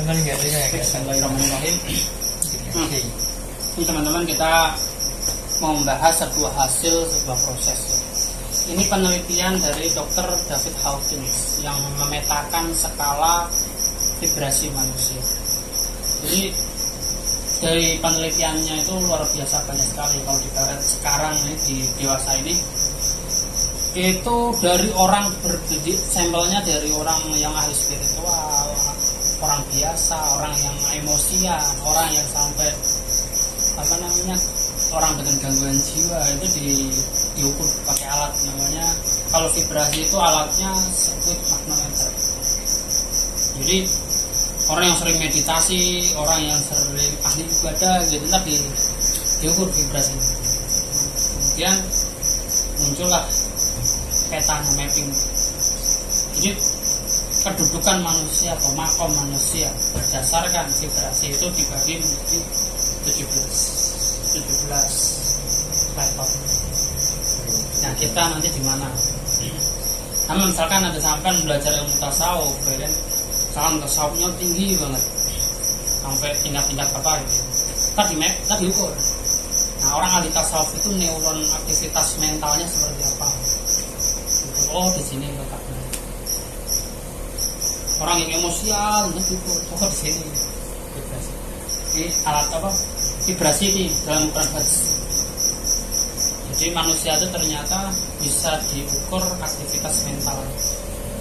Bismillahirrahmanirrahim. Ini teman-teman, kita mau membahas sebuah proses. Ini penelitian dari Dr. David Hawkins yang memetakan skala vibrasi manusia. Jadi dari penelitiannya itu luar biasa banyak sekali. Kalau kita lihat sekarang nih di dewasa ini, itu dari orang berdidik, sampelnya dari orang yang ahli spiritual, orang biasa, orang yang emosian, orang yang sampai orang dengan gangguan jiwa itu diukur pakai alat namanya, kalau vibrasi itu alatnya sebut magnometer. Jadi orang yang sering meditasi, orang yang sering ahli ibadah gitu nanti diukur vibrasi. Kemudian muncullah peta mapping. Jadi kedudukan manusia atau makom manusia berdasarkan vibrasi itu dibagi menjadi 17 level. Nah, kita nanti di mana? Nah, misalkan ada sampai belajar ilmu tasawuf, kan? Misalkan tasawufnya tinggi banget, sampai tingkat-tingkat apa gitu. Tadi ukur. Nah, orang ahli tasawuf itu neuron aktivitas mentalnya seperti apa? Oh, di sini letaknya. Orang yang emosial itu di sini. Vibrasi. Ini alat apa? Vibrasi ini dalam ukuran hertz. Jadi manusia itu ternyata bisa diukur aktivitas mental.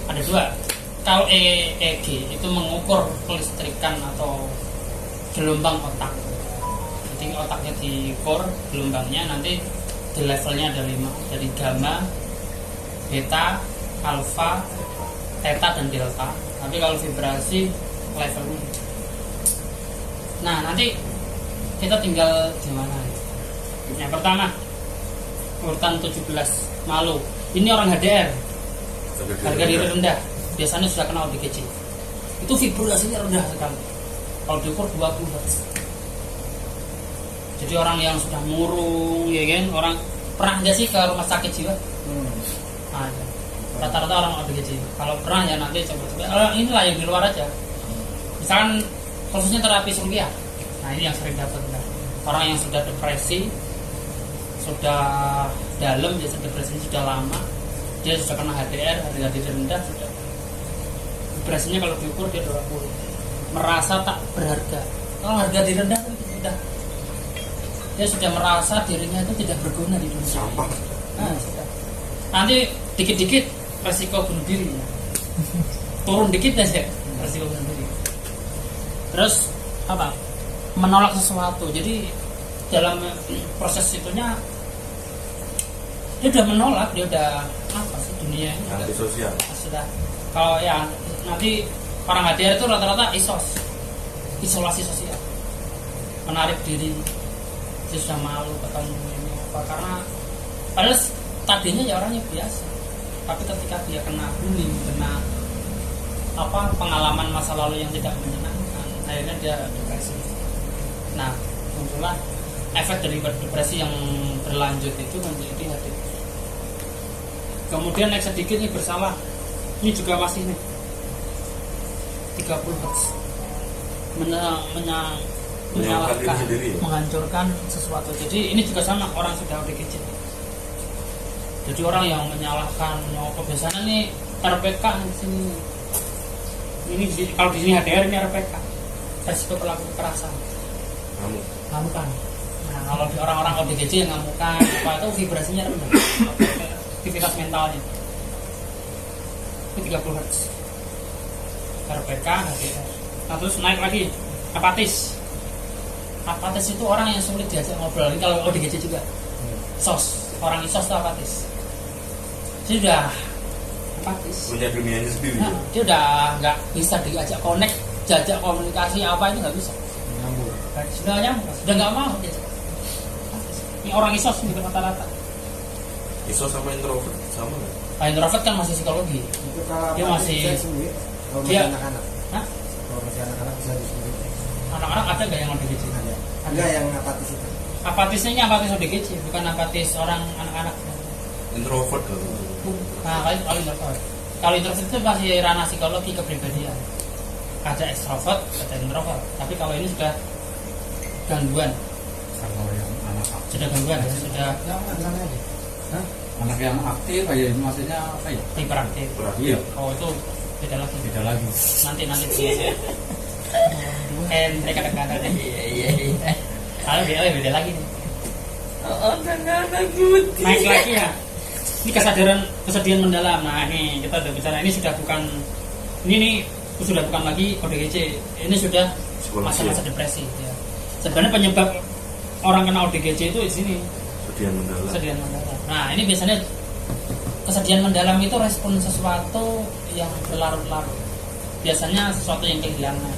Ada dua. Kalau EEG itu mengukur kelistrikan atau gelombang otak. Jadi otaknya diukur gelombangnya, nanti di levelnya ada 5, dari gamma, beta, alfa, theta, dan delta. Tapi kalau vibrasi levelnya. Nah, nanti kita tinggal di mana? Yang pertama, urutan 17, malu. Ini orang HDR, harga diri rendah. Biasanya sudah kenal ODGJ. Itu vibrasinya rendah sekali. Kalau diukur 20 Hz. Jadi orang yang sudah murung, ya kan? Orang pernah nggak sih ke rumah sakit jiwa? Ada. Rata-rata orang ODGJ. Kalau pernah ya nanti coba. Inilah yang di luar aja. Misalkan khususnya terapi surya. Nah, ini yang sering dapat. Orang yang sudah depresi, sudah dalam, dia depresi sudah lama, dia sudah kena HDR, harga diri rendah, sudah vibrasinya kalau diukur dia 20. Merasa tak berharga. Kalau harga diri rendah sudah, dia sudah merasa dirinya itu tidak berguna di dunia. Nah, sudah. Nanti dikit-dikit resiko bunuh diri. Turun dikit aja resiko bunuh diri. Terus apa? Menolak sesuatu. Jadi dalam proses itunya dia udah menolak, dia udah apa sih dunia ini antisosial. Sudah. Kalau ya nanti orang HDR itu rata-rata isolasi sosial, menarik diri, dia sudah malu ketemu ini apa, karena padahal tadinya ya orangnya biasa, tapi ketika dia kena bullying, kena pengalaman masa lalu yang tidak menyenangkan, akhirnya dia depresi. Nah, muncullah efek dari depresi yang berlanjut itu menjadi HDR. Kemudian naik sedikit nih bersalah. Ini juga masih nih 30 Hz. Menyalahkan, menghancurkan sesuatu. Jadi ini juga sama, orang sudah ODGJ. Jadi orang yang menyalahkan, biasanya nih RPK di sini. Ini kalau di sini HDR, ini RPK. Resiko pelaku kekerasan. Ngamukan. Nah, kalau di orang-orang ODGJ yang ngamukan, itu vibrasinya rendah. Aktivitas mentalnya itu 30 Hz. RPK, HDR. Nah, terus naik lagi apatis. Apatis itu orang yang sulit diajak ngobrol. Ini kalau ODGJ juga. SOS, orang SOS itu apatis. Dia sudah apatis. Punya dunianya sendiri. Nah, dia udah nggak bisa diajak connect, diajak komunikasi apa itu nggak bisa. Sudah nyambung, sudah nggak mau dia. Ini orang isos ini rata-rata. Isos sama introvert sama nggak? Introvert kan masih psikologi. Itu kalau dia masih kalau dia anak-anak. Kalau masih anak-anak bisa disebut. Anak-anak ada nggak yang ODGJ? Ada yang apatis itu. Apatisnya ini apatis ODGJ, bukan apatis orang anak-anak. Introvert kan? Nah, kalau introvert. Kalau introvert itu masih ranah psikologi kepribadian. ada ekstrovert, ada introvert. Tapi kalau ini sudah gangguan, Kalau yang anak aktif, sudah gangguan, ya, sudah anak yang aktif aja itu maksudnya apa ya? hiperaktif. Berarti Iya, Oh itu beda lagi. beda lagi. Nanti mereka kadang-kadang Iya. kalau beda lagi nih. Oh, anak putih. Naik lagi ya. Ini kesedihan mendalam. Nah ini kita udah bicara, ini sudah bukan sudah bukan lagi ODGJ. Ini sudah masa-masa depresi. Ya. Sebenarnya penyebab orang kena ODGJ itu di sini kesedihan mendalam. kesedihan mendalam. Nah ini biasanya kesedihan mendalam itu respon sesuatu yang berlarut-larut. Biasanya sesuatu yang kehilangan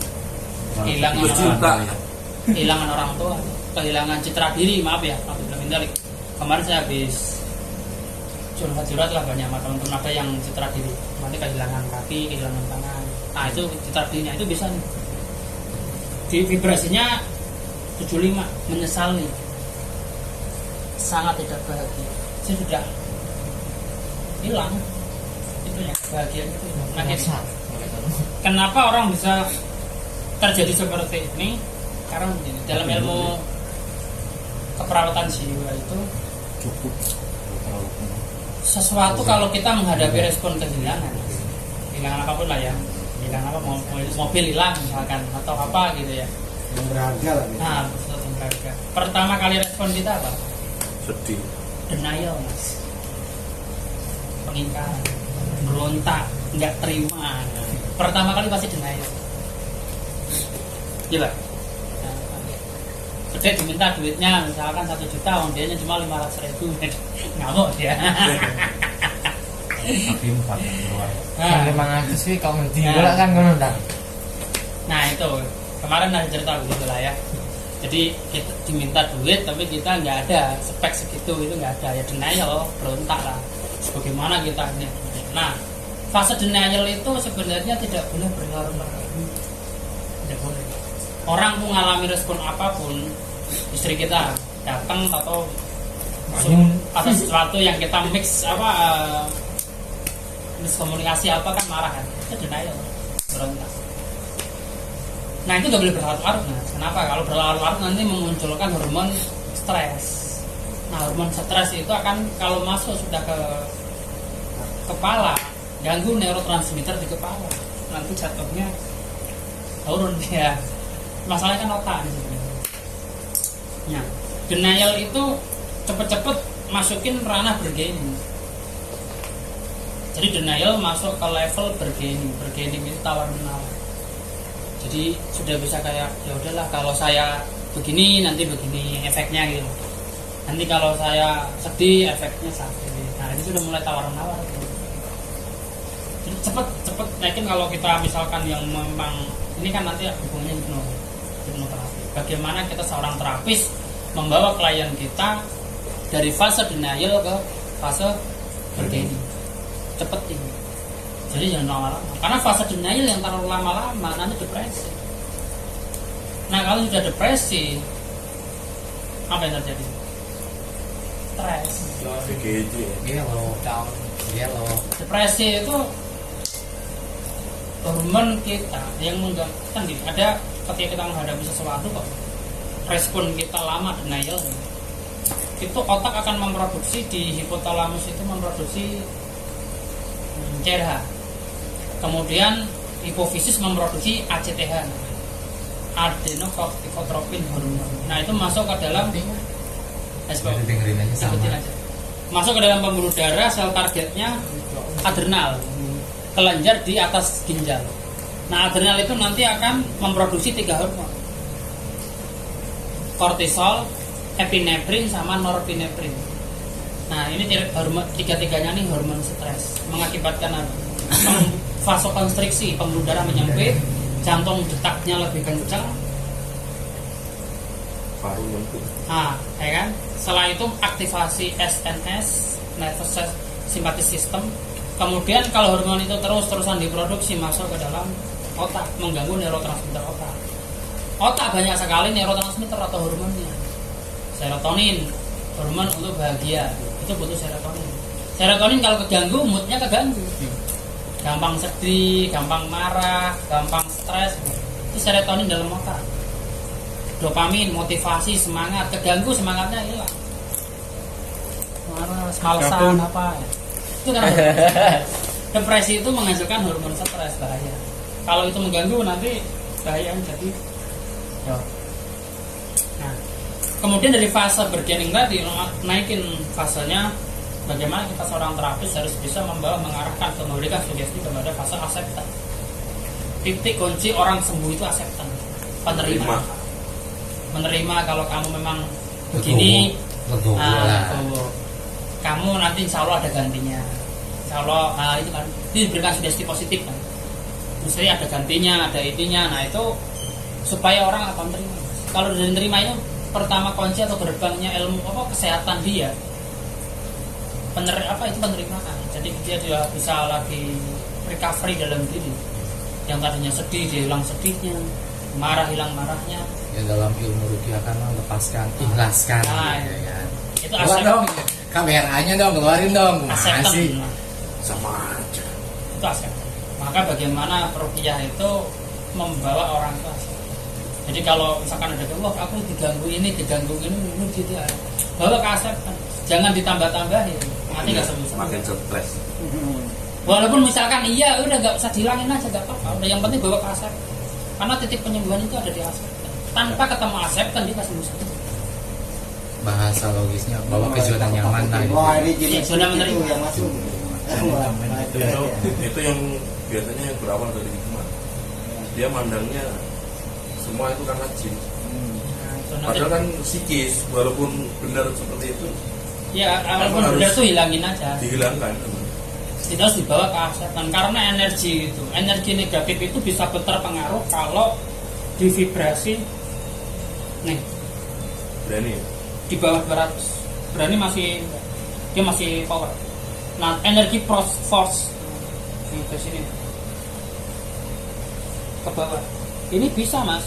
kehilangan orang tua, kehilangan citra diri, maaf ya, kemarin saya habis curhat lah banyak sama teman-teman, ada yang citra diri, nanti kehilangan kaki, kehilangan tangan, nah itu citra dirinya itu bisa nih, di vibrasinya 75, menyesali, sangat tidak bahagia, saya sudah hilang, itu ya kebahagiaan itu. Nah, kenapa orang bisa terjadi seperti ini? Karena begini, dalam ilmu keperawatan jiwa itu Cukup. sesuatu kalau kita menghadapi respon kehilangan apapun lah ya, hilang apa, mobil hilang misalkan atau apa gitu ya, yang berharga lah gitu. nah sesuatu yang berharga. Pertama kali respon kita apa? Sedih. Denial, mas, pengingkaran, berontak, nggak terima. Pertama kali pasti denial. Gila. Gede diminta duitnya misalkan 1 juta, dia cuma 500.000, ngamuk dia. Tapi 4 keluar. Memang aku sih kau ngerti bola kan ngono ta. Nah itu kemarin ada cerita begitu lah ya. Jadi kita diminta duit tapi kita nggak ada spek segitu, itu nggak ada, ya denial, berontak lah. Bagaimana kita ini? Nah fase denial itu sebenarnya tidak boleh berlarut-larut. Tidak boleh. Orang mengalami respon apapun, istri kita datang atau atas sesuatu yang kita mix miskomunikasi apa kan marah kan, itu denial, berontak. Nah itu nggak boleh berlarut-larut. Nah, kenapa? Kalau berlarut-larut nanti memunculkan hormon stres. Nah hormon stres itu akan kalau masuk sudah ke kepala, ganggu neurotransmitter di kepala, nanti jatuhnya turun dia. Masalahnya kan otak nih sebenarnya. Nah, denial itu cepet-cepet masukin ranah bergaining. Jadi denial masuk ke level bergaining. Bergaining itu tawar menawar. Jadi sudah bisa kayak ya udahlah, kalau saya begini nanti begini efeknya gitu. Nanti kalau saya sedih efeknya sakit. Nah itu sudah mulai tawar menawar. Jadi cepet yakin kalau kita misalkan yang memang ini kan nanti hubungannya hipnoterapi. Bagaimana kita seorang terapis membawa klien kita dari fase denial ke fase bergaining. Cepet ini. Jadi jangan lama-lama. Karena fase denial yang terlalu lama-lama nanti depresi. Nah kalau sudah depresi, apa yang terjadi? Stres. DGJ. Down. Depresi itu hormon kita yang mengganggu. Gitu. Ada ketika kita menghadapi sesuatu kok respon kita lama denial, itu otak akan memproduksi di hipotalamus itu memproduksi CRH, kemudian hipofisis memproduksi ACTH, adenocorticotropin hormon. Nah itu masuk ke dalam Dengerin aja sama. ikutin aja. Masuk ke dalam pembuluh darah, sel targetnya adrenal, kelenjar di atas ginjal. Nah adrenal itu nanti akan memproduksi 3 hormon, kortisol, epinefrin, sama norepinefrin. Nah ini hormon tiga-tiganya nih hormon stres, mengakibatkan vasokonstriksi, pembuluh darah menyempit, jantung detaknya lebih kencang. Paru nyempit. Nah, ya kan? Setelah itu aktivasi SNS, nervous sympathetic system. Kemudian kalau hormon itu terus-terusan diproduksi masuk ke dalam otak, mengganggu neurotransmitter otak. Otak banyak sekali neurotransmitter atau hormonnya. Serotonin, hormon untuk bahagia, itu butuh serotonin. Serotonin kalau keganggu, moodnya keganggu. Gampang sedih, gampang marah, gampang stres, itu serotonin dalam otak, dopamin, motivasi, semangat, keganggu semangatnya hilang, marah, malesan apa ya. Itu kan depresi itu menghasilkan hormon stres, bahaya. Kalau itu mengganggu nanti bahaya jadi ya. Nah, kemudian dari fase bergening tadi naikin fasenya, bagaimana kita seorang terapis harus bisa mengarahkan atau memberikan sugesti kepada fase acceptance. Titik kunci orang sembuh itu acceptance, menerima kalau kamu memang begini, legowo. Kamu nanti insya Allah ada gantinya, insya Allah. Nah, itu kan ini diberikan sugesti positif kan, misalnya ada gantinya, ada intinya. Nah itu supaya orang akan terima. Kalau dari terima itu pertama kunci atau gerbangnya ilmu kesehatan dia itu penerimaan. Jadi dia bisa lagi recovery dalam diri. Yang tadinya sedih dia hilang sedihnya, marah hilang marahnya. Ya dalam ilmu rupiah kan lepaskan, ikhlaskan. Nah, ya kan. Itu Keluar dong, kameranya dong, keluarin dong. acceptance. Masih. Sama aja. Itu acceptance. Maka bagaimana rupiah itu membawa orang ke acceptance. Jadi kalau misalkan ada aku diganggu ini gitu ya. Bawa ke acceptance. Jangan ditambah-tambahin. Nanti nggak sembuh. Makin stres. Walaupun misalkan iya udah nggak usah dihilangin aja nggak apa-apa. Udah yang penting bawa ke accept. Karena titik penyembuhan itu ada di accept. Tanpa ketemu accept kan dia sembuh sendiri. Bahasa logisnya bawa ke zona nyaman lah. Wah, ini jadi Ya, zona menerima. yang masuk. Itu yang biasanya yang berawal dari hikmah. Dia mandangnya semua itu karena jin. Nah, itu nanti, Padahal kan psikis, walaupun benar seperti itu ya walaupun harus udah tuh hilangin aja. dihilangkan. Itu harus dibawa ke acceptance karena energi negatif itu bisa berpengaruh kalau di vibrasi nih Berani. di bawah 200 berani dia masih power. Nah energi force ini ke sini ke bawah ini bisa mas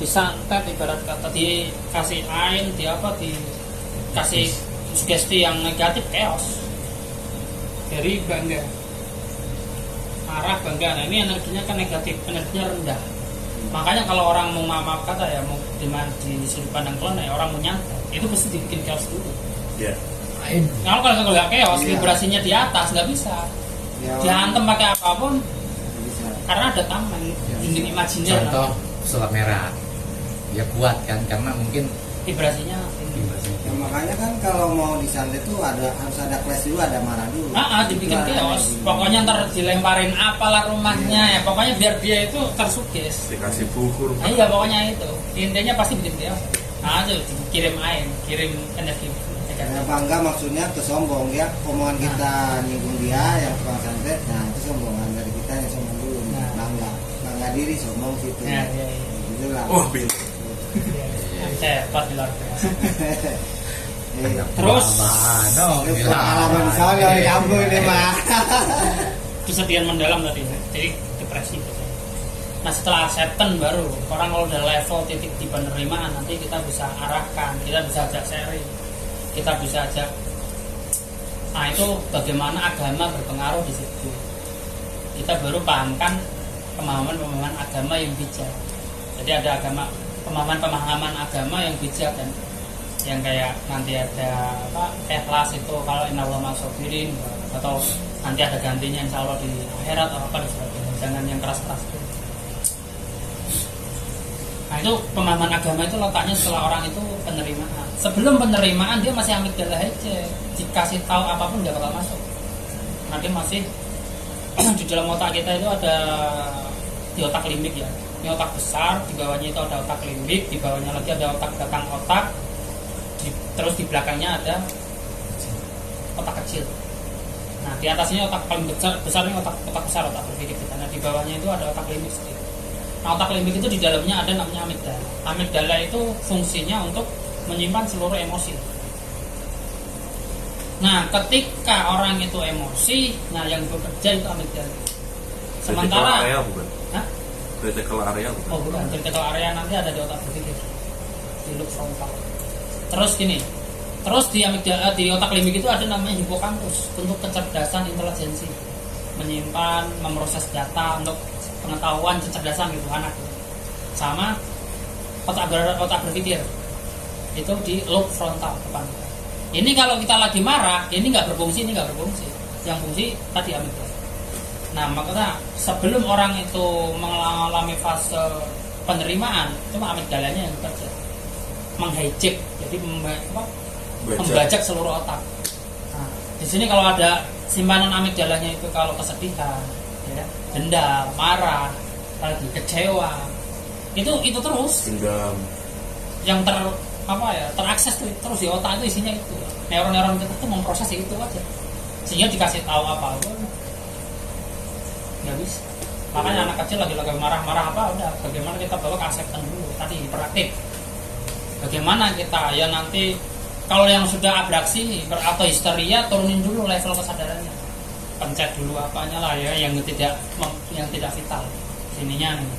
disantet ibarat kata dikasih ain dikasih sugesti yang negatif chaos dari bangga marah bangga. Nah ini energinya kan negatif, energinya rendah. Makanya kalau orang mau maaf kata ya mau di sudut pandang klien ya orang mau nyantai itu pasti dibikin chaos dulu. Ya. Kalau nggak chaos Iya. vibrasinya di atas nggak bisa Ya, dihantam pakai apapun bisa. karena ada tameng dinding imajiner. Contoh sulap merah, dia kuat kan karena mungkin Vibrasinya Ya, makanya kan kalau mau disantet tuh harus ada clash dulu, ada marah dulu. dibikin Itu ada chaos. di- Pokoknya ntar dilemparin apalah rumahnya ya. Pokoknya biar dia itu tersugis. Dikasih bukur. Nah, iya pokoknya itu. Intinya pasti bikin chaos. Nah, itu kirim air, kirim energi. Ya, bangga maksudnya tuh sombong ya, omongan kita nyinggung dia yang tukang santet, nah itu sombongan dari kita yang sombong dulu. Nah. Bangga diri sombong situ. Ya, ya, Gitu lah. Oh, bingung. Cepat di luar biasa. Iya. Terus Itu pengalaman di sana di kampung ini mah. kesedihan mendalam tadi, jadi depresi. Nah setelah acceptance baru orang kalau udah level titik di penerimaan nanti kita bisa arahkan, kita bisa ajak sharing, kita bisa ajak. Nah itu bagaimana agama berpengaruh di situ. Kita baru pahamkan pemahaman agama yang bijak. Jadi ada pemahaman agama yang bijak kan, yang kayak nanti ada ikhlas itu kalau innallaha ma'as-sabirin atau nanti ada gantinya insya Allah di akhirat atau apa dan sebagainya. Jangan yang keras-keras itu. Nah itu pemahaman agama itu letaknya setelah orang itu penerimaan. Sebelum penerimaan dia masih amigdala aja, dikasih tahu apapun dia bakal masuk. Nah dia masih di dalam otak kita itu ada di otak limbik ya. Ini otak besar, di bawahnya itu ada otak limbik, di bawahnya lagi ada otak belakang otak, terus di belakangnya ada otak kecil. Nah di atasnya otak paling besar ini otak besar, otak berpikir kita. Nah di bawahnya itu ada otak limbik sedikit. Nah otak limbik itu di dalamnya ada namanya amigdala. Amigdala itu fungsinya untuk menyimpan seluruh emosi. Nah ketika orang itu emosi, nah yang bekerja itu amigdala. Sementara area bukan? Hah? Critical area bukan? Oh bukan, critical area nanti ada di otak berpikir, di loop frontal. Terus gini, terus di amigdala, di otak limbik itu ada namanya hipokampus untuk kecerdasan intelijensi, menyimpan, memproses data untuk pengetahuan, kecerdasan gitu anak. Sama otak berpikir itu di lobe frontal depan. Ini kalau kita lagi marah, ini nggak berfungsi, ini nggak berfungsi. Yang fungsi tadi amigdala. Nah, makanya sebelum orang itu mengalami fase penerimaan, itu amigdalanya yang bekerja, menghijack, jadi membajak seluruh otak. Nah, di sini kalau ada simpanan amigdalanya itu kalau kesedihan, ya, dendam, marah, lagi kecewa, itu terus dendam yang terakses tuh, terus di otak itu isinya itu. Neuron-neuron kita tuh memproses itu aja, sehingga dikasih tahu apa nggak bisa. Makanya anak kecil lagi marah-marah apa udah, bagaimana kita bawa ke acceptance dulu, tadi hiperaktif. Bagaimana kita ya nanti kalau yang sudah abraksi atau histeria, turunin dulu level kesadarannya, pencet dulu apanya lah ya yang tidak vital sininya nih.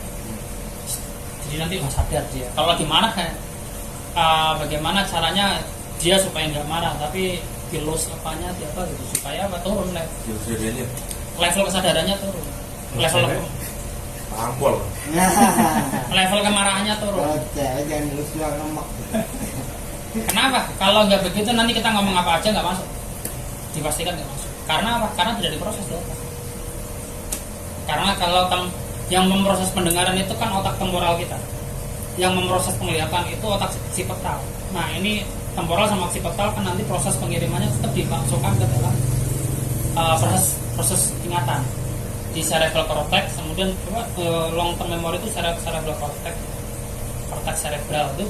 Jadi nanti nggak sadar dia kalau lagi marah kan. Bagaimana caranya dia supaya nggak marah tapi kilos apanya apa gitu supaya turun level kesadarannya turun, level ampol level kemarahannya turun. Jangan terus jual lemak. Kenapa? Kalau nggak begitu nanti kita ngomong apa aja nggak masuk, dipastikan nggak masuk. Karena apa? Karena tidak diproses loh. Karena kalau yang memproses pendengaran itu kan otak temporal kita, yang memproses penglihatan itu otak occipital. Nah ini temporal sama occipital kan nanti proses pengirimannya tetap dimasukkan ke dalam proses ingatan di cerebral cortex. Kemudian long term memory itu cerebral cortex cerebral itu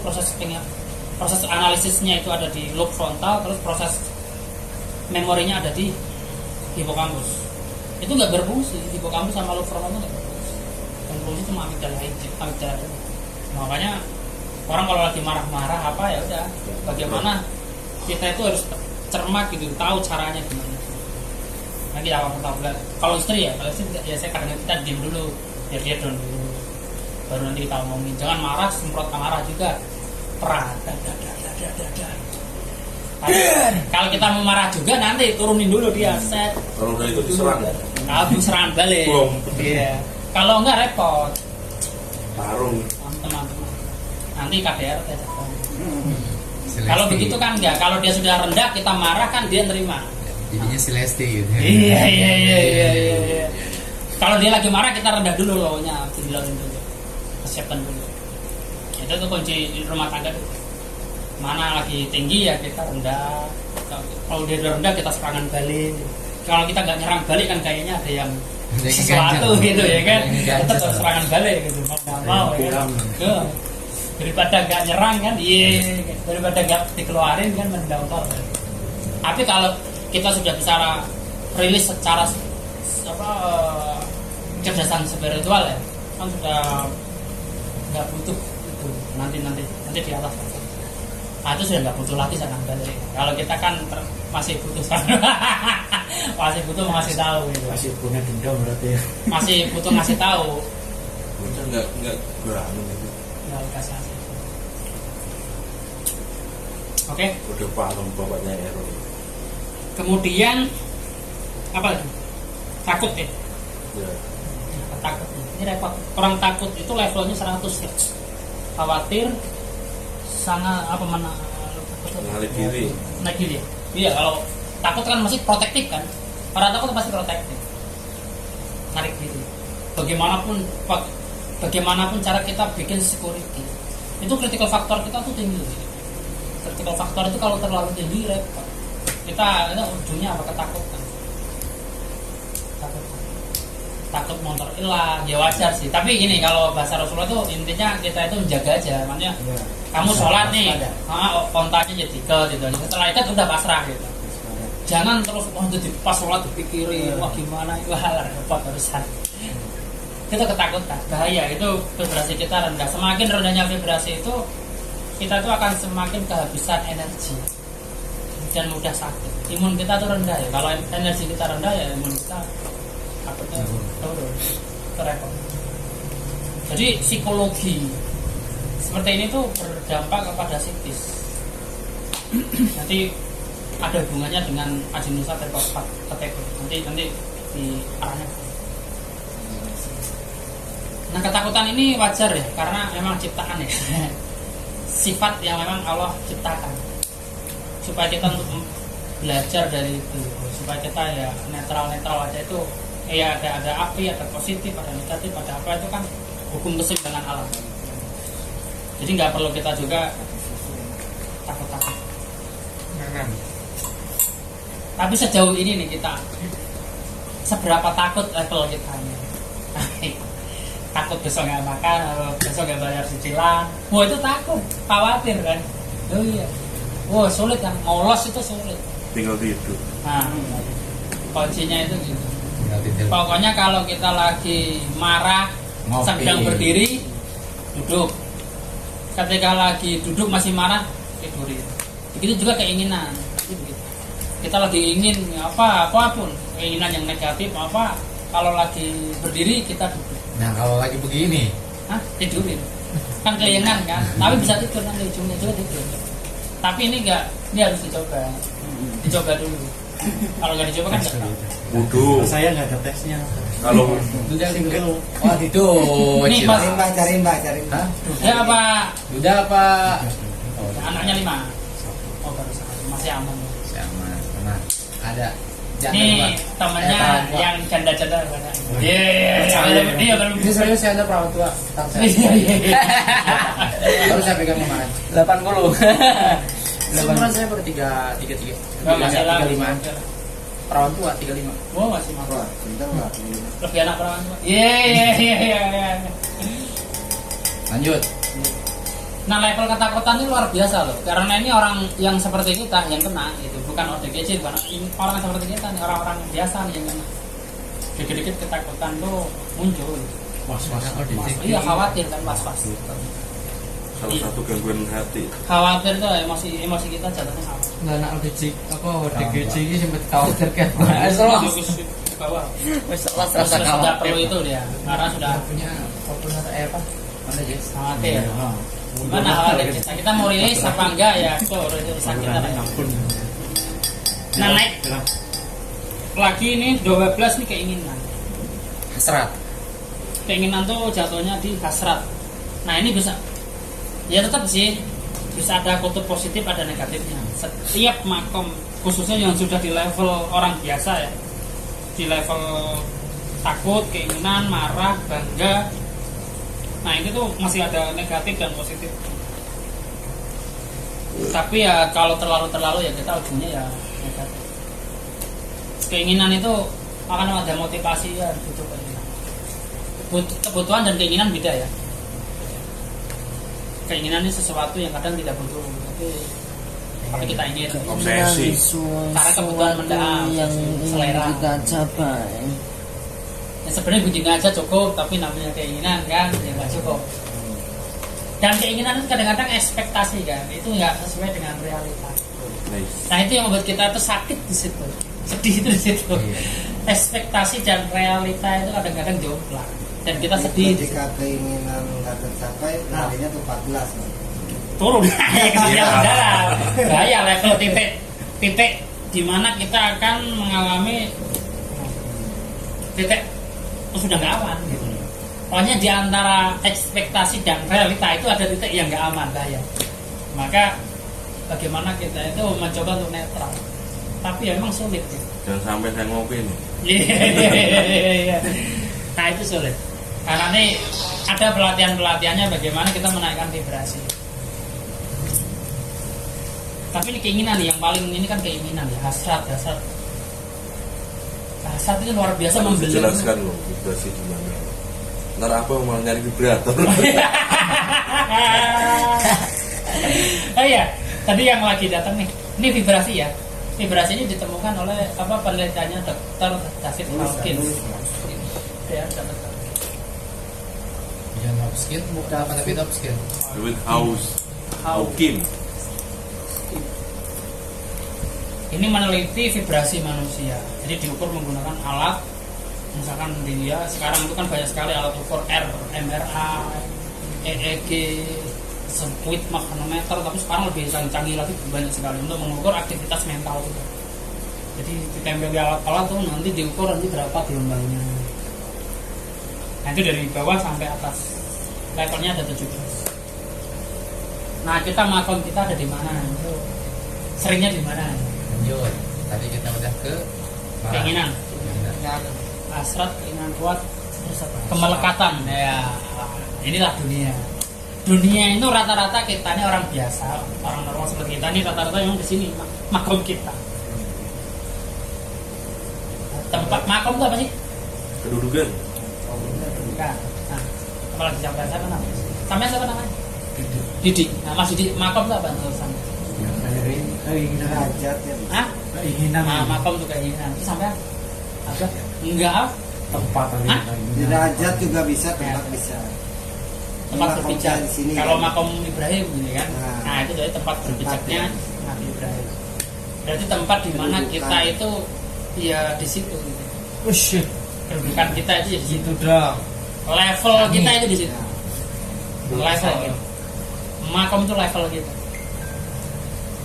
proses analisisnya itu ada di lobe frontal, terus proses memorinya ada di hipokampus. Itu nggak berfungsi, hipokampus sama lobe frontal itu nggak berfungsi. Yang berfungsi cuma amigdala. Makanya orang kalau lagi marah-marah apa ya udah, bagaimana kita itu harus cermat gitu, tahu caranya gimana. Nanti awal pertama kalau istri ya saya kadang kita diam dulu, biar dia down dulu, baru nanti kita omongin. Jangan marah, semprot marah juga. Perang. Kalau kita mau marah juga nanti turunin dulu dia set. kalau udah itu diserang Kabur serangan balik. Iya. Kalau enggak repot. tarung Teman-teman. Nanti KDR. Kalau begitu kan enggak. Kalau dia sudah rendah kita marah kan dia terima. Jadinya si Lesti gitu. Iya. Kalau dia lagi marah kita rendah dulu loh-nya, dibilangin dulu. Persiapan dulu. Itu tuh kunci di rumah tangga tuh. Mana lagi tinggi ya kita rendah. Kalau dia udah rendah kita serangan balik. Kalau kita nggak nyerang balik kan kayaknya ada yang sesuatu gitu ya kan. Kita harus serangan balik gitu. Mau ya. Daripada nggak nyerang kan, daripada nggak dikeluarin kan mendautor. Tapi kalau kita sudah bisa rilis secara kecerdasan spiritual ya, kan sudah nggak butuh itu nanti di atas. Nah itu sudah nggak butuh lagi serangan balik. Kalau kita kan masih butuh masih butuh ngasih tahu gitu. Masih punya dendam berarti. Masih butuh ngasih tahu. udah nggak berani itu Nggak kasih ngasih. Oke. udah paham bapaknya error. Kemudian apa lagi? Takut ya. Ya. Takut. Ini repot. Orang takut itu levelnya 100 ya. Khawatir, sangat mengalih diri. naik diri. Iya, kalau takut kan masih protektif kan. Orang takut pasti protektif. Narik diri. Bagaimanapun cara kita bikin security. Itu critical factor kita tuh tinggi. Critical factor itu kalau terlalu tinggi repot. Kita ujungnya apa? Ketakutan. Takut motor hilang, ya wajar sih. Tapi gini, kalau bahasa Rasulullah itu intinya kita itu menjaga aja. Maksudnya kamu sholat nih, kontanya jadi ikat gitu. Setelah ikat udah pasrah gitu. Jangan terus jadi pas sholat dipikirin, wah gimana itu hal repot terusan. Itu ketakutan, bahaya. Itu vibrasi kita rendah. Semakin rendahnya vibrasi itu, kita tuh akan semakin kehabisan energi dan mudah sakit. Imun kita tuh rendah ya. Kalau energi kita rendah ya imun kita turun. Itu repot. Jadi psikologi seperti ini tuh berdampak kepada psikis. Nanti ada hubungannya dengan ajinusa terkopat kategori. Nanti di arahnya. Nah, ketakutan ini wajar ya, karena memang ciptaan ya. Sifat yang memang Allah ciptakan. Supaya kita untuk belajar dari itu, supaya kita ya netral-netral aja itu. Ya ada api, ada positif, ada negatif, ada apa, itu kan hukum keseimbangan alam. Jadi nggak perlu kita juga takut-takut. Tapi sejauh ini nih kita, seberapa takut level kita ini? Takut besok nggak makan, besok nggak bayar cicilan. Wah itu takut, khawatir kan? Oh iya. Wah sulit kan, mau los itu sulit. Tinggal tidur. Nah, kuncinya itu gitu. Tinggal tidur. Pokoknya kalau kita lagi marah, Ngopi. sedang berdiri, duduk. Ketika lagi duduk masih marah, tidurin. Begitu juga keinginan. Begitu. Kita lagi ingin apapun, keinginan yang negatif apa, kalau lagi berdiri kita duduk. Nah kalau lagi begini, Hah? Tidurin. Kan keinginan kan, tapi bisa tidur kan ujungnya juga tidur. Tapi ini enggak, ini harus dicoba. Dicoba dulu. Kalau nggak dicoba kan nggak tahu. Wudhu. Saya nggak ada tesnya. Kalau Single. oh itu Ini Mas. Cari mbak. Hah? Ya apa? Udah apa? Anaknya 5. Oh baru satu, masih aman. Sama, tenang. Ada. Jangan Ini lupa. temennya tahan, Pak. yang canda-canda. Iya, iya kalau Ini serius ya, ada perawat tua. Iya, iya. Baru saya pegang kemarin. 80. Seumuran saya baru 33. Oh, masih lama. 35. Perawan tua 35. Oh masih mampu. Wah, cinta nggak? Lebih anak perawan tua. Iya. Lanjut. Nah level ketakutan ini luar biasa loh. Karena ini orang yang seperti kita yang kena gitu, bukan ODGJ, bukan orang yang seperti kita nih, orang-orang biasa nih yang kena. Dikit-dikit ketakutan tuh muncul. Was-was. Iya khawatir kan was-was. salah satu gangguan hati. Khawatir tuh emosi kita jatuhnya khawatir. Nggak nak ODGJ ini sempat khawatir kan. Di bawah. Wes rasa Sudah perlu itu dia, karena sudah punya Fortuner apa? Mana Jess? khawatir. Gimana khawatir kita mau rilis apa enggak ya? Itu urusan kita lah. Nah naik lagi ini 12 nih keinginan. Hasrat. Keinginan tuh jatuhnya di hasrat. Nah ini bisa, ya tetap sih bisa ada kutub positif ada negatifnya. Setiap makom khususnya yang sudah di level orang biasa ya, di level takut, keinginan, marah, bangga. Nah itu tuh masih ada negatif dan positif. Tapi ya kalau terlalu ya kita ujungnya ya negatif. Keinginan itu akan ada motivasi ya gitu kan. Kebutuhan dan keinginan beda ya. Keinginan ini sesuatu yang kadang tidak butuh, tapi kita ingin. Obsesi. Karena kebutuhan mendalam, yang selera. kita capai. Ya sebenarnya bunyinya aja cukup, tapi namanya keinginan kan ya nggak cukup. Dan keinginan itu kadang-kadang ekspektasi kan, itu nggak sesuai dengan realitas. Nice. Nah itu yang membuat kita tuh sakit di situ, sedih itu di situ. Ekspektasi dan realita itu kadang-kadang jomplang. Dan kita sedih. Jika keinginan nggak tercapai, larinya tuh 14. Turun bahaya level titik di mana kita akan mengalami titik sudah nggak aman gitu. Pokoknya di antara ekspektasi dan realita itu ada titik yang nggak aman, bahaya. Maka bagaimana kita itu mencoba untuk netral, tapi ya memang sulit ya. Jangan sampai saya ngopi nih. Iya. Nah itu sulit karena ini ada pelatihannya bagaimana kita menaikkan vibrasi. Tapi ini keinginan nih yang paling ini kan keinginan ya, hasrat itu luar biasa membeli. Jelaskan loh vibrasi gimana. Ntar apa mau nyari vibrator? Oh iya, tadi yang lagi datang nih, ini vibrasi ya. Vibrasi ini ditemukan oleh penelitiannya Dr. David Hawkins. Ya, Dr. Jangan upskill, bukan apa tapi upskill. David Hawkins. Ini meneliti vibrasi manusia. Jadi diukur menggunakan alat, misalkan dia sekarang itu kan banyak sekali alat ukur MRI, EEG, squid manometer, tapi sekarang lebih canggih lagi, banyak sekali untuk mengukur aktivitas mental juga. Jadi ditempel di alat-alat tuh nanti diukur nanti berapa gelombangnya. Nah itu dari bawah sampai atas levelnya ada 17. Nah kita makom kita ada di mana? Itu seringnya di mana? Lanjut. Tadi kita udah ke Keinginan, hasrat, keinginan kuat, terus apa? Kemelekatan. Ya, inilah dunia. Dunia itu rata-rata kita ini orang biasa, orang normal seperti kita ini rata-rata yang di sini makom kita. Tempat makom itu apa sih? Kedudukan. Bukan. Nah, apalagi siapa namanya? Sampai siapa namanya? Didi. Nah, Mas Didi, makom itu apa menurut Sampai? Keinginan. Derajat ya. Hah? Keinginan. Nah, makom itu keinginan. Itu sampai apa? Enggak. Tempat tadi. Hah? Derajat juga bisa, tempat bisa. Tempat Makom berpijak saya di sini, kalau kan? makom Ibrahim ini kan, Nah. nah itu dari tempat berpijaknya Tempatnya. Nabi Ibrahim. Berarti tempat di mana Kedudukan. kita itu ya di situ. Gitu. Ush, Kedudukan kita itu ya di situ. itu dong. Level kita itu di situ. Nah, Level. Gitu. Makom itu level kita.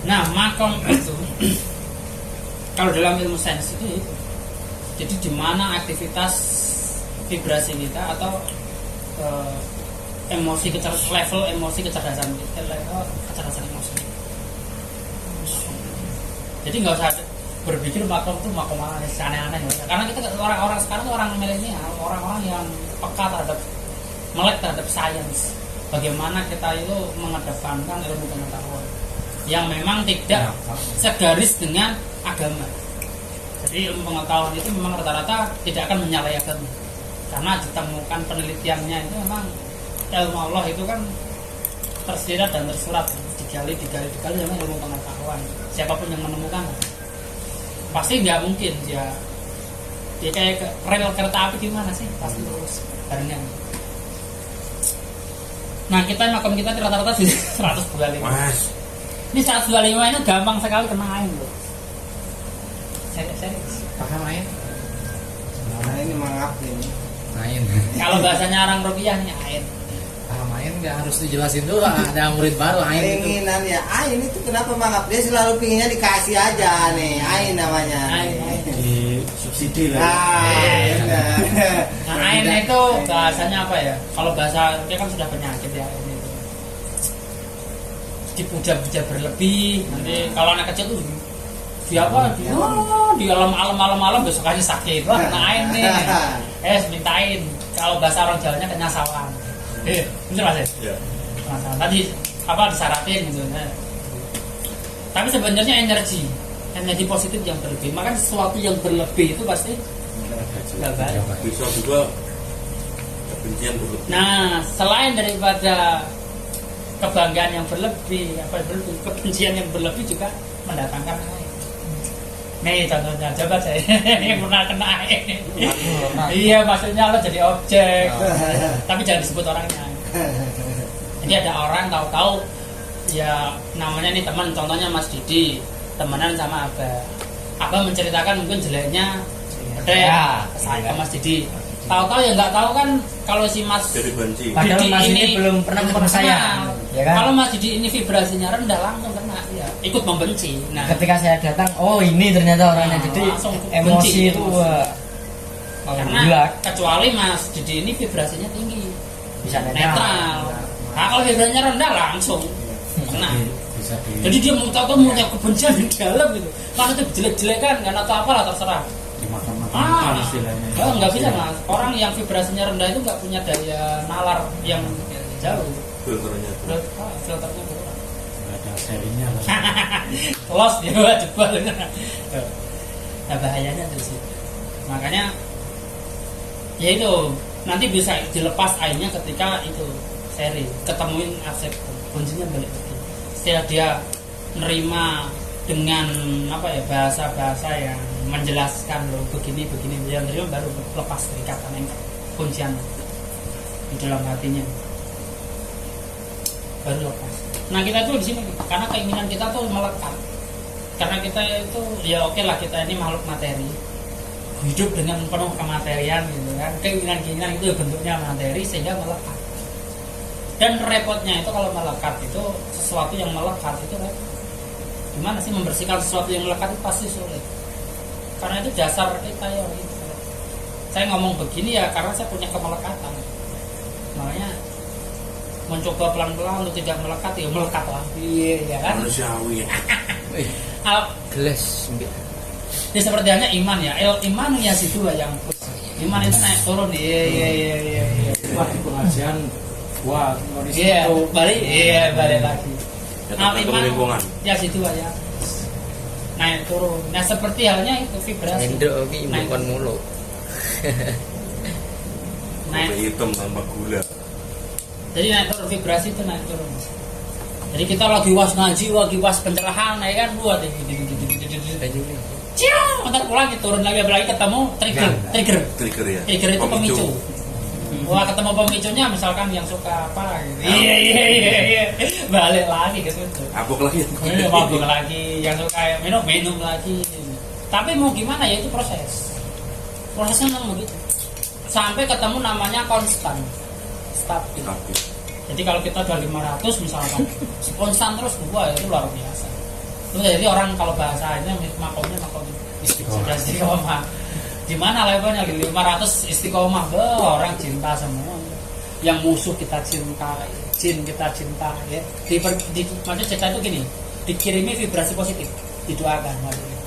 Nah makom itu kalau dalam ilmu sains itu. Jadi di mana aktivitas vibrasi kita atau emosi level emosi kecerdasan kita, level kecerdasan emosi. Jadi nggak usah berpikir makom itu makom aneh-aneh, karena kita orang-orang sekarang tuh orang milenial, orang-orang yang peka terhadap melek terhadap sains. Bagaimana kita itu mengedepankan ilmu pengetahuan yang memang tidak segaris dengan agama. Jadi ilmu pengetahuan itu memang rata-rata tidak akan menyalahi agama, karena ditemukan penelitiannya itu memang ilmu Allah itu kan tersirat dan tersurat, digali memang ilmu pengetahuan. Siapapun yang menemukan pasti nggak mungkin dia kayak rel kereta api gimana sih, pasti lurus barengan. Nah kita makom kita rata-rata di 125. Mas, Ini 125 ini gampang sekali kena air loh. Serius. Paham main? Nah ini mangap ini. main. Kalau bahasanya orang rupiah nih air. Paham main nggak harus dijelasin dulu. Ada murid baru main itu. Keinginan ya, Ain itu kenapa mangap? Dia selalu pinginnya dikasih aja nih, Ain namanya. Ain. Di subsidi lah. Ah, Nah air itu bahasanya apa ya? Kalau bahasa dia kan sudah penyakit ya ini itu. Dipuja-puja berlebih. Nanti kalau anak kecil tuh siapa di alam besok aja sakit lah kena air nih. Mintain. Kalau bahasa orang Jawanya kenyasawan. Bener mas ya? ya. Masalah tadi apa disaratin gitu kan. Tapi sebenarnya energi positif yang berlebih, maka sesuatu yang berlebih itu pasti nggak baik. Bisa juga kebencian berlebih. Nah selain daripada kebanggaan yang berlebih, kebencian yang berlebih juga mendatangkan air. Nih contohnya coba saya yang pernah kena air. Iya maksudnya lo jadi objek, tapi jangan disebut orangnya. Jadi ada orang tahu-tahu ya namanya nih teman, contohnya Mas Didi temenan sama Abah menceritakan mungkin jeleknya ya saya ke Mas Didi, tahu-tahu ya nggak tahu kan kalau si Mas Jadi benci. Padahal Didi Mas ini belum pernah ketemu saya, ya kan? Kalau Mas Didi ini vibrasinya rendah langsung kena ya, ikut membenci. Nah Ketika saya datang, oh ini ternyata orangnya. Nah, Jadi langsung emosi benci, itu karena gila. kecuali Mas Didi ini vibrasinya tinggi, Bisa netral. Nah kalau vibrasinya rendah langsung kena. Bisa di. Jadi dia mau tahu punya kebencian di dalam gitu. Maksudnya jelek-jelekan kan atau apalah terserah. dimakan istilahnya. Nggak bisa mas. Orang yang vibrasinya rendah itu nggak punya daya nalar yang jauh. Filternya. Filternya kurang. Nggak ada serinya lah. Los dia jebol. Nah bahayanya dari situ. Makanya ya itu nanti bisa dilepas airnya ketika itu seri ketemuin aset kuncinya balik lagi. Setelah dia nerima dengan apa ya bahasa-bahasa yang menjelaskan loh begini dia nerima baru lepas dari kata nengkar kuncian di dalam hatinya baru lepas. Nah kita tuh di sini karena keinginan kita tuh melekat, karena kita itu ya oke lah kita ini makhluk materi hidup dengan penuh kematerian gitu kan, keinginan itu bentuknya materi sehingga melekat. Dan repotnya itu kalau melekat itu sesuatu yang melekat itu repot. Gimana sih membersihkan sesuatu yang melekat itu pasti sulit. Karena itu dasar kita ya gitu. saya ngomong begini ya karena saya punya kemelekatan, makanya mencoba pelan-pelan untuk tidak melekat ya melekat lah, iya ya kan. Manusiawi. Gelas mbak. Ya seperti halnya iman ya, iman ya situ yang iman itu naik turun, iya. Wah, di pengajian wah, Iya, balik lagi. Ya, tergantung lingkungan. Ya situ aja. Naik turun. Nah seperti halnya itu vibrasi. Endok iki Naik. bukan mulu. Naik. Kopi hitam tanpa gula. Jadi naik turun vibrasi itu naik turun. Jadi kita lagi was ngaji, lagi was pencerahan, ya kan buat cium, ntar pulang turun lagi, apalagi ketemu trigger. Trigger ya. Trigger itu pemicu. Wah ketemu pemicunya misalkan yang suka apa gitu. Iya. Balik lagi ke situ. Abok lagi. Mabuk lagi, yang suka minum lagi. Tapi mau gimana ya itu prosesnya memang begitu. Sampai ketemu namanya konstan, stabil. Tapi Jadi kalau kita udah 500 misalkan konstan terus itu luar biasa. Itu jadi orang kalau bahasanya makomnya istiqomah. Gimana levelnya 500 istiqomah, orang cinta semua. Yang musuh kita cinta, jin kita cinta ya. Maksudnya cinta itu gini, dikirimi vibrasi positif, didoakan maksudnya.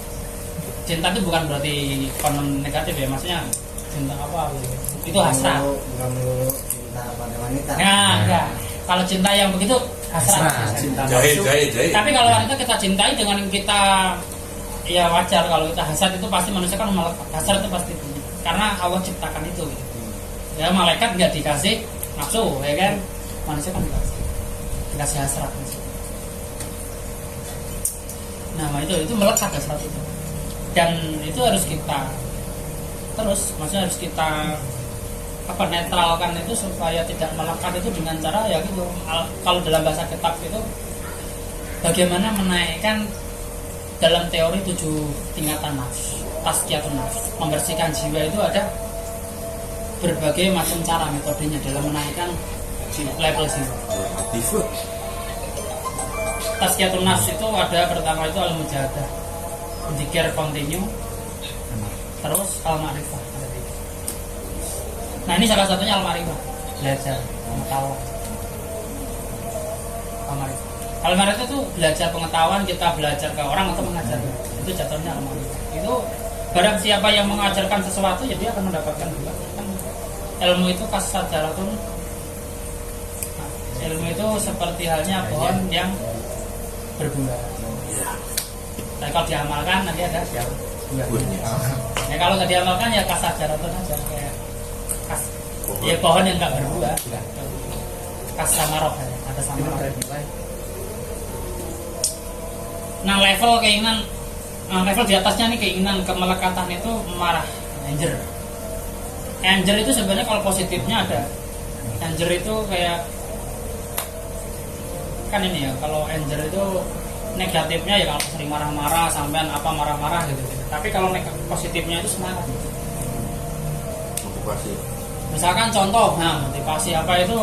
Cinta itu bukan berarti konon negatif ya, maksudnya cinta apa gitu. Itu hasrat. Bukan melulu cinta pada wanita. Nah, enggak. Kalau cinta yang begitu hasrat. cinta jahe. Tapi kalau wanita kita cintai dengan kita ya wajar, kalau kita hasad itu pasti manusia kan melekat. Hasad itu pasti punya. Karena Allah ciptakan itu. Gitu. Ya malaikat nggak dikasih nafsu, ya kan? Manusia kan dikasih hasrat. Nah, itu melekat hasrat itu. Dan itu harus kita maksudnya harus kita netralkan itu supaya tidak melekat itu dengan cara ya gitu. Kalau dalam bahasa kitab itu bagaimana menaikkan dalam teori 7 tingkatan nafs, tazkiyatun nafs, membersihkan jiwa itu ada berbagai macam cara metodenya dalam menaikkan level jiwa. Tazkiyatun nafs itu ada pertama itu al-mujahadah, dzikir kontinu, terus al-ma'rifah. Nah ini salah satunya al-ma'rifah, belajar pengetahuan. Al-ma'rifah. Al-ma'rifah itu belajar pengetahuan, kita belajar ke orang atau mengajar. Itu jatuhnya al-ma'rifah. Itu barang siapa yang mengajarkan sesuatu ya dia akan mendapatkan juga. Ilmu itu kasajaratun. Nah, ilmu itu seperti halnya pohon yang berbuah. Nah, kalau diamalkan nanti ada buahnya. Nah, kalau nggak diamalkan ya kasajaratun aja kayak ya pohon yang nggak berbuah. Kasamaroh ya, ada samaroh. Nah level di atasnya nih keinginan kemelekatan itu marah, anger itu sebenarnya kalau positifnya ada. Anger itu kayak kan ini ya, kalau anger itu negatifnya ya kalau sering marah-marah sampean apa marah-marah gitu. Tapi kalau positifnya itu semangat. Motivasi. Misalkan contoh, motivasi apa itu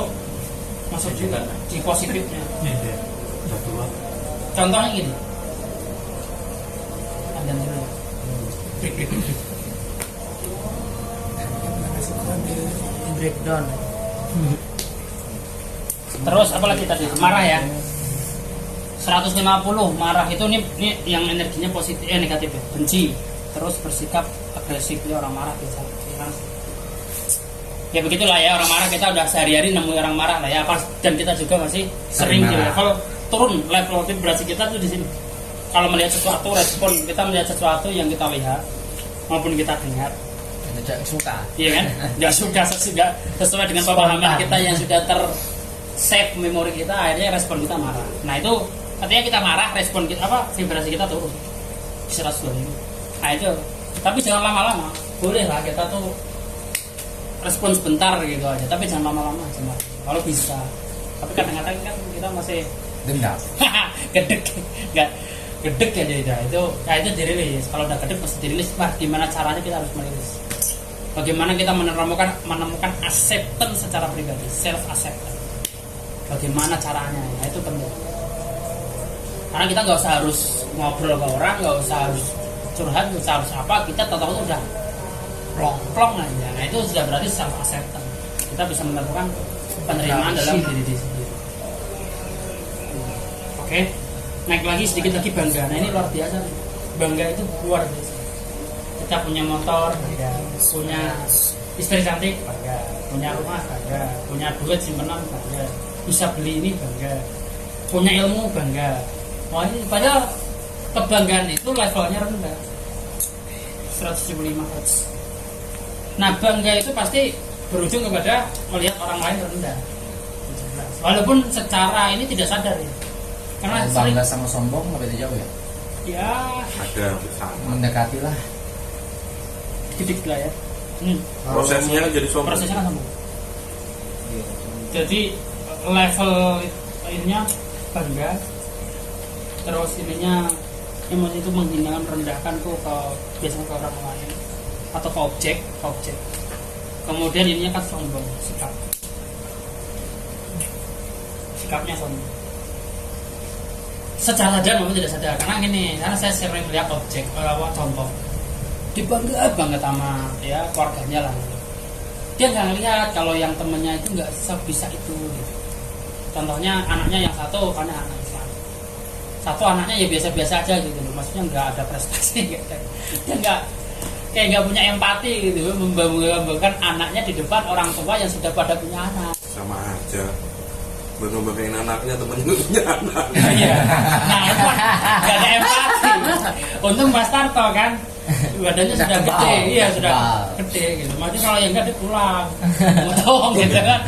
masuk juga di positifnya. Contohnya gini. Dan dulu breakdown. Terus apalagi tadi marah ya 150 marah itu nih yang energinya positif negatif ya, benci, terus bersikap agresif ya orang marah biasa ya begitulah ya orang marah. Kita udah sehari-hari nemu orang marah lah ya, dan kita juga masih sering juga. Kalau turun level vibrasi kita tuh di sini. Kalau melihat sesuatu, respon kita melihat sesuatu yang kita lihat maupun kita dengar, tidak suka. iya kan? Tidak suka sesuai dengan pemahaman kita yang sudah ter-save memori kita, akhirnya respon kita marah. Nah itu ketika kita marah, respon kita vibrasi kita turun 120. Nah itu, tapi jangan lama-lama. Boleh lah kita tuh respon sebentar gitu aja, tapi jangan lama-lama aja. Kalau bisa. Tapi kadang-kadang kan kita masih Dendam. gedek ya itu dirilis. Kalau udah gedek pasti dirilis. Gimana caranya kita harus merilis? Bagaimana kita menemukan acceptance secara pribadi, self acceptance. Bagaimana caranya? Nah, itu penting. Karena kita nggak usah harus ngobrol ke orang, nggak usah harus curhat, nggak usah harus apa. Kita tahu udah plong aja. Nah itu sudah berarti self acceptance. Kita bisa menemukan penerimaan dalam diri sendiri. Oke, naik lagi sedikit lagi bangga. Nah ini luar biasa. Bangga itu luar biasa. Kita punya motor, bangga. Punya istri cantik, bangga. Punya rumah, bangga. Punya duit simpenan, bangga. Bisa beli ini, bangga. Punya ilmu, bangga. Wah ini padahal kebanggaan itu levelnya rendah, 175 Hz. Nah bangga itu pasti berujung kepada melihat orang lain rendah. Walaupun secara ini tidak sadar ya. Karena bangga sama sombong lebih jauh ya. Ya Ada sama. Mendekati lah. dikit lah ya. Prosesnya jadi sombong. Prosesnya kan sombong. Jadi level ininya bangga, terus ininya emosi itu menghinakan, merendahkan tuh ke biasanya ke orang lain atau ke objek. Kemudian ininya kan sombong, sikapnya sombong. Secara sadar maupun tidak sadar, karena saya sering melihat objek, contoh dibangga banget sama ya keluarganya lah. Dia nggak ngelihat kalau yang temennya itu nggak sebisa itu. Gitu. Contohnya anaknya yang satu karena anak Islam, satu anaknya ya biasa-biasa aja gitu, maksudnya nggak ada prestasi, dia nggak punya empati gitu, membanggakan anaknya di depan orang tua yang sudah pada punya anak. Sama aja. Bangga-banggain anaknya, temennya nggak punya anak. Iya. Nah itu kan nggak ada empati. Untung Mas Tarto kan badannya sudah gede, iya sudah gede gitu. Maksudnya kalau yang nggak dia pulang, motong gitu kan.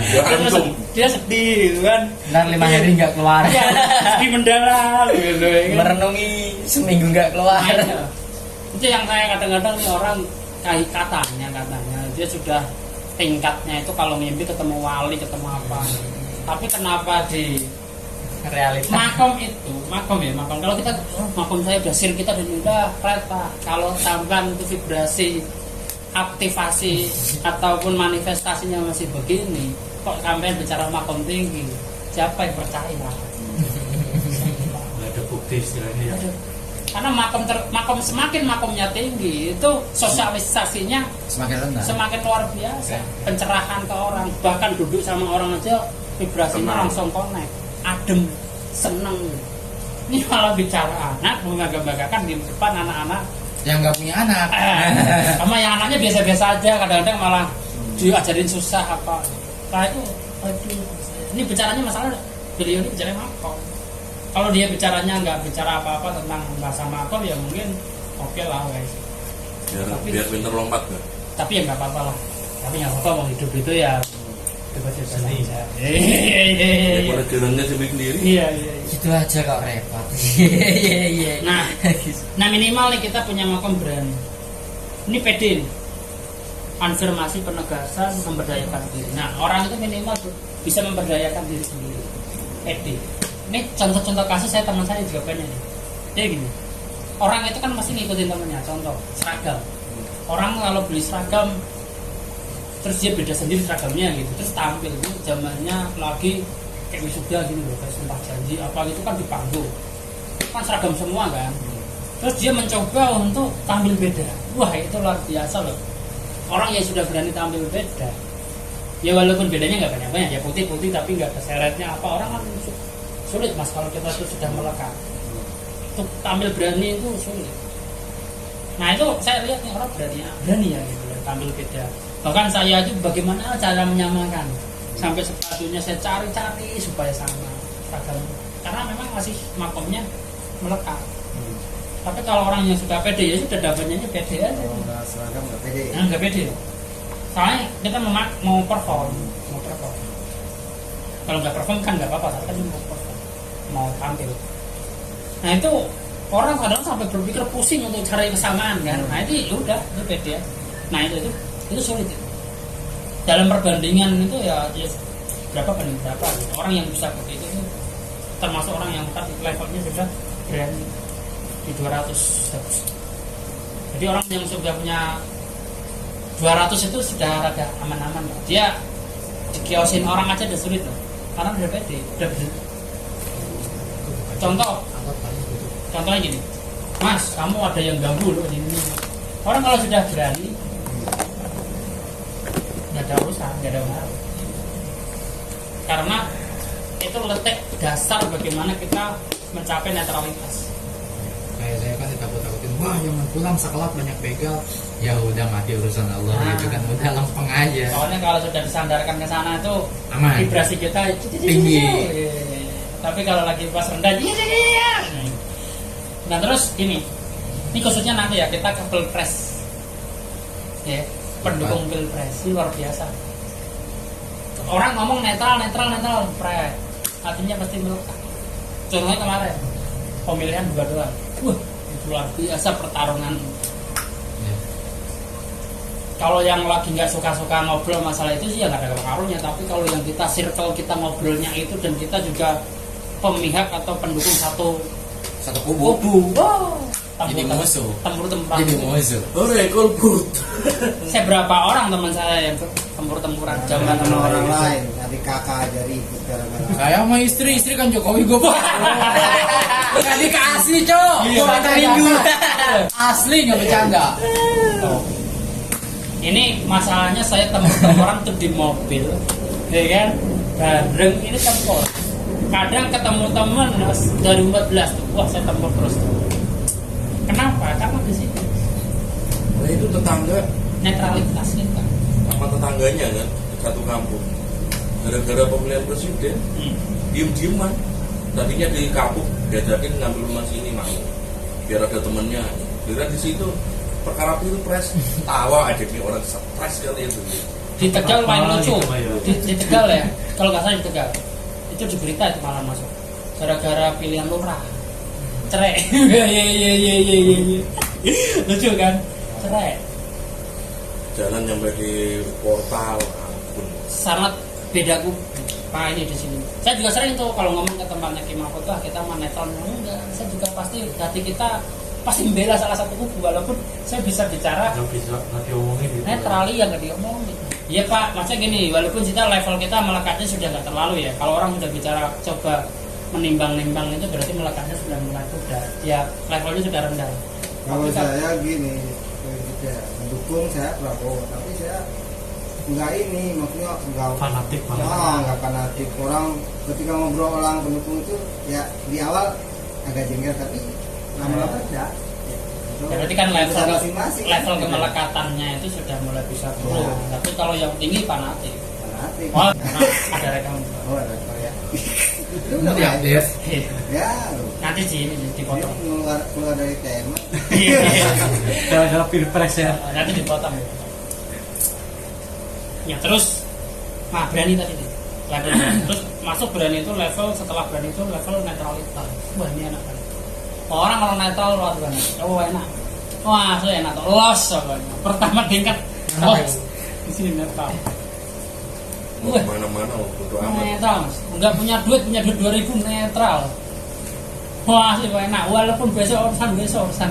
Dia sedih gitu kan. Ntar 5 hari nggak keluar. Iya, sedih mendalam gitu. Kan? Merenungi seminggu nggak keluar. Nah, itu yang saya kadang-kadang nih orang katanya dia sudah tingkatnya itu kalau mimpi ketemu wali, ketemu apa. Tapi kenapa di Realitas. makom kalau kita makom saya udah sir kita udah rata, kalau tambahan itu vibrasi aktivasi ataupun manifestasinya masih begini, kok sampai bicara makom tinggi, siapa yang percaya? Nggak ada bukti istilahnya ya. Karena makom semakin makomnya tinggi itu sosialisasinya Semakin rendah. semakin luar biasa, pencerahan ke orang, bahkan duduk sama orang aja vibrasinya langsung connect, adem, seneng. Ini malah bicara anak, membanggakan di depan anak-anak Yang nggak punya anak. sama yang anaknya biasa-biasa aja, kadang-kadang malah diajarin susah apa. Nah itu, aduh, ini bicaranya masalah beliau ini bicaranya makom. Kalau dia bicaranya nggak bicara apa-apa tentang bahasa makom ya mungkin oke lah guys. Biar pinter lompat kan. Tapi ya nggak apa-apa lah. Tapi nggak apa-apa mau hidup itu ya bebas-bebas aja. Pada jalannya sendiri. Iya. Gitu aja kok repot. Iya. Nah minimal nih kita punya makom berani. Ini pede nih. Afirmasi, penegasan, memberdayakan diri. Nah orang itu minimal bisa memberdayakan diri sendiri. Pede. Ini contoh-contoh kasus saya, teman saya juga banyak nih. Jadi gini, orang itu kan pasti ngikutin temannya. Contoh seragam. Orang kalau beli seragam terus dia beda sendiri seragamnya gitu, terus tampil itu zamannya lagi kayak wisuda gini loh, kayak sumpah janji apa gitu kan di panggung kan seragam semua kan, terus dia mencoba untuk tampil beda. Wah itu luar biasa loh, orang yang sudah berani tampil beda ya, walaupun bedanya nggak banyak-banyak ya, putih-putih tapi nggak keseretnya apa, orang kan sulit mas kalau kita tuh sudah melekat untuk tampil berani itu sulit. Nah itu saya lihat nih orang berani ya gitu, tampil beda. Bahkan saya itu bagaimana cara menyamakan, sampai sepatunya saya cari-cari supaya sama seragam, karena memang masih makomnya melekat. Tapi kalau orang yang sudah pede ya sudah dapatnya pede aja. Kalau nggak seragam nggak pede. Nah, nggak pede. Soalnya kita mau perform. Kalau nggak perform kan nggak apa-apa, tapi kan mau perform, mau tampil. Nah itu orang kadang sampai berpikir pusing untuk cari kesamaan kan. Nah itu udah itu pede ya. Nah itu sulit. Dalam perbandingan itu ya berapa banding berapa gitu. Orang yang bisa begitu itu termasuk orang yang levelnya sudah berani di 200 Hz. Jadi orang yang sudah punya 200 itu sudah rada aman-aman loh. Dia dikiosin orang aja udah sulit loh, karena udah pede, udah bisa. Contohnya gini, mas kamu ada yang ganggu loh ini. Orang kalau sudah berani nggak ada urusan, nggak ada pengaruh. Karena itu letak dasar bagaimana kita mencapai netralitas. Kayak saya kan ditakut-takutin, wah jangan pulang sekolah banyak begal. Ya udah mati urusan Allah Nah. gitu kan, udah lempeng aja. Soalnya kalau sudah disandarkan ke sana itu Aman. vibrasi kita Tinggi. Tapi kalau lagi pas rendah, iya. Nah terus ini khususnya nanti ya kita ke pilpres, ya pendukung pilpres ini luar biasa. Orang ngomong netral, pres, artinya pasti melekat. Contohnya kemarin pemilihan 2 doang, itu luar biasa pertarungan. Ya. Kalau yang lagi nggak suka-suka ngobrol masalah itu sih ya nggak ada pengaruhnya. Tapi kalau yang kita circle kita ngobrolnya itu dan kita juga pemihak atau pendukung satu kubu, wow, Jadi musuh. tempur-tempuran. Jadi musuh. Ore kolbut. Saya berapa orang teman saya yang tempur-tempuran zaman sama orang gitu. lain, adik kakak aja ribut gara-gara Saya sama istri kan Jokowi gue Gak dikasih cok. Iya, Gua minta rindu. Asli nggak bercanda. Ini masalahnya saya tempur-tempuran tuh di mobil, ya kan? Bareng ini tempur. Kadang ketemu teman dari 14 tuh, wah saya tempur terus. Kenapa? Karena di sini Nah itu tetangga netralitas kita. sama tetangganya kan di satu kampung. Gara-gara pemilihan presiden, diem-dieman. Tadinya di kampung diajakin ngambil rumah sini mau, biar ada temennya. Kira di situ perkara pilpres, tawa aja nih orang stres kali itu. Di Tegal main lucu. Di Tegal ya, kalau nggak salah di Tegal. Itu di berita itu malah masuk. Gara-gara pilihan lurah. Cerai. Iya. Lucu kan? Cerai. Jalan nyampe di portal, ampun. Sangat bedaku. Pak ini di sini. Saya juga sering tuh kalau ngomong ke tempatnya Ki Mahfud, wah kita mah netral enggak. Saya juga pasti hati kita pasti membela salah satu kubu walaupun saya bisa bicara netral ya nggak diomongin. Iya Pak, maksudnya gini, walaupun kita level kita melekatnya sudah nggak terlalu ya. Kalau orang sudah bicara coba menimbang-nimbang itu berarti melekatnya sudah mulai udah, ya levelnya sudah rendah. kalau Tapi kan- saya gini gitu ya, mendukung saya Prabowo, tapi saya nggak ini, maksudnya nggak Fanatik banget. nggak fanatik. Orang ketika ngobrol orang pendukung itu ya di awal agak jengkel, tapi lama-lama tidak. Ya, berarti kan level masing-masing. level kemelekatannya itu sudah mulai bisa turun. Ya. Tapi kalau yang tinggi fanatik. Fanatik. Oh, ada rekam. Oh, ada ya. Itu Mau udah diupdate. ya, loh. Nanti sih ini Dia dipotong. keluar dari tema. Gara-gara pilpres ya. Nanti dipotong. Ya terus, nah berani tadi nih. Level terus masuk berani itu level, setelah berani itu level netralitas. Wah ini enak banget. Orang kalau netral luar biasa. Oh enak. Wah itu enak tuh. Los soalnya. Pertama tingkat los. Di sini netral. Mau kemana-mana, mau bodo amat. Netral mas. Enggak punya duit 2000 netral. Wah sih enak. Walaupun besok urusan.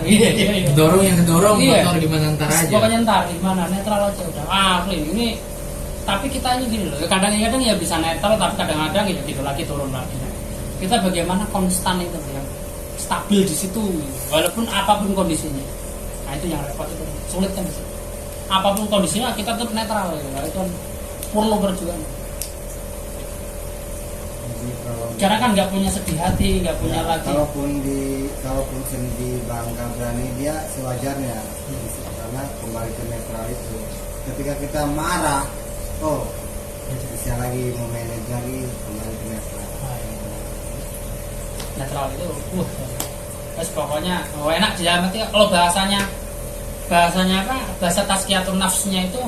Iya. Dorong yang kedorong, Iya. motor di mana ntar aja. Pokoknya ntar gimana netral aja udah. Asli ini. Tapi kita ini gini loh. Kadang-kadang ya bisa netral, tapi kadang-kadang ya gitu lagi turun lagi. Kita bagaimana konstan itu ya. Stabil di situ, walaupun apapun kondisinya. Nah itu yang repot itu, sulit kan. Apapun kondisinya kita tetap netral, ya. Nah, itu kan perlu perjuangan. Jadi kalau Karena kan nggak punya sedih hati, nggak punya ya, lagi. kalaupun sendi bangga berani dia sewajarnya, karena kembali ke netral itu. Ketika kita marah, oh bisa lagi mau manage lagi kembali ke netral. Netral itu, terus pokoknya enak dia. Kalau bahasanya apa? Bahasa tazkiyatun nafsnya itu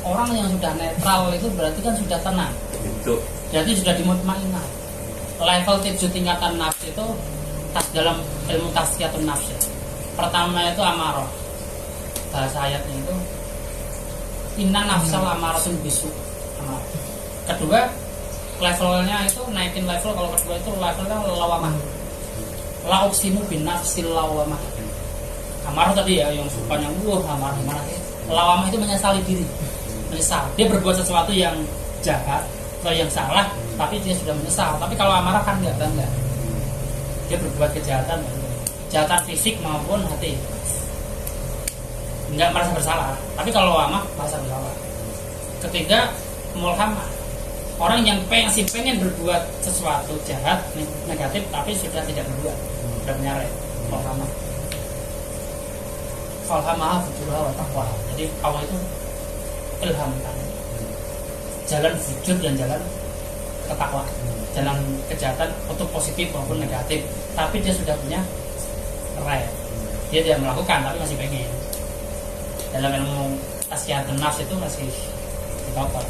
orang yang sudah netral itu berarti kan sudah tenang. Itu Berarti sudah dimutmainah. Level 7 tingkatan nafs itu dalam ilmu tazkiyatun nafs. Pertama itu amarah. Bahasa ayatnya itu inna nafsal amaratun bisu. Amarah. Kedua, levelnya itu naikin level. Kalau kedua itu levelnya lawamah. La uqsimu bin nafsil lawamah. Amarah tadi ya yang sukanya amarah. Lawamah itu menyesali diri. Menyesal. Dia berbuat sesuatu yang jahat atau yang salah, tapi dia sudah menyesal. Tapi kalau amarah kan enggak. Dia berbuat kejahatan fisik maupun hati, enggak merasa bersalah. Tapi kalau amarah merasa bersalah. Ketiga, mulhamah. Orang yang pengen berbuat sesuatu jahat, negatif, tapi sudah tidak berbuat, sudah menyerah. Mulhamah. Falhamah fujurah wa taqwa. Jadi Allah itu ilhamkan jalan fujur dan jalan ketakwa, jalan kejahatan untuk positif maupun negatif, tapi dia sudah punya rai. Dia tidak melakukan tapi masih pengen. Dalam ilmu tasyiatun nafs itu masih ditotal.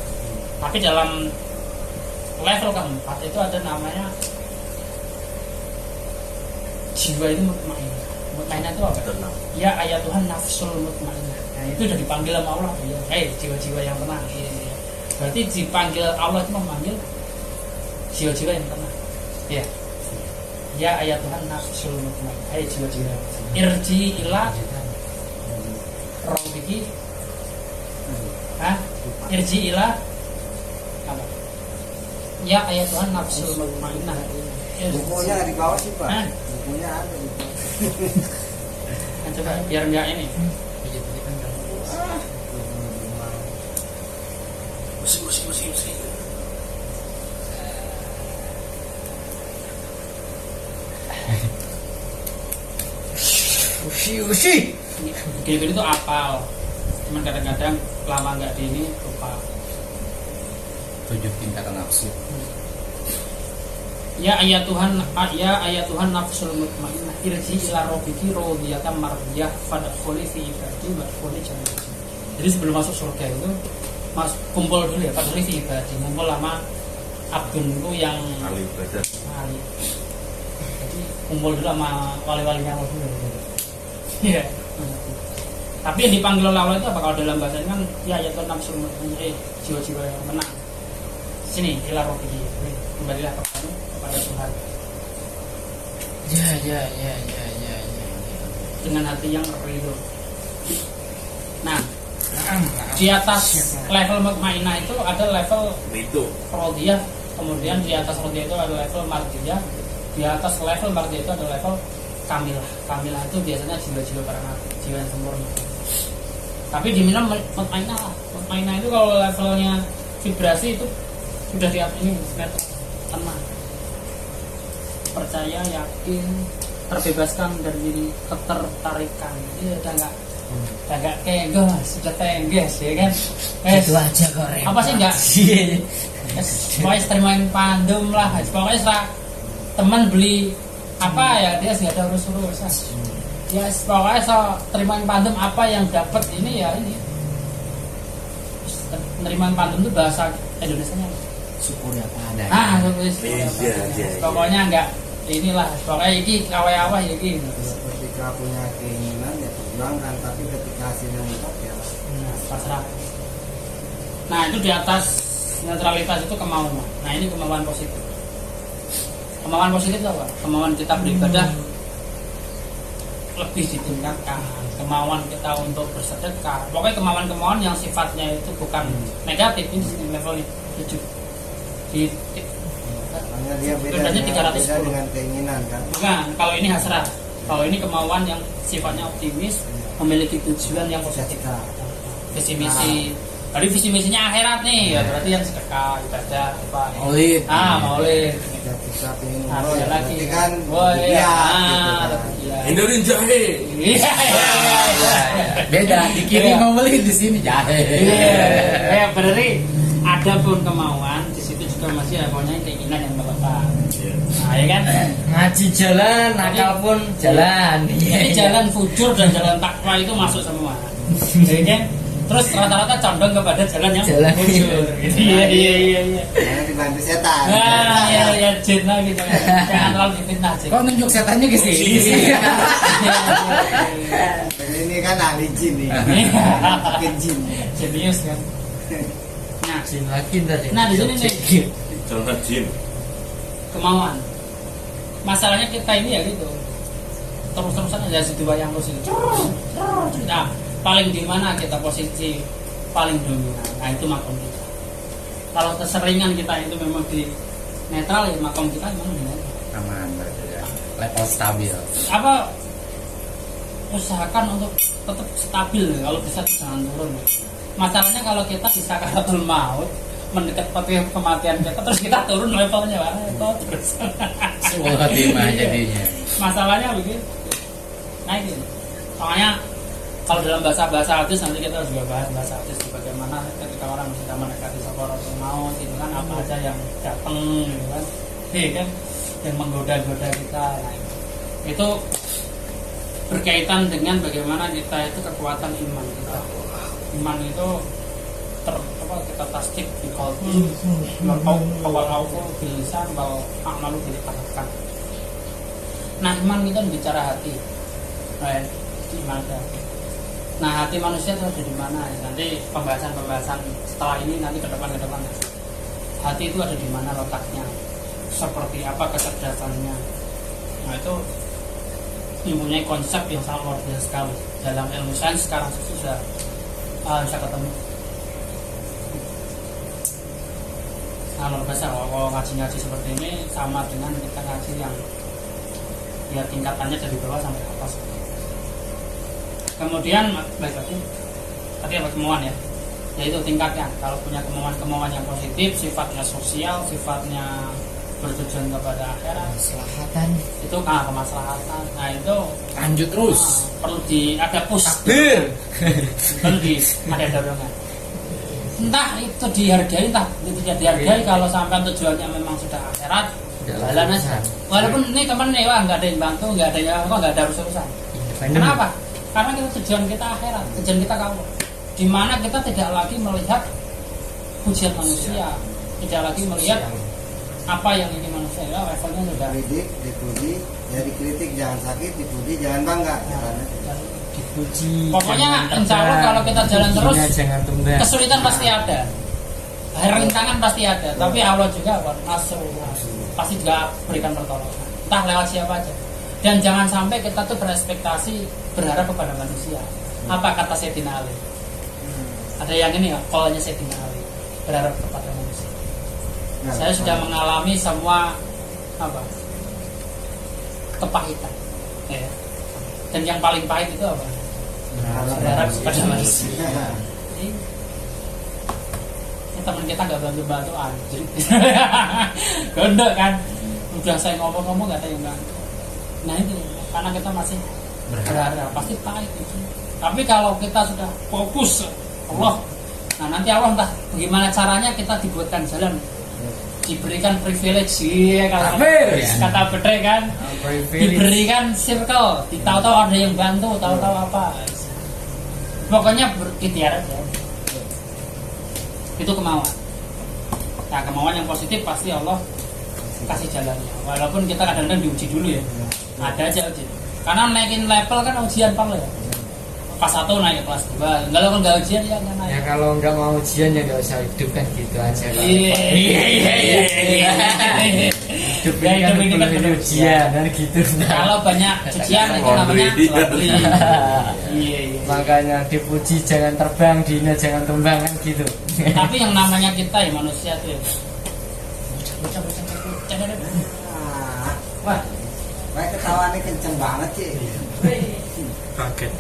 Tapi dalam level keempat itu ada namanya jiwa itu mutmainnah. Mutmainnah itu apa? Tenang. Ya ayat Tuhan nafsul mutmainnah. Nah itu udah dipanggil sama Allah ya. Hei jiwa-jiwa yang tenang. Ya. Berarti dipanggil Allah itu memanggil jiwa-jiwa yang tenang. Ya. Ya ayat Tuhan nafsul mutmainnah. Hei jiwa-jiwa. Irji ila rabbiki. Hah? Irji ila apa? Ya ayat Tuhan nafsul mutmainnah. Bukunya di bawah sih Pak. Hah? Bukunya ada di bawah. Nah, coba biar enggak ini. Musik. Usi. Game itu apal. Cuman kadang-kadang lama nggak di ini lupa. 7 tingkatan nafsu. Ya ayat Tuhan nafsul mutmainnah irji ila rabbiki radiyatan mardiyah fadkhuli fi ibadi wadkhuli jannati. Jadi sebelum masuk surga itu kumpul dulu ya, fadkhuli fi ibadi, kumpul sama abdunku yang ahli ibadah. ahli. Jadi kumpul dulu sama wali-walinya Allah dulu. Iya. Tapi yang dipanggil oleh Allah itu apa? Kalau dalam bahasa ini kan ya ayat Tuhan nafsul mutmainnah, jiwa-jiwa yang menang. Sini ila rabbiki, kembalilah kepada Tuhan Ya. dengan hati yang ridho. Nah, di atas level mutmainnah itu ada level Itu. rodiyah, kemudian di atas rodiyah itu ada level mardiyah, di atas level mardiyah itu ada level kamilah. Kamilah itu biasanya jiwa-jiwa para nabi, jiwa yang sempurna. Tapi di minum mutmainnah lah. Mutmainnah itu kalau levelnya vibrasi itu sudah di atas ini, tenang, percaya, yakin, terbebaskan dari ketertarikan. Ini udah nggak tengges, sudah tengges ya kan? Itu aja kok repot. Apa sih nggak? Pokoknya terimain pandem lah. Pokoknya setelah teman beli apa ya dia nggak ada urus-urusan. Ya pokoknya terimain pandem apa yang dapat ini ya ini. Terimain pandem itu bahasa Indonesianya. Syukuri apa adanya. Pokoknya enggak inilah, pokoknya iki awal-awal iki. Ketika punya keinginan ya perjuangkan, tapi ketika hasilnya mentok ya Pasrah. Nah itu di atas netralitas itu kemauan. Nah ini kemauan positif. Kemauan positif itu apa? Kemauan kita beribadah lebih ditingkatkan. Kemauan kita untuk bersedekah. Pokoknya kemauan-kemauan yang sifatnya itu bukan negatif, ini levelnya 7. Hanya dia beda dengan keinginan kan. Bukan, kalau ini hasrah. Kalau ini kemauan yang sifatnya optimis, memiliki tujuan yang positif. Visi misi. Jadi visi misinya akhirat nih, ya berarti yang sedekah, ibadah, apa? Maulid. Maulid. Ketika pengen Ada lagi kan Hindarin jahe. Iya. Beda, di kiri Maulid, di sini jahe. Ya berarti ada pun kemauan, di situ juga masih ada pokoknya keinginan yang melekat. Nah, ya kan? Ngaji jalan, nakal pun jalan. Jadi jalan fujur dan jalan takwa itu masuk semua. Ya kan? Terus rata-rata condong kepada jalan yang fujur. Iya. Jangan dibantu setan. Nah, ya jin lah gitu. Jangan terlalu difitnah jin. Kok nunjuk setannya ke sini? Ini kan ahli jin nih. Pakai jin. Jenius kan. Nah, Jin lagi tadi. Nah di sini nih Jangan jin. kemauan. Masalahnya kita ini ya gitu. Terus-terusan aja situ bayang terus itu. Nah, paling di mana kita posisi paling dominan. Nah, itu makom kita. Kalau keseringan kita itu memang di netral ya makom kita memang di netral. Aman berarti ya. Level stabil. Apa? usahakan untuk tetap stabil, kalau bisa jangan turun. Masalahnya kalau kita di sakaratul maut, mendekat pada kematian kita, terus kita turun levelnya, Pak. Itu terus. Sebuah khatimah jadinya. Masalahnya begitu. Nah ini, soalnya kalau dalam bahasa hadis nanti kita juga bahas bahasa hadis bagaimana ketika orang sudah mendekati sakaratul maut itu kan apa aja yang datang gitu kan, kan yang menggoda-goda kita. Nah, itu berkaitan dengan bagaimana kita itu kekuatan iman kita. Iman itu kita tasdik di qalbi, awal bilisan, bahwa amalu dilakukan. Nah, iman itu bicara hati, iman hati. Nah, hati manusia itu ada di mana? Nanti pembahasan setelah ini nanti ke depan. Hati itu ada di mana letaknya? Seperti apa kecerdasannya? Nah, itu mempunyai konsep yang sangat luar biasa sekali. Dalam ilmu sains sekarang sudah bisa ketemu. Nah, luar biasa kalau ngaji seperti ini sama dengan kita ngaji yang ya tingkatannya dari bawah sampai atas. Kemudian baik lagi tadi apa kemauan ya, yaitu tingkatnya. Kalau punya kemauan yang positif, sifatnya sosial, sifatnya bertujuan kepada akhirat, Kemaslahatan. itu kemaslahatan. Nah itu Lanjut terus. perlu ada push, Takbir. perlu ada dorongan. Entah itu dihargai, entah itu tidak dihargai. Kalau sampai tujuannya memang sudah akhirat, jalan aja. Walaupun ini temen nih, wah nggak ada yang bantu, nggak ada yang apa, nggak ada urusan. Kenapa? Karena kita tujuan kita akhirat, tujuan kita kamu. Di mana kita tidak lagi melihat pujian manusia, tidak lagi melihat apa yang ini manusia, ya levelnya sudah Kritik, dipuji, ya dikritik jangan sakit, dipuji jangan bangga. Dipuji. pokoknya insya Allah kalau kita jalan terus, jangan tumbang. kesulitan pasti ada, rintangan pasti ada, tapi Allah juga Nasr pasti juga berikan pertolongan, entah lewat siapa aja. Dan jangan sampai kita tuh berespektasi berharap kepada manusia. Apa kata Sayyidina Ali? Ada yang ini ya, kolanya Sayyidina Ali, berharap kepada manusia. Saya sudah mengalami semua kepahitan, ya. Dan yang paling pahit itu apa? Berharap kepada manusia. Ini teman kita nggak bantu anjir. Gondok kan? Udah saya ngomong nggak ada yang bantu. Nah itu karena kita masih berharap pasti pahit itu. Tapi kalau kita sudah fokus Allah, nah nanti Allah entah bagaimana caranya kita dibuatkan jalan, diberikan privilege, iya kata Bedre kan, diberikan circle, tahu-tahu ada yang bantu, tahu-tahu apa, pokoknya berikhtiar aja. Itu kemauan. Nah kemauan yang positif pasti Allah kasih jalannya, walaupun kita kadang-kadang diuji dulu ya, ada aja uji. Karena naikin level kan ujian Pak ya. Pas 1 naik ke kelas 2, kalau nggak ujian ya nggak naik. Ya kalau nggak mau ujian ya nggak usah hidup kan gitu aja. Iya. Hidup ini kan perlu ujian dan gitu. Kalau banyak ujian itu namanya beli. Iya. Makanya dipuji jangan terbang, dihina jangan tumbang kan gitu. Tapi yang namanya kita ya manusia tuh ya. Wah, ketawaannya kenceng banget sih. Kaget.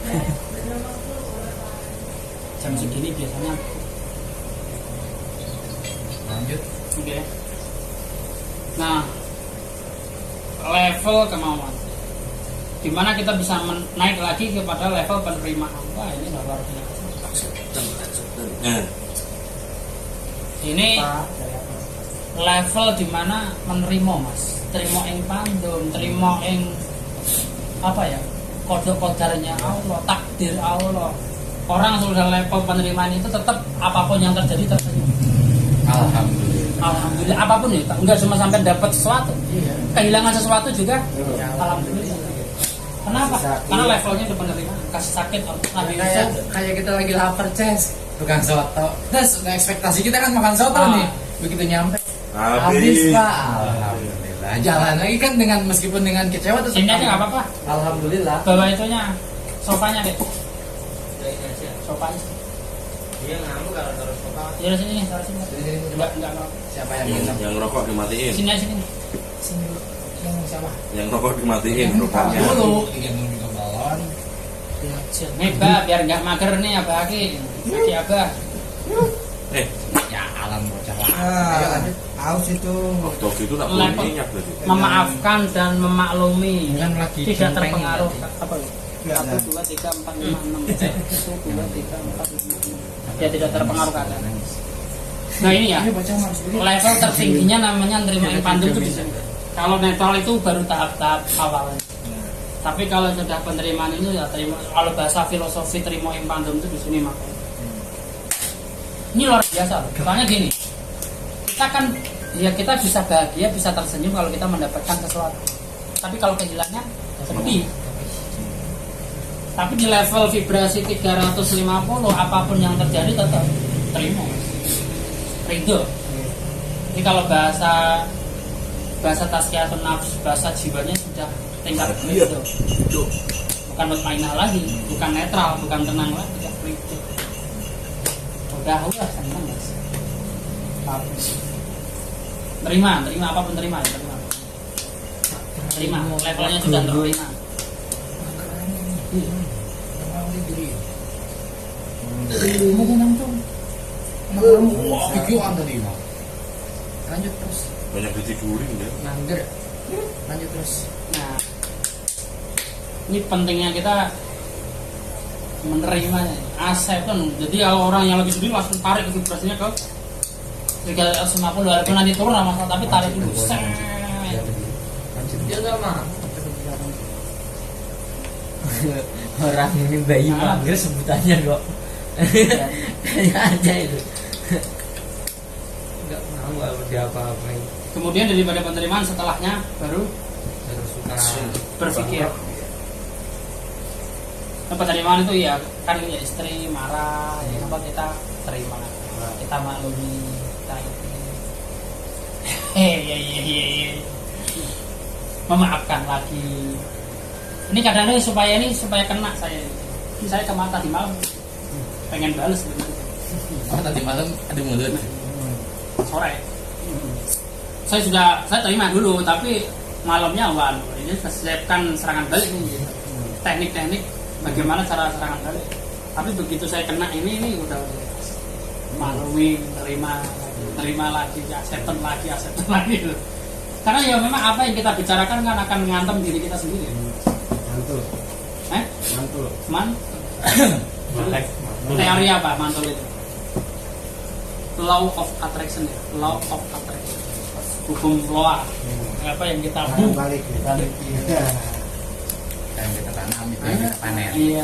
Jam segini biasanya. Lanjut. Oke. Nah, level kemauan. Dimana kita bisa naik lagi kepada level penerimaan. Wah ini luar biasa. Ini level dimana menerima mas, terima ing pandum, terima ing apa ya, kode kodarnya Allah, takdir Allah. Orang sudah level penerimaan itu tetap apapun yang terjadi tersenyum. Alhamdulillah apapun ya, enggak cuma sampai dapat sesuatu, kehilangan sesuatu juga. Alhamdulillah. Kenapa? Karena levelnya udah penerimaan. Kasih sakit, kayak kita lagi lapar Ces, tukang soto. Terus ekspektasi kita kan makan soto nih, begitu nyampe habis Pak. Alhamdulillah. Jalan lagi kan dengan meskipun dengan kecewa tuh. Sini aja nggak apa-apa. Alhamdulillah. Bawa itunya, sofanya deh. Sofanya. Dia ngamuk kalau terus sofa. Ya sini, taruh sini. Enggak. Siapa yang minum? Yang rokok dimatiin. Sini. Sini dulu. Yang siapa? Yang rokok dimatiin rokoknya. Dulu digendong di balon. Mbak biar nggak mager nih abah Aki. Aki abah. Ya alam bocah lah. Ayo lanjut. Aus itu Waktu itu tak Level. boleh minyak berarti. Memaafkan dan memaklumi. Kan lagi Tidak cempeng terpengaruh tadi. apa ya? Ya, 1, 2, 3, 4, 5, 6 1, 2, 3, 4, 5 dia tidak terpengaruh keadaan. Nah ini ya, Ini bocah harus beli. level tertingginya namanya nerima impandum itu bisa. Kalau netral itu baru tahap-tahap awal. Tapi kalau sudah penerimaan ini ya terima. Kalau bahasa filosofi terima impandum itu di sini makanya. Ini luar biasa loh. Soalnya gini, kita kan ya kita bisa bahagia, bisa tersenyum kalau kita mendapatkan sesuatu. Tapi kalau kehilangannya sedih. Tapi di level vibrasi 350 apapun yang terjadi tetap terima. Ridho. Ini kalau bahasa tazkiyatun nafs, bahasa jiwanya sudah tingkat ridho. Bukan mutmainah lagi, bukan netral, bukan tenang lagi, sudah ridho. Udah senang mas. Terima apapun terima ya terima. Levelnya sudah terima. Lanjut terus. Banyak ditidurin ya. Ngangger. Lanjut terus. Nah, ini pentingnya kita menerimanya. Acceptance. Jadi kalau orang yang lagi sedih langsung tarik vibrasinya ke 350 walaupun nanti turun lah masalah, tapi tarik dulu. Set. Dia sama. Orang ini bayi mangger sebutannya kok. Ya aja itu. Enggak mau dia apa-apain. Kemudian daripada penerimaan setelahnya baru Terus suka berpikir. Nah, penerimaan itu ya kan ya istri marah, ya apa kita terima, kita maklumi, kita ini. Memaafkan lagi. Ini kadang-kadang supaya kena saya. Ini saya ke mata di malam. Pengen bales gitu. Oh tadi malam ada mulut. Sore. Saya terima dulu, tapi malamnya awal. Ini saya siapkan serangan balik nih. Teknik-teknik bagaimana cara serangan balik. Tapi begitu saya kena ini udah maklumi, terima lagi, acceptance lagi. Karena ya memang apa yang kita bicarakan kan akan mengantem diri kita sendiri. mantul. Mantul. Teori apa mantul itu? Law of attraction ya. Law of attraction. Hukum loa. Apa yang kita Balik. Dan kita tanam itu yang kita panen. Iya.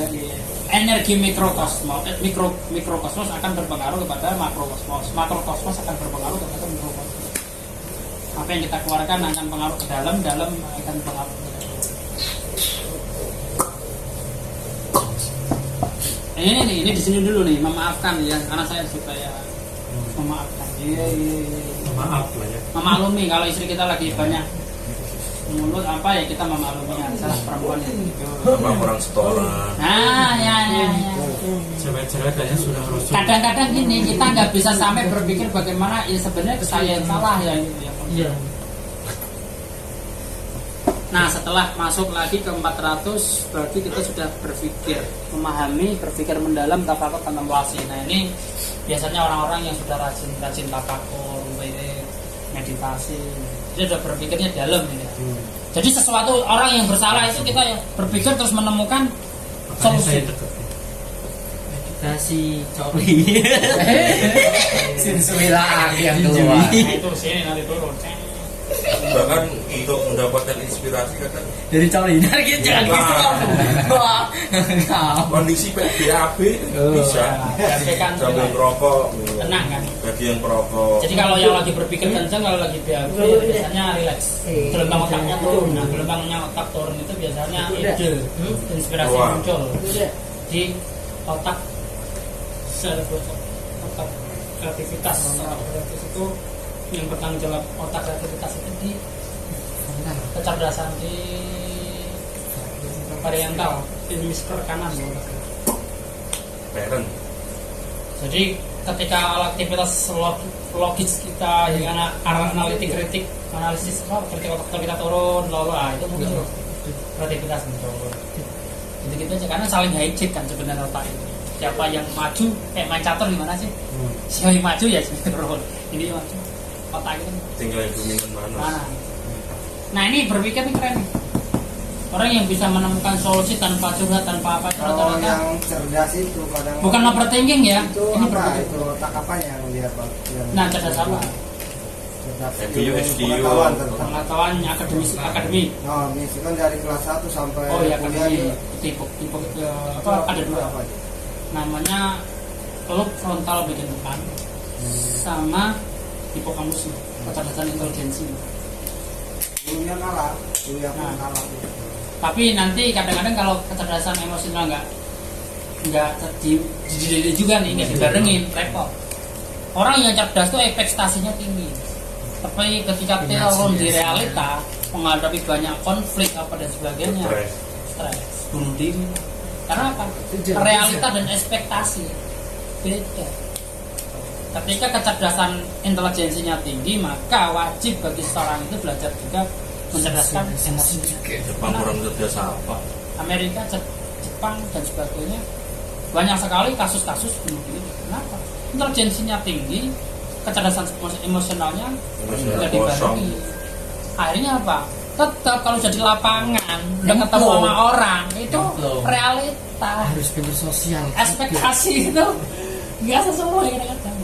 Energi mikrokosmos akan berpengaruh kepada makrokosmos. Makrokosmos akan berpengaruh kepada mikrokosmos. Apa yang kita keluarkan akan pengaruh ke dalam akan pengaruh ke dalam. Ini di sini dulu nih, memaafkan ya, karena saya supaya memaafkan. Iya. Maaf lah ya. Memaklumi kalau istri kita lagi banyak mulut apa ya kita memakluminya, salah perempuan itu. Sama orang setoran. Nah, ya. cewek-cewek kayaknya sudah rusuh. Kadang-kadang gini kita nggak bisa sampai berpikir bagaimana ya sebenarnya saya yang salah ya gitu ya. Iya. Nah setelah masuk lagi ke 400 berarti kita sudah memahami, berpikir mendalam tafakur kontemplasi. Nah ini biasanya orang-orang yang sudah rajin tafakur, meditasi, dia sudah berpikirnya dalam ini. Jadi sesuatu orang yang bersalah itu kita berpikir terus menemukan solusi. Meditasi coli. Sinsuila yang keluar. Nah itu sini nanti turun. Bahkan untuk mendapatkan inspirasi kadang Dari coli. Gitu jangan gitu. kondisi PBAB bisa kan sambil merokok. tenang kan. Bagi yang perokok. Jadi kalau yang lagi berpikir kencang, kalau lagi BAB biasanya relax. Gelombang otaknya turun. Nah, gelombangnya otak turun itu biasanya ide, inspirasi muncul di otak otak kreativitas. Otak kreativitas itu yang bertanggung jawab otak kreativitas itu di kecerdasan di parietal, hemisfer kanan. Parent. Jadi ketika aktivitas logis kita dengan analitik kritik analisis ketika otak kita turun lalu itu mungkin kreativitas muncul. gitu-gitu aja, karena saling hijack kan sebenarnya otak itu. Siapa yang maju kayak main catur gimana sih, siapa yang maju ya ini maju otak itu tinggal yang dominan mana. Nah ini berpikir nih keren nih. Orang yang bisa menemukan solusi tanpa curhat, tanpa apa, Kalau rata-rata yang cerdas itu kadang bukan overthinking ya, itu ini apa berpikir. itu otak apa yang dia yang Nah cerdas apa? cerdas SDU. pengetahuan tentang Pengetahuan akademi. oh misalkan dari kelas 1 sampai Oh ya kuliah akademi. itu Tipe apa ada dua. apa Namanya lobe frontal bagian depan sama hipokampus, kecerdasan intelijensi. dulunya kalah kuliah pun Nah. kalah Tapi nanti kadang-kadang kalau kecerdasan emosional nggak dididik juga nih, nggak dibarengin, repot. Orang yang cerdas tuh ekspektasinya tinggi, tapi ketika dia turun di realita menghadapi banyak konflik apa dan sebagainya, stres, bunuh diri. Karena apa? Realita dan ekspektasi beda. Ketika kecerdasan intelijensinya tinggi, maka wajib bagi seseorang itu belajar juga mencerdaskan emosi. Jepang kurang cerdas apa? Amerika, Jepang dan sebagainya banyak sekali kasus-kasus bunuh diri. Kenapa? Intelijensinya tinggi, kecerdasan emosionalnya tidak dibarengi. Akhirnya apa? Tetap kalau jadi lapangan udah ketemu sama orang itu realita, harus pintar sosial. ekspektasi itu nggak sesuai kadang-kadang.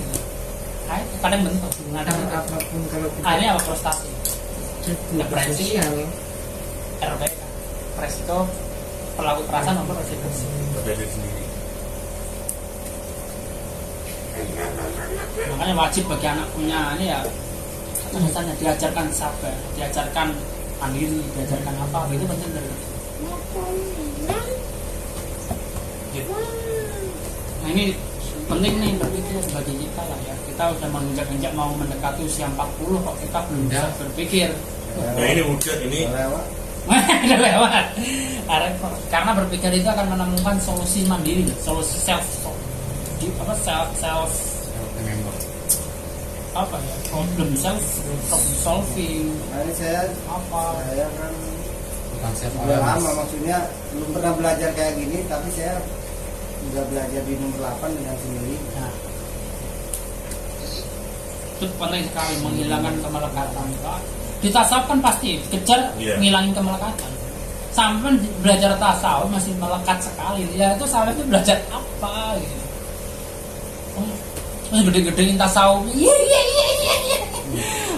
Kadang bentuk Apapun kalau kita akhirnya apa? Frustasi. Depresi. sosial. RPK, resiko pelaku kekerasan maupun resiko. Pada diri sendiri. Makanya wajib bagi anak punya ini ya kecerdasannya, diajarkan sabar, diajarkan mandiri, diajarkan apa, itu penting dari kecil. Gitu. Nah ini penting nih berpikir sebagai kita lah ya. Kita udah menginjak-injak mau mendekati usia 40 kok kita belum bisa berpikir. Nah ini udah ini lewat Udah lewat. Karena berpikir itu akan menemukan solusi mandiri, solusi self apa ya, problem solving nah, ini saya apa. kan Bukan self udah lama maksudnya belum pernah belajar kayak gini tapi saya udah belajar di nomor 8 dengan sendiri. Nah, itu penting sekali menghilangkan kemelekatan. Di tasawuf kan pasti kejar ngilangin kemelekatan. Sampai belajar tasawuf masih melekat sekali. Ya itu sampai itu belajar apa gitu. Masih gede-gedein tasawuf. Iya.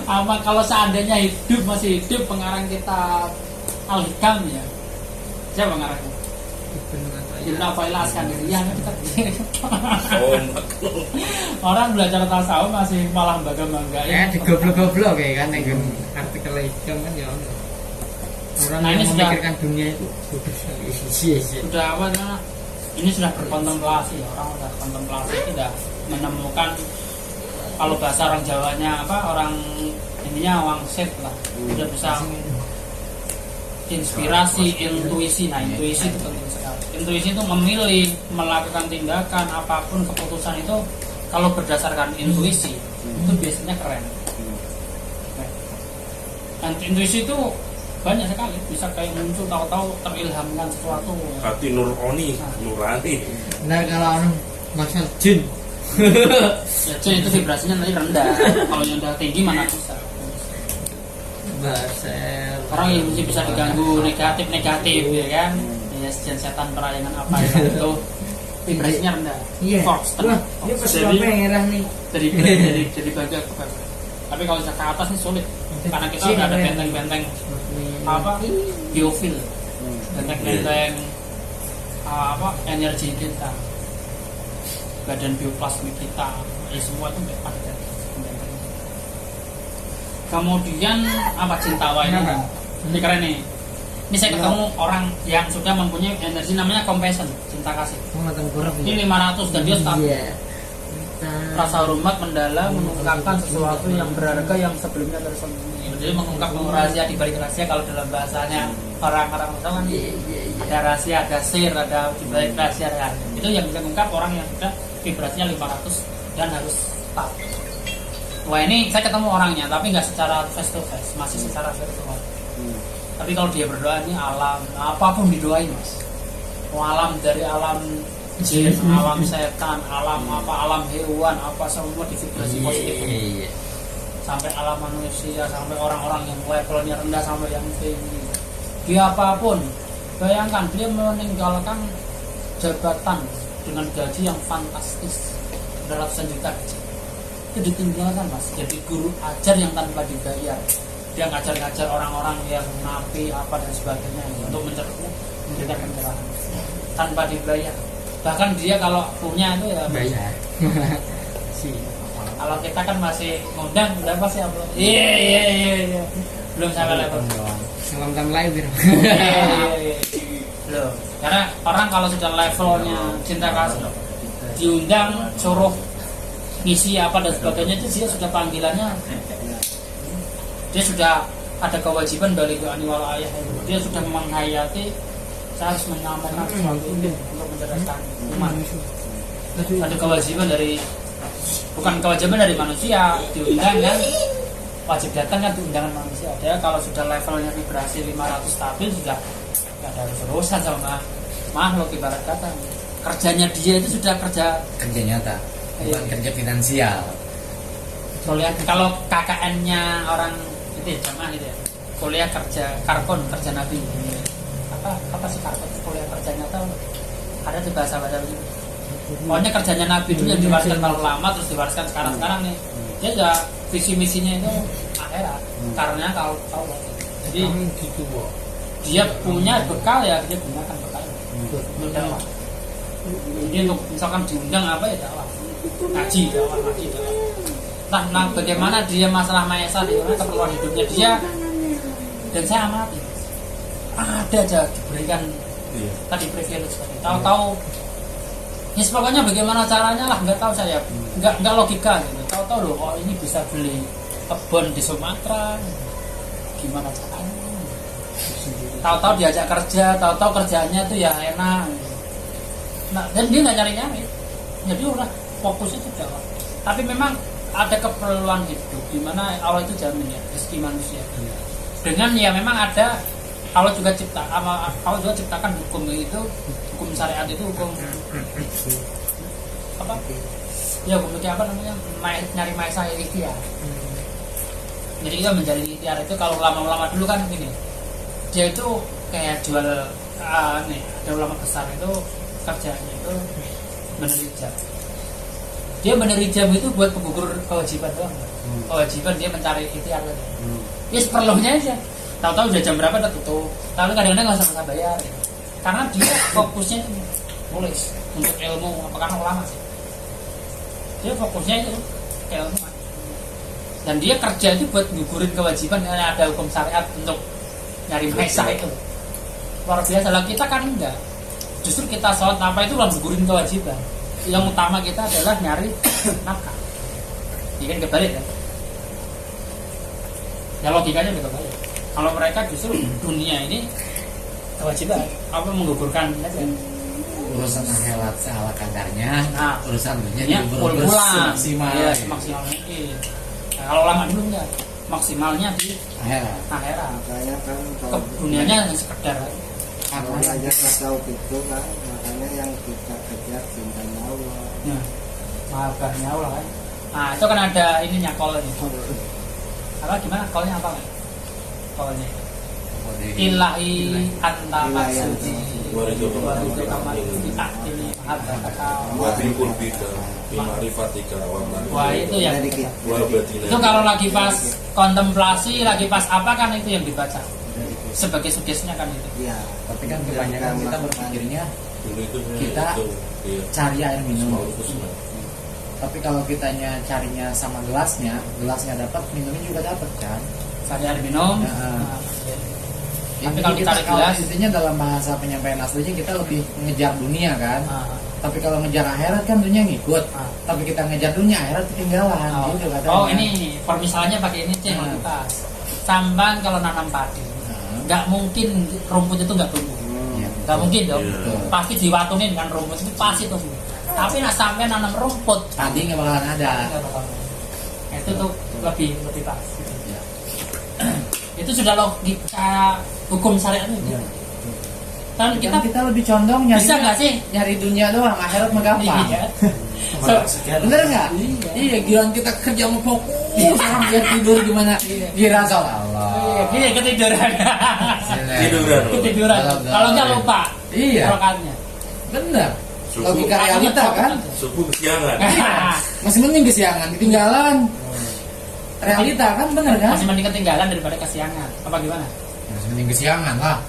Apa kalau seandainya masih hidup pengarang kitab Al-Hikam ya. Siapa pengarangnya? Ibnu Athaillah Askandarian kan orang belajar tasawuf masih malah bangga-banggain. Digoblok-goblok kayak kan yang artikel Hikam kan ya. Orang Nah, yang ini memikirkan dunia itu bodoh sekali. Iya. Sudah apa namanya? Ini sudah berkontemplasi, orang sudah kontemplasi itu sudah menemukan, kalau bahasa orang Jawanya apa, orang ininya wangsit lah, sudah bisa inspirasi, intuisi. Nah intuisi itu penting sekali. Intuisi itu memilih, melakukan tindakan apapun, keputusan itu kalau berdasarkan intuisi itu biasanya keren. Dan intuisi itu banyak sekali, bisa kayak muncul tahu-tahu terilhamkan sesuatu. hati nurani, nurani. Nah kalau orang maksud jin Ya cuy, itu vibrasinya nanti rendah. Kalau yang udah tinggi mana bisa. Basel Orang yang masih bisa diganggu negatif ya kan. Ya setan perayangan apa ya itu vibrasinya rendah. iya. Fox, Wah, ini pas apa merah nih. jadi bagian ke bawah. Tapi kalau ke atas nih sulit. Karena kita udah ada benteng-benteng apa biofil, benteng-benteng apa energi kita, badan bioplasmik kita, ya semua itu ada. Kemudian apa cintawa ini keren nih. Ini saya ketemu orang yang sudah mempunyai energi namanya compassion, cinta kasih. Ini 500 dan dia start. Rasa hormat mendalam, mengungkapkan sesuatu yang berharga yang sebelumnya tersembunyi. Jadi mengungkap rahasia di balik rahasia. Kalau dalam bahasanya orang-orang Islam kan ada rahasia, ada sir, ada di balik rahasia. Itu yang bisa mengungkap orang yang sudah vibrasinya 500 dan harus start. Wah ini saya ketemu orangnya, tapi nggak secara face to face, masih secara virtual. Tapi kalau dia berdoa ini alam, apapun didoain mas. alam dari alam jin, alam setan, alam apa, alam hewan, apa semua di vibrasi positif. Iya. Sampai alam manusia, sampai orang-orang yang levelnya rendah sampai yang tinggi. Dia apapun, bayangkan dia meninggalkan jabatan dengan gaji yang fantastis, ratusan juta gaji. Itu ditinggalkan mas, jadi guru ajar yang tanpa dibayar. Dia ngajar-ngajar orang-orang yang napi apa dan sebagainya untuk memberikan pencerahan tanpa dibayar. Bahkan dia kalau punya itu ya Bayar. kalau kita kan masih ngundang udah pasti upload. Iya. Belum sampai level. Salam lahir. Iya. Loh, karena orang kalau sudah levelnya cinta kasih diundang suruh ngisi apa dan sebagainya itu dia sudah panggilannya. Dia sudah ada kewajiban balik ke wal ayah. Dia sudah menghayati saya harus menyampaikan sesuatu ini untuk mencerdaskan umat. Ada kewajiban dari bukan kewajiban dari manusia diundang kan, wajib datang kan undangan manusia. Dia kalau sudah levelnya vibrasi 500 stabil sudah nggak ada urusan sama makhluk ibarat kata. Kerjanya dia itu sudah kerja nyata, bukan kerja finansial. kuliah. Kalau KKN-nya orang itu ya, jamaah gitu ya, kuliah kerja karkon, kerja nabi. Apa sih karkon, kuliah kerja nyata ada di bahasa begitu. Pokoknya kerjanya nabi itu yang diwariskan para ulama terus diwariskan sekarang nih. Dia juga visi misinya itu akhirat, karena kalau tahu jadi gitu kok. dia punya bekal ya dia gunakan bekal untuk dakwah. Jadi untuk misalkan diundang apa ya dakwah, ngaji. Nah, bagaimana dia masalah maesa, bagaimana keperluan hidupnya dia, dan saya amati ada aja diberikan tadi privilege tadi. Tahu-tahu ya pokoknya bagaimana caranya lah, nggak tahu saya, nggak logika gitu. Tahu-tahu loh, oh ini bisa beli kebun di Sumatera, gimana caranya? Tahu-tahu diajak kerja, tahu-tahu kerjanya tuh ya enak. Nah, dan dia nggak nyari-nyari, jadi udah fokusnya itu Jawa. Tapi memang ada keperluan hidup, dimana Allah itu jamin ya rezeki manusia. Dengan ya memang ada Allah juga Allah juga ciptakan hukum itu, hukum syariat itu hukum apa? Ya hukum apa namanya? Nyari maisa ikhtiar. Jadi kita menjadi ikhtiar itu kalau ulama-ulama dulu kan gini, dia itu kayak jual nih, ada ulama besar itu kerjanya itu menerima. Dia menerima itu buat penggugur kewajiban doang. Kewajiban dia mencari ikhtiar aja. Ya seperlunya aja. Tahu-tahu udah jam berapa udah tutup. Tapi kadang-kadang nggak usah bayar. Ya. Karena dia fokusnya itu nulis untuk ilmu, apa karena ulama sih. Dia fokusnya itu ilmu. Dan dia kerja itu buat gugurin kewajiban karena ada hukum syariat untuk nyari maisa itu. Luar biasa lah, kita kan enggak. Justru kita sholat apa itu lah gugurin kewajiban. Yang utama kita adalah nyari nafkah. Ini kan kebalik ya. Ya logikanya juga kebalik. Kalau mereka justru dunia ini kewajiban apa menggugurkan aja. Urusan akhirat ala kadarnya, Nah, urusan dunia ya diukur semaksimal. Ya, semaksimal mungkin. Nah, kalau lama dulu enggak, maksimalnya di akhirat. Makanya kan Ke dunianya hanya sekedar. kalau belajar tasawuf itu kan, makanya yang kita kejar cintanya Allah. Ya, mahabbahnya Allah kan. Nah, itu kan ada ininya kolnya. Apa gimana kolnya apa kan? Kolnya. Ilahi anta maksudi waridu kamar ditakdili mahabbaka wa bil qurbika bi ma'rifatika wa wah itu ya. wa batina. Itu kalau lagi pas kontemplasi, lagi pas apa kan itu yang dibaca. Sebagai sugestinya kan itu. Iya. Tapi kan kebanyakan kita berpikirnya Dulu itu kita iya. cari air minum. Semua itu. Tapi kalau kitanya carinya sama gelasnya dapat, minumnya juga dapat kan. Cari air minum. Ya. Nah, Tapi kalau kita cari gelas, intinya dalam bahasa penyampaian aslinya kita lebih ngejar dunia kan. nah, Tapi kalau ngejar akhirat kan dunia ngikut. Ah. Tapi kita ngejar dunia akhirat ketinggalan gitu katanya. oh ini permisalannya pakai ini cek pas. Samban kalau nanam padi, nggak mungkin rumput itu nggak tumbuh. Nggak mungkin dong. Iya. Pasti diwatungin dengan rumput itu pasti tumbuh. Tapi nak sampai nanam rumput, Padi nggak bakalan ada. nggak bakal. Itu tuh lebih pas. Itu sudah logika hukum syariat itu. Kan kita kita lebih condong nyari bisa nggak sih? nyari dunia doang, akhirat mah gampang. Iya. Bener nggak? Iya, giliran kita kerja mau fokus, orang biar tidur gimana? Kira sholat Allah. Iya, ketiduran. Ketiduran. Kalau Kalau nggak lupa. Iya. Rakaatnya. Bener. Subuh. Logika realita kan? Subuh kesiangan. Masih mending kesiangan, ketinggalan. Realita kan bener kan? Masih mending ketinggalan daripada kesiangan. Apa gimana? Masih mending kesiangan lah.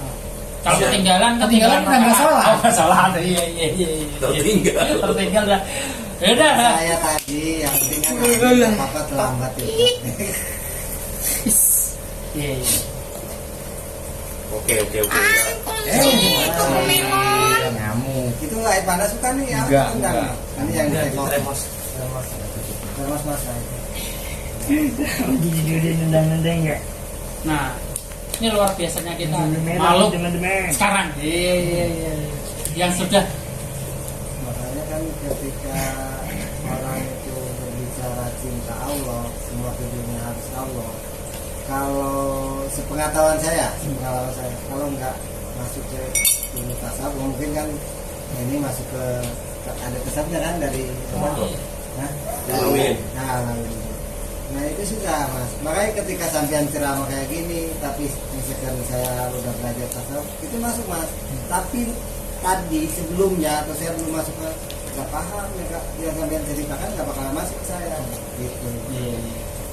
Kalau Iya. ketinggalan Kan nggak salah. Oh, nggak salah. Iya. Tertinggal. Tertinggal dah. Ya udah. Saya tadi yang penting kan apa terlambat itu. Iya. Oke. Nyamuk. Itu nggak air panas bukan nih? Enggak, Tendang. enggak. Ini yang Enggak, tengok. tremos. Termos mas saya. Jadi nendang-nendang ya. Nah, ini luar biasanya kita Merah, makhluk teman-teman. sekarang. Iya. Yang sudah Makanya kan ketika orang itu berbicara cinta Allah, semua hidupnya harus Allah. Kalau sepengetahuan saya, kalau nggak masuk ke ilmu tasawuf, mungkin kan ini masuk ke ada kesatnya kan dari Oh, Nah, Lawin. Nah itu sudah mas. Makanya ketika sampean ceramah kayak gini, tapi misalkan saya udah belajar tasawuf, itu masuk mas. Tapi tadi sebelumnya atau saya belum masuk ke nggak paham ya kak, yang sampean ceritakan nggak bakal masuk ke saya gitu. iya.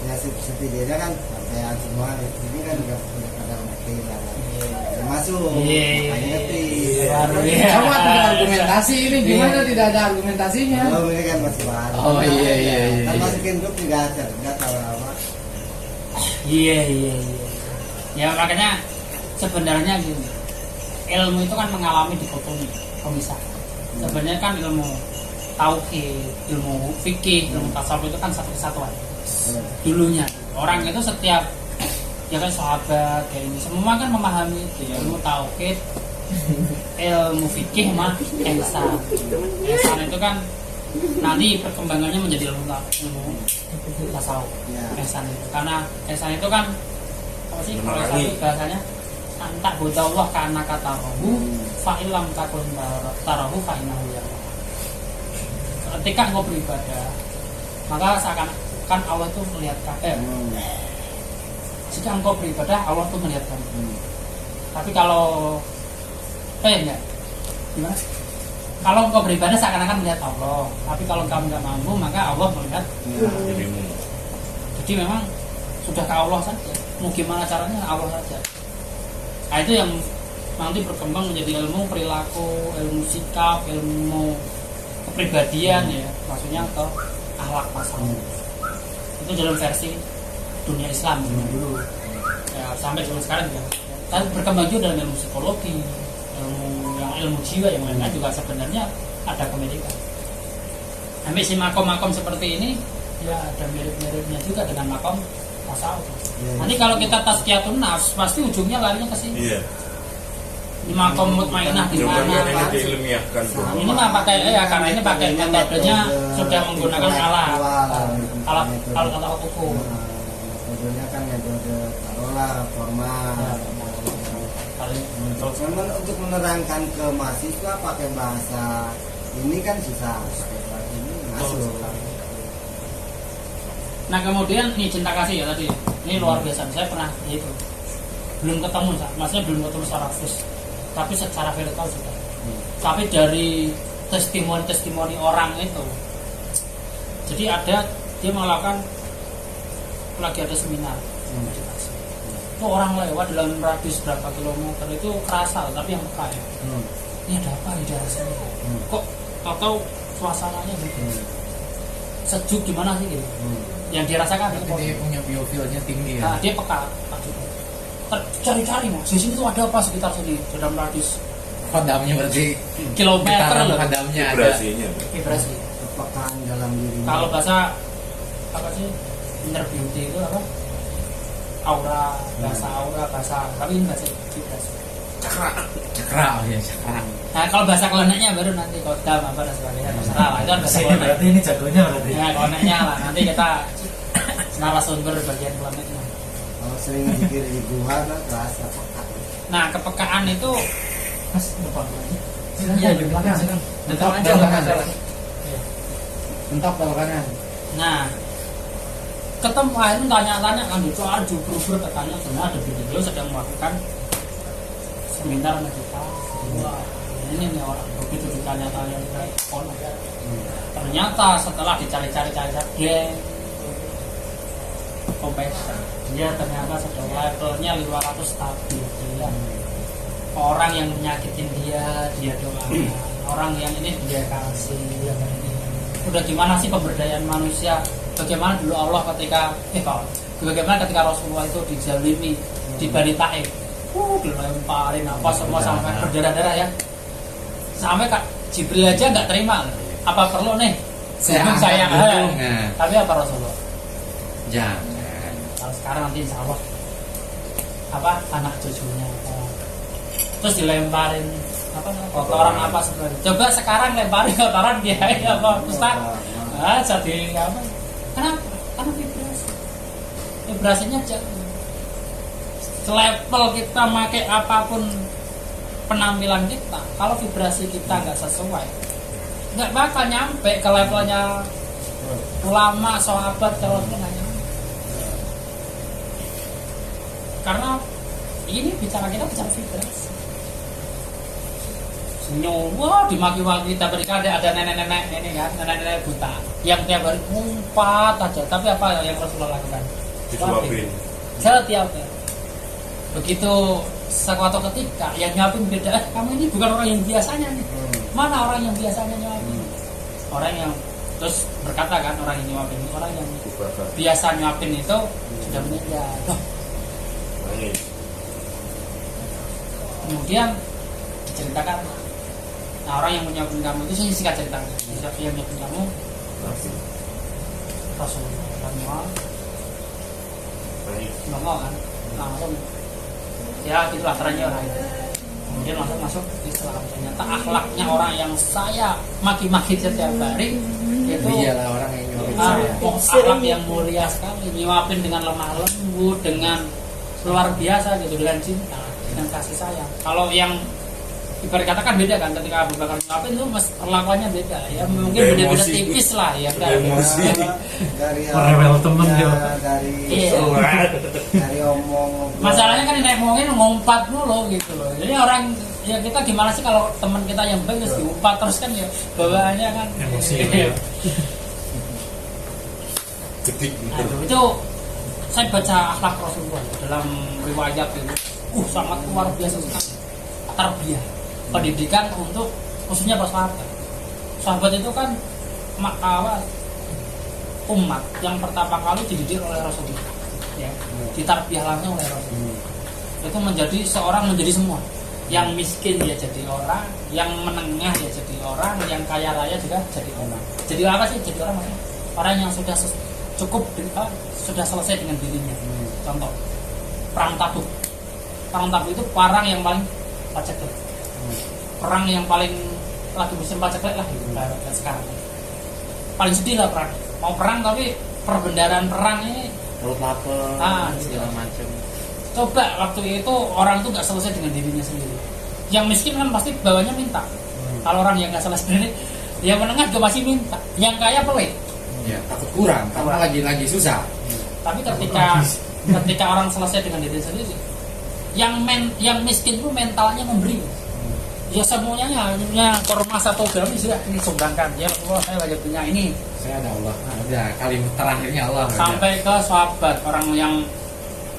Ya setidaknya kan sampean semua ini kan udah ada ngerti lah. Ya, masuk. Iya. Makanya ngerti. Baru ya. Coba tidak argumentasi ini gimana tidak ada argumentasinya? Oh ini kan masih baru. Oh, iya. Kan masukin grup juga ada, nggak tahu apa. Iya. Ya makanya sebenarnya gini, ilmu itu kan mengalami dikotomi, pemisah. Sebenarnya kan ilmu tauhid, ilmu fikih, ilmu tasawuf itu kan satu kesatuan. Dulunya orang itu setiap ya kan sahabat kayak ini semua kan memahami itu ya, ilmu tauhid, ilmu fikih mah ihsan. Ihsan itu kan nanti perkembangannya menjadi ilmu tasawuf. Ya. Ihsan itu karena ihsan itu kan apa sih kalau ihsan Menerangi. itu bahasanya antak buta Allah karena kata rohu fa'ilam takun tarahu fa'inahu ya. Ketika engkau beribadah maka seakan kan Allah itu melihat kamu. Jika engkau beribadah Allah itu melihat kamu. Tapi kalau enggak gimana? Kalau engkau beribadah seakan-akan melihat Allah. Tapi kalau kamu nggak mampu maka Allah melihat. Jadi memang sudah ke Allah saja. Mau gimana caranya Allah saja. Nah itu yang nanti berkembang menjadi ilmu perilaku, ilmu sikap, ilmu kepribadian ya. Maksudnya ke akhlak masalah. Itu dalam versi dunia Islam dulu. Ya sampai zaman sekarang juga. Tapi berkembang juga dalam ilmu psikologi, ilmu jiwa yang lain juga sebenarnya ada kemiripan. Sampai si makom-makom seperti ini ya ada mirip-miripnya juga dengan makom tasawuf. Nanti kalau kita tazkiyatun nafs pasti ujungnya larinya ke sini. Iya. Di makom mutmainah di Coba mana? ini diilmiahkan. Nah, ini mah pakai karena ini pakai metodenya sudah menggunakan alat hukum. Metodenya kan metode taruhlah formal. Untuk menerangkan ke mahasiswa pakai bahasa ini kan susah. Ini masuk. Nah kemudian nih cinta kasih ya tadi. Ini luar biasa. Saya pernah itu belum ketemu, maksudnya belum ketemu secara fisik, tapi secara virtual sudah. Tapi dari testimoni orang itu, jadi ada dia melakukan lagi ada seminar. Itu orang lewat dalam radius berapa kilometer itu kerasa, tapi yang peka ya. Ini ada apa di daerah sini? Kok tahu suasananya gitu? Sejuk gimana sih gitu? Yang dirasakan Dia punya biofilnya tinggi nah, ya. dia peka cari-cari mas di sini tuh ada apa sekitar sini dalam radius Kodamnya berarti kilometer getaran loh kodamnya ada. Vibrasinya. vibrasi. Kepekaan dalam diri. Kalau bahasa apa sih inner beauty itu apa aura bahasa tapi ini bahasa vibrasi. Cakra ya cakra. Nah kalau bahasa keleneknya baru nanti kodam apa dan sebagainya terserah lah itu kan bahasa kelenek. Berarti ini jagonya berarti. Ya keleneknya lah nanti kita narasumber bagian keleneknya. Kalau sering zikir di gua kan terasa. Nah kepekaan itu Mas depan aja. Iya di belakang. Depan aja belakang. nggak masalah. Mentok belok kanan. Nah, ketemu akhirnya tanya-tanya kan itu ada berubah katanya sebenarnya ada video sedang melakukan seminar sama kita. Wah, ini nih orang begitu ditanya-tanya ternyata setelah dicari-cari dia kompeten, dia ternyata sudah levelnya 500 stabil. Dia orang yang menyakitin dia doakan, orang yang ini dia kasih dia ini. Udah gimana sih pemberdayaan manusia? Bagaimana dulu Allah ketika bagaimana ketika Rasulullah itu dizalimi di Bani Taif, dilemparin apa semua sampai berdarah-darah ya, sampai Kak Jibril aja nggak terima. Apa perlu nih saya tapi apa Rasulullah? Jangan. Kalau sekarang nanti insya Allah apa anak cucunya terus dilemparin apa kotoran apa sebenarnya. Coba sekarang lemparin kotoran dia apa Ustaz? Jadi apa? Kenapa? Karena vibrasinya jauh. Selevel kita pakai apapun penampilan kita, kalau vibrasi kita nggak sesuai, nggak bakal nyampe ke levelnya ulama, sahabat, terus nggak nyampe. Karena ini bicara vibrasi. Senyum, wah dimaki-maki kita berikan ada nenek-nenek ini kan, nenek-nenek buta yang tiap hari ngumpat aja, tapi apa yang Rasulullah lakukan? Disuapin. Setiap hari. Begitu suatu ketika yang nyuapin beda, kamu ini bukan orang yang biasanya nih. Mana orang yang biasanya nyuapin? Orang yang terus berkata kan, orang yang nyuapin, orang yang biasa nyuapin itu sudah meninggal. Kemudian diceritakan, nah orang yang menyuapin kamu itu saya singkat ceritanya, siapa yang menyuapin kamu? Rasulullah. Nongol kan, langsung ya gitulah caranya orang itu. Kemudian langsung masuk Islam. Ternyata akhlaknya orang yang saya maki-maki setiap hari itu Iyalah orang yang nyuapin saya. akhlak yang mulia sekali, nyuapin dengan lemah lembut, dengan luar biasa gitu, dengan cinta, dengan kasih sayang. Kalau yang ibarat katakan beda kan, ketika Abu Bakar nyuapin itu perlakuannya beda ya, mungkin beda-beda tipis lah ya kan. Dari Rewel temen dia. dari omong Masalahnya kan naik ngomongin ngompat dulu gitu loh. Jadi orang ya kita gimana sih kalau teman kita yang baik terus diumpat terus kan ya bawaannya kan Emosi. Gedik. Aduh, itu saya baca akhlak Rasulullah dalam riwayat itu sangat luar biasa sekali. Tarbiyah, pendidikan untuk khususnya para sahabat. Sahabat itu kan umat yang pertama kali dididik oleh Rasulullah, ya, ditarbiyah langsung oleh Rasulullah. Itu menjadi seorang menjadi semua. Yang miskin ya jadi orang, yang menengah ya jadi orang, yang kaya raya juga jadi orang. Jadi apa sih jadi orang maksudnya? Orang yang sudah cukup sudah selesai dengan dirinya. Contoh perang Tabuk. Perang Tabuk itu perang yang paling paceklik. Perang yang paling lagi musim paceklik lah gitu sekarang. Paling sedih lah perang. Mau perang tapi perbendaharaan perang ini Perut lapar, segala macam. coba waktu itu orang itu nggak selesai dengan dirinya sendiri. Yang miskin kan pasti bawahnya minta. Kalau orang yang nggak selesai sendiri, yang menengah juga masih minta. Yang kaya pelit. Ya, takut kurang karena lagi susah. Tapi ketika orang selesai dengan diri sendiri, yang miskin itu mentalnya memberi. Ya semuanya hanya kurma 1 gram sudah ini sumbangkan. Ya Allah saya lagi punya ini. Saya ada Allah. Ada kalimat terakhirnya Allah. Sampai ke sahabat orang yang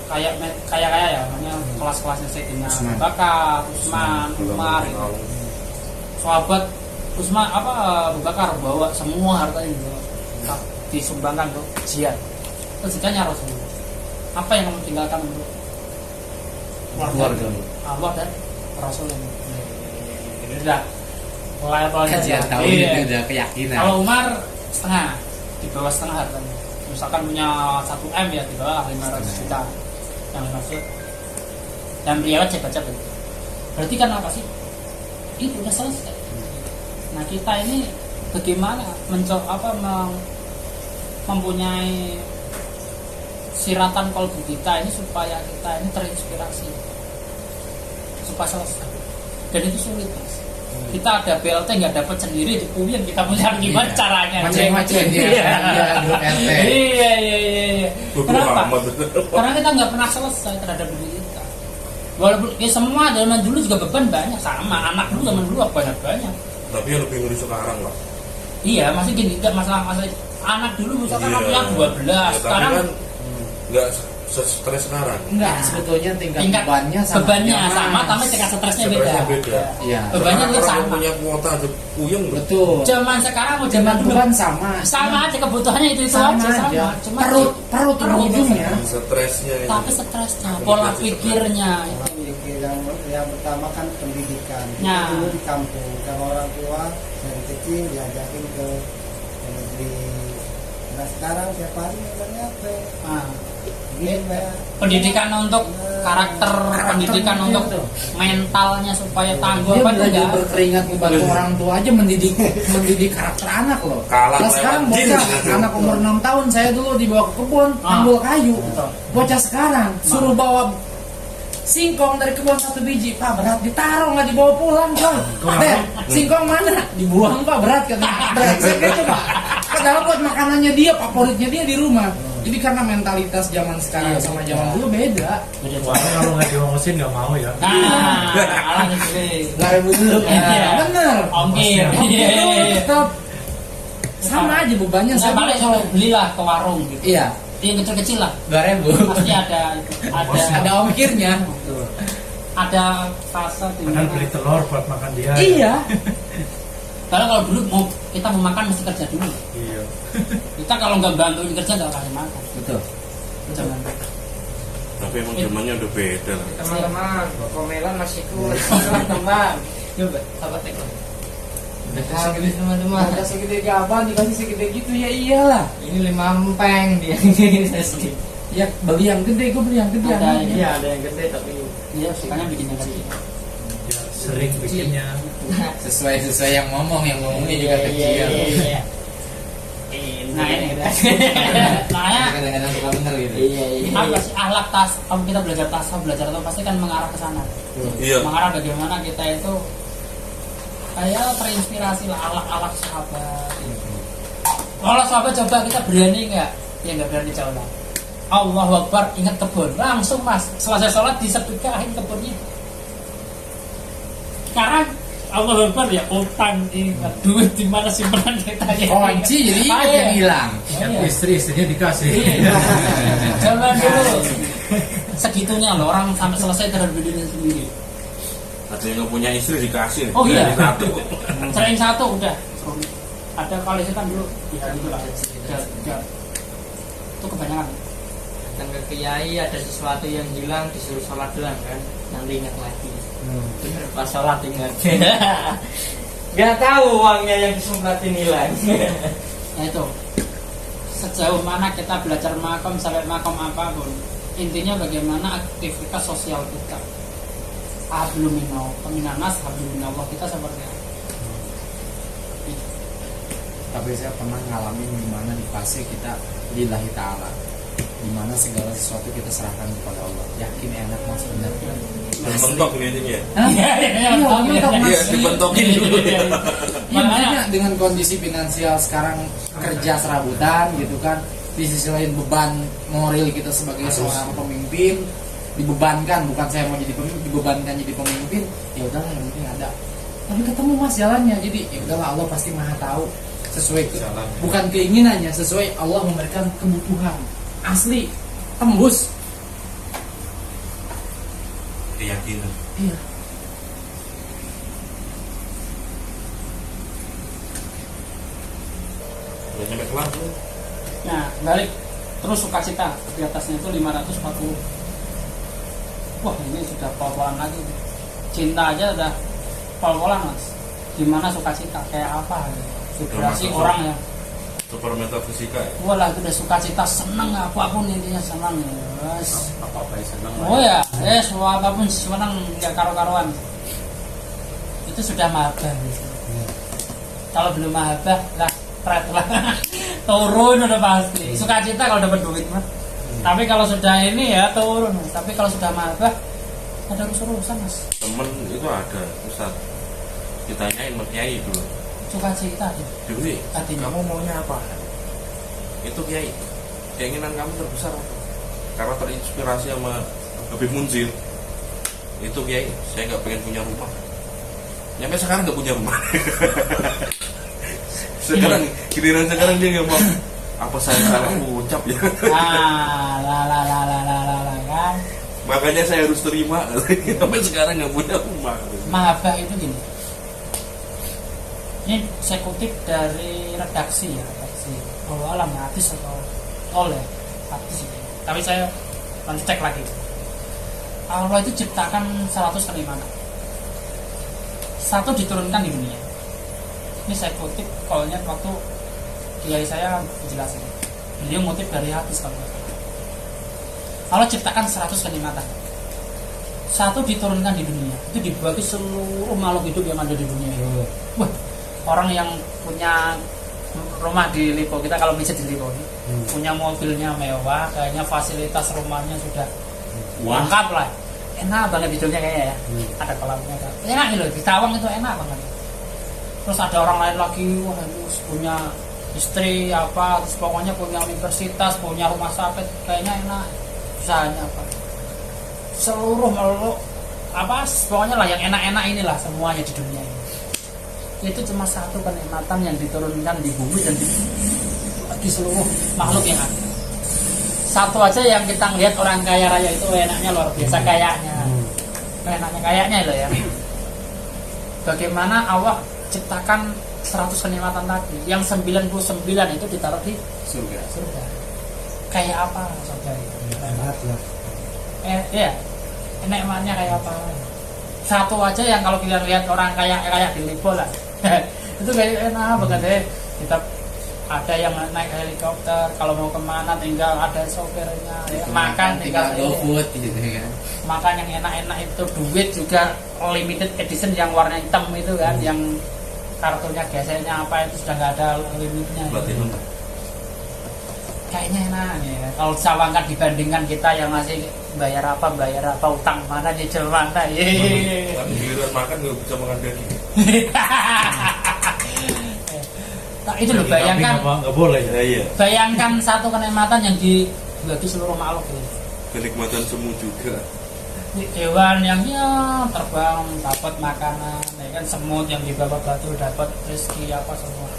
kaya ya, namanya kelas-kelasnya Sayyidina Abu Bakar, Utsman, Umar. Sahabat Utsman Abu Bakar bawa semua hartanya disumbangkan untuk jihad. Terus ditanya Rasulullah, apa yang kamu tinggalkan untuk keluarga Allah dan Rasulullah? Ini sudah levelnya Kajian tahun itu udah keyakinan. Kalau Umar setengah, di bawah setengah hartanya. Misalkan punya 1 M ya di bawah 500 juta yang maksud. Dan riwayat saya baca begitu. Berarti kan apa sih? Itu udah selesai. Nah kita ini bagaimana mempunyai siratan kolbu kita ini supaya kita ini terinspirasi supaya selesai. dan itu sulit mas. Kita ada BLT nggak dapat sendiri di puyeng, kita punya gimana Iya. caranya? Macam-macam dia. Iya. Dia grup RT. Iya. Bodoh Kenapa? amat. Karena kita nggak pernah selesai terhadap diri kita. Walaupun ya semua zaman dulu juga beban banyak sama, anak dulu zaman dulu banyak. Tapi yang lebih ngeri sekarang lah. Iya, masih gini, nggak masalah anak dulu misalkan Iya. anaknya 12, Ya, tapi sekarang kan nggak stres sekarang. Enggak, sebetulnya tingkat tingkat bebannya sama. bebannya Mas. sama, tapi tingkat stresnya beda. Stresnya beda. Iya. Bebannya Sekarang juga orang sama. punya kuota ada puyeng loh. Betul. Zaman sekarang mau zaman Dengan dulu beban sama. sama aja kebutuhannya itu Sama aja sama. aja. Cuma Perut ujungnya. Stresnya ini. tapi stresnya, pola pikirnya Orang pikir yang pertama kan pendidikan. Kita Nah. dulu di kampung sama orang tua dari kecil diajakin ke negeri. Nah sekarang tiap hari megang HP. Nah, Game ya. pendidikan untuk karakter, pendidikan dia untuk tuh. mentalnya supaya tangguh Dia apa itu belajar enggak. berkeringat ngebantu orang tua aja mendidik karakter anak loh. Kalah Nah, lewat sekarang jin. bocah anak umur 6 tahun saya dulu dibawa ke kebun Ah. ambil kayu. Betul. Bocah sekarang suruh bawa singkong dari kebun 1 biji, Pak berat ditaruh nggak dibawa pulang Pak. Singkong mana? Dibuang Pak berat katanya. Brengsek gitu Pak. Padahal buat makanannya dia, favoritnya dia di rumah. Jadi karena mentalitas zaman sekarang sama zaman dulu beda. Wah, kalau nggak diongkosin nggak mau ya. Nah, alah itu. Nggak ada dulu. Iya. Bener. Ongkir. Ongkir Iya, dulu iya, iya. tetap. Sama aja bebannya Saya sama. balik kalau belilah ke warung gitu. Iya, Yang kecil-kecil lah. 2.000. Pasti ada Ada ongkirnya. ada fase di Padahal mana. beli telur buat makan dia. Iya. Kalau dulu kita mau makan mesti kerja dulu. Iya. Kita kalau nggak bantuin kerja nggak kasih makan. Betul. Jangan. Tapi emang zamannya udah beda lah. Teman-teman, komelan masih kuat. Teman-teman. Coba, sahabat teknik. Habis teman-teman. Ada segede gaban dikasih segede gitu ya iyalah. Ini 5 empeng dia. Ya beli yang gede, gue beli yang gede. Ada, yang Iya, ada yang gede tapi Iya, sukanya bikin yang kecil. Ya, sering bikinnya. sesuai yang ngomongnya juga kecil. Iya. Nah ini nah ya Kadang-kadang suka bener gitu. Iya. apa sih akhlak kalau kita belajar tasawuf belajar itu pasti kan mengarah ke sana. Iya. Mengarah bagaimana kita itu kayak terinspirasi lah alak sahabat. Kalau sahabat coba kita berani nggak? Ya nggak berani jauh lah. Allahu Akbar, ingat kebun langsung mas selesai sholat disedekahin kebunnya. Sekarang Allahu Akbar ya utang ingat duit di mana simpanan kita ya. Kunci jadi ingat Iya. yang hilang. Iya. Istrinya dikasih. Jangan dulu segitunya loh orang sampai selesai terhadap dirinya sendiri. Ada yang nggak punya istri dikasih. Oh iya. Jadi satu. Sering satu udah. Ada kali setan dulu di hari itu lah. Itu kebanyakan. Datang ke kiai ada sesuatu yang hilang disuruh sholat doang kan. Nanti ingat lagi. Bener pas sholat ingat. Gak tahu uangnya yang disumplatin hilang. Nah itu sejauh mana kita belajar makom sampai makom apapun, intinya bagaimana aktivitas sosial kita. Hablum minanas, hablum minallah kita seperti apa? Tapi saya pernah ngalamin dimana di fase kita lillahi ta'ala, dimana segala sesuatu kita serahkan kepada Allah. Yakin enak mas benar. Mentok ini intinya. Hah? Iya, Iya, mentok, Mas. Iya, dibentokin dulu. Iya, Makanya makanya dengan kondisi finansial sekarang kerja serabutan gitu kan, di sisi lain beban moral kita sebagai seorang pemimpin dibebankan, bukan saya mau jadi pemimpin, dibebankan jadi pemimpin. Ya udahlah, yang penting ada. Tapi ketemu mas jalannya, jadi ya udahlah Allah pasti maha tahu sesuai bukan keinginannya, sesuai Allah memberikan kebutuhan asli tembus. Keyakinan. Iya. Udah nyampe kelas tuh. nah balik terus sukacita di atasnya itu 540. Wah ini sudah pol-polan lagi. Cinta aja udah pol-polan mas. Gimana sukacita kayak apa? Vibrasi masuk. orang ya. Super metafisika ya. Walah itu udah sukacita seneng apapun intinya seneng ya. Yes. Apa-apa yang senang. Oh ya, semua apapun seneng nggak karu-karuan. Itu sudah mahabbah. Kalau belum mahabbah lah pret lah. Turun udah pasti. Sukacita kalau dapat duit mah. Tapi kalau sudah ini ya turun. Tapi kalau sudah mahabbah ada urusan mas. Temen itu ada Ustaz, ditanyain sama kiai dulu, Suka cerita aja. Dewi, Artinya? kamu maunya apa? Itu kiai, keinginan kamu terbesar apa? Karena terinspirasi sama Habib Munzir. Itu kiai, saya nggak pengen punya rumah. Nyampe sekarang nggak punya rumah. Sekarang giliran sekarang dia ngomong, apa saya salah ucap ya? Lah kan. Makanya saya harus terima. Sampai sekarang nggak punya rumah. Mahabbah itu gini. Ini saya kutip dari redaksi ya, redaksi alam hadis atau oleh hadis itu. Tapi saya nanti cek lagi. Allah itu ciptakan 100 kenikmatan. Satu diturunkan di dunia. Ini saya kutip kolnya waktu kiai saya menjelaskan. Beliau ngutip dari hadis kalau nggak salah. Allah ciptakan 100 kenikmatan. Satu diturunkan di dunia. Itu dibagi seluruh makhluk hidup yang ada di dunia ini. Wah, orang yang punya rumah di Lipo, kita kalau bisa di Lipo ini, punya mobilnya mewah, kayaknya fasilitas rumahnya sudah lengkap lah, enak banget hidupnya kayaknya ya. Ada kolamnya kan, enak loh, di Tawang itu enak banget. Terus ada orang lain lagi, wah itu punya istri apa, terus pokoknya punya universitas, punya rumah sakit, kayaknya enak, usahanya apa, seluruh makhluk apa, pokoknya lah yang enak-enak inilah semuanya di dunia ini. Itu cuma satu kenikmatan yang diturunkan di bumi dan di seluruh makhluk yang ada. Satu aja yang kita lihat orang kaya raya itu enaknya luar biasa kayaknya. Enaknya kayaknya loh ya. Bagaimana Allah ciptakan 100 kenikmatan tadi, yang 99 itu ditaruh di surga. Kayak apa surga itu? Enak ya. Iya. Nikmatnya kayak apa? Satu aja yang kalau kita lihat orang kayak di Lipo lah. Itu kayak enak banget deh. Kita ada yang naik helikopter, kalau mau kemana tinggal ada sopirnya, ya. Makan tinggal GoFood gitu kan. makan yang enak-enak itu, duit juga limited edition yang warna hitam itu kan, yang kartunya geseknya apa itu sudah nggak ada limitnya. Platinum. Kayaknya enak ya. Kalau disawangkan dibandingkan kita yang masih bayar apa utang mana nyicil mana. Tapi giliran makan nggak bisa makan daging. Nah, itu loh, bayangkan nggak boleh ya. Iya. bayangkan satu kenikmatan yang dibagi seluruh makhluk itu. Kenikmatan semu juga. Hewan yang ya terbang dapat makanan, ya kan, semut yang di bawah batu dapat rezeki apa semua.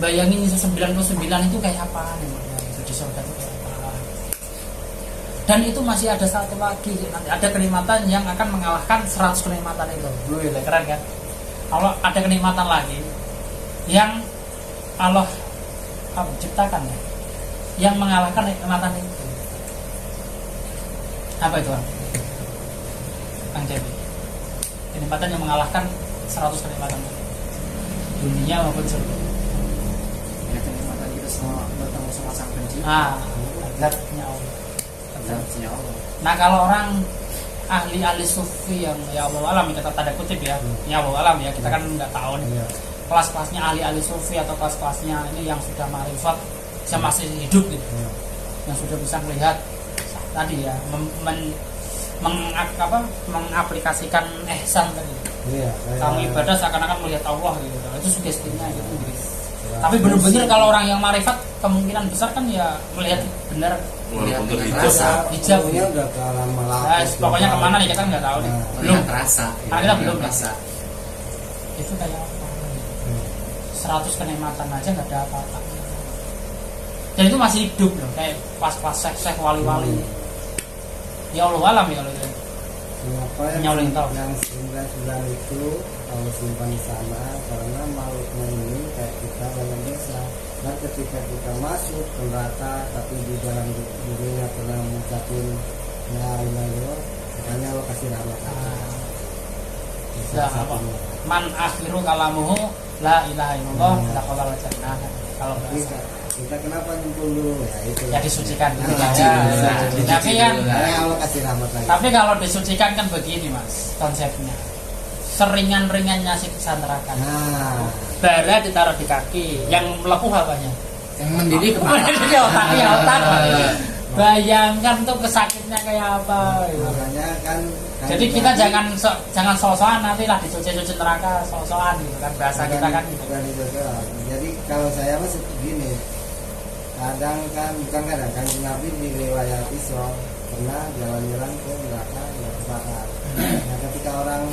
Bayangin 99 itu kayak apa namanya, itu di surga itu kayak apa. Dan itu masih ada satu lagi, nanti ada kenikmatan yang akan mengalahkan 100 kenikmatan itu. Wih, keren kan? Allah ada kenikmatan lagi yang Allah ciptakan ya, yang mengalahkan kenikmatan itu. Apa itu, Kang Cepi? Kenikmatan yang mengalahkan 100 kenikmatan dunia maupun surga. Kenikmatan kita semua bertemu sama sang pencipta. Zatnya Allah. Zatnya Allah. Nah, kalau orang ahli sufi yang ya Allah alam, kita tanda kutip ya, ya Allah alam ya, kita kan nggak tahu nih. Kelas-kelasnya ahli sufi atau kelas-kelasnya ini yang sudah ma'rifat, yang masih hidup gitu, yang sudah bisa melihat tadi ya, mengaplikasikan ihsan tadi. Iya, Kamu ibadah seakan-akan melihat Allah gitu. Itu sugestinya gitu. Tapi benar-benar kalau orang yang ma'rifat kemungkinan besar kan ya melihat benar. Walaupun terhijab. Rasa. Hijab. Pokoknya udah ke alam Nah, malakut. pokoknya kemana nih kita nggak tahu nih. Belum. Melihat rasa. Nah, kita belum rasa. Itu kayak apa? 100 kenikmatan aja nggak ada apa-apa. Dan itu masih hidup loh, kayak pas-pas sek wali-wali. Ya Allah alam ya kalau itu. Kenapa Nyolong tahu. yang 99 itu kalau simpan di sana, karena makhluknya ini kayak kita dalam desa. Dan ketika kita masuk ke neraka tapi di dalam dirinya pernah mengucapin la ilaha illallah, makanya Allah kasih rahmat. Ya, apa? Man akhiru kalamuhu la ilaha illallah dakhalal jannah. Kalau bahasa Kita kenapa nyempul dulu ya itu. ya disucikan dulu Nah, aja. dicuci Tapi dulu kan lah. Makanya Allah kasih rahmat lagi. Tapi kalau disucikan kan begini mas konsepnya, seringan-ringannya siksa neraka. Nah, Bara ditaruh di kaki, yang melepuh apanya? Yang mendidih kepala. Mendidih otak, ya otak. Bayangkan tuh kesakitnya kayak apa gitu. Makanya kan Jadi kita jangan sok-sokan nanti lah dicuci-cuci neraka sok-sokan gitu kan bahasa kita kan gitu. bukan itu doang. Jadi kalau saya mah begini, kadang kan bukan kadang kan Nabi diriwayati soal pernah jalan-jalan ke neraka nggak terbakar. Nah ketika orang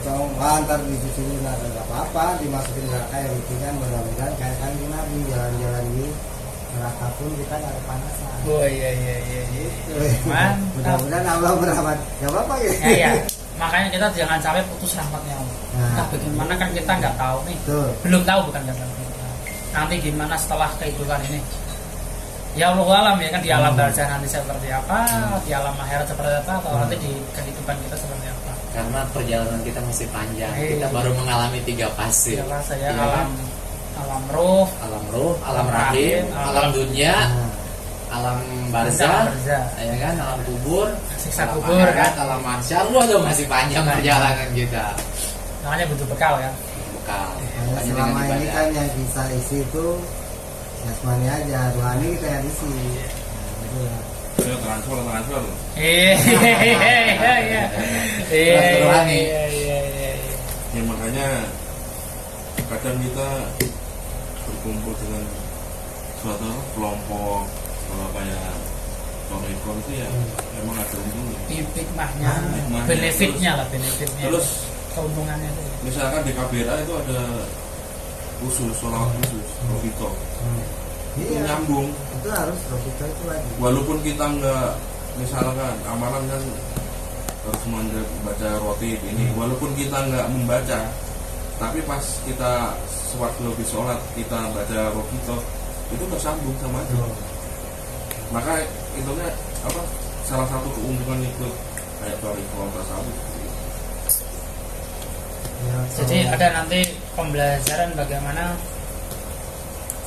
atau antar dicuci neraka nggak apa-apa, dimasukin neraka yang penting kan mudah-mudahan kayak kan Nabi jalan-jalan di neraka pun kita nggak kepanasan. Oh iya. Gitu. Mantap. Mudah-mudahan Allah merahmat. Gak apa-apa ya. Iya. Makanya kita jangan sampai putus rahmatnya Allah. Nah, bagaimana kan kita nggak tahu nih. Betul. Belum tahu bukan nggak tahu. Nanti gimana setelah kehidupan ini? Ya Allah alam ya kan di alam barzah nanti seperti apa, di alam akhirat seperti apa, atau nanti di kehidupan kita seperti apa. Karena perjalanan kita masih panjang. Iya. Kita baru mengalami 3 fase. Ya lah saya Iya. alam roh, Alam ruh, alam rahim, alam dunia, alam barzah, ya kan, alam kubur, siksa alam kubur akhirat, kan. alam mahsyar. Waduh, masih panjang perjalanan kita. Makanya butuh bekal ya. Bekal. Nah, Makanya dengan selama ini ibadah. kan yang bisa isi itu jasmani aja, rohani kita yang isi. Nah, gitu ya. Saya transfer. Iya. Ya makanya kadang kita berkumpul dengan suatu kelompok kalau kayak Torikon itu ya memang ada untungnya. Hikmahnya, Hikmahnya. benefitnya lah, benefitnya. Terus keuntungannya itu. misalkan di KBRA itu ada khusus, sholawat khusus, Rofito itu Iya, nyambung. itu harus Rofito itu lagi. Walaupun kita nggak, misalkan amalan kan harus membaca roti ini, walaupun kita nggak membaca, tapi pas kita sewaktu habis sholat kita baca Rofito itu tersambung sama itu. Maka itu apa, salah satu keuntungan ikut kayak Torikon tasawuf. Ya, Jadi ada nanti pembelajaran bagaimana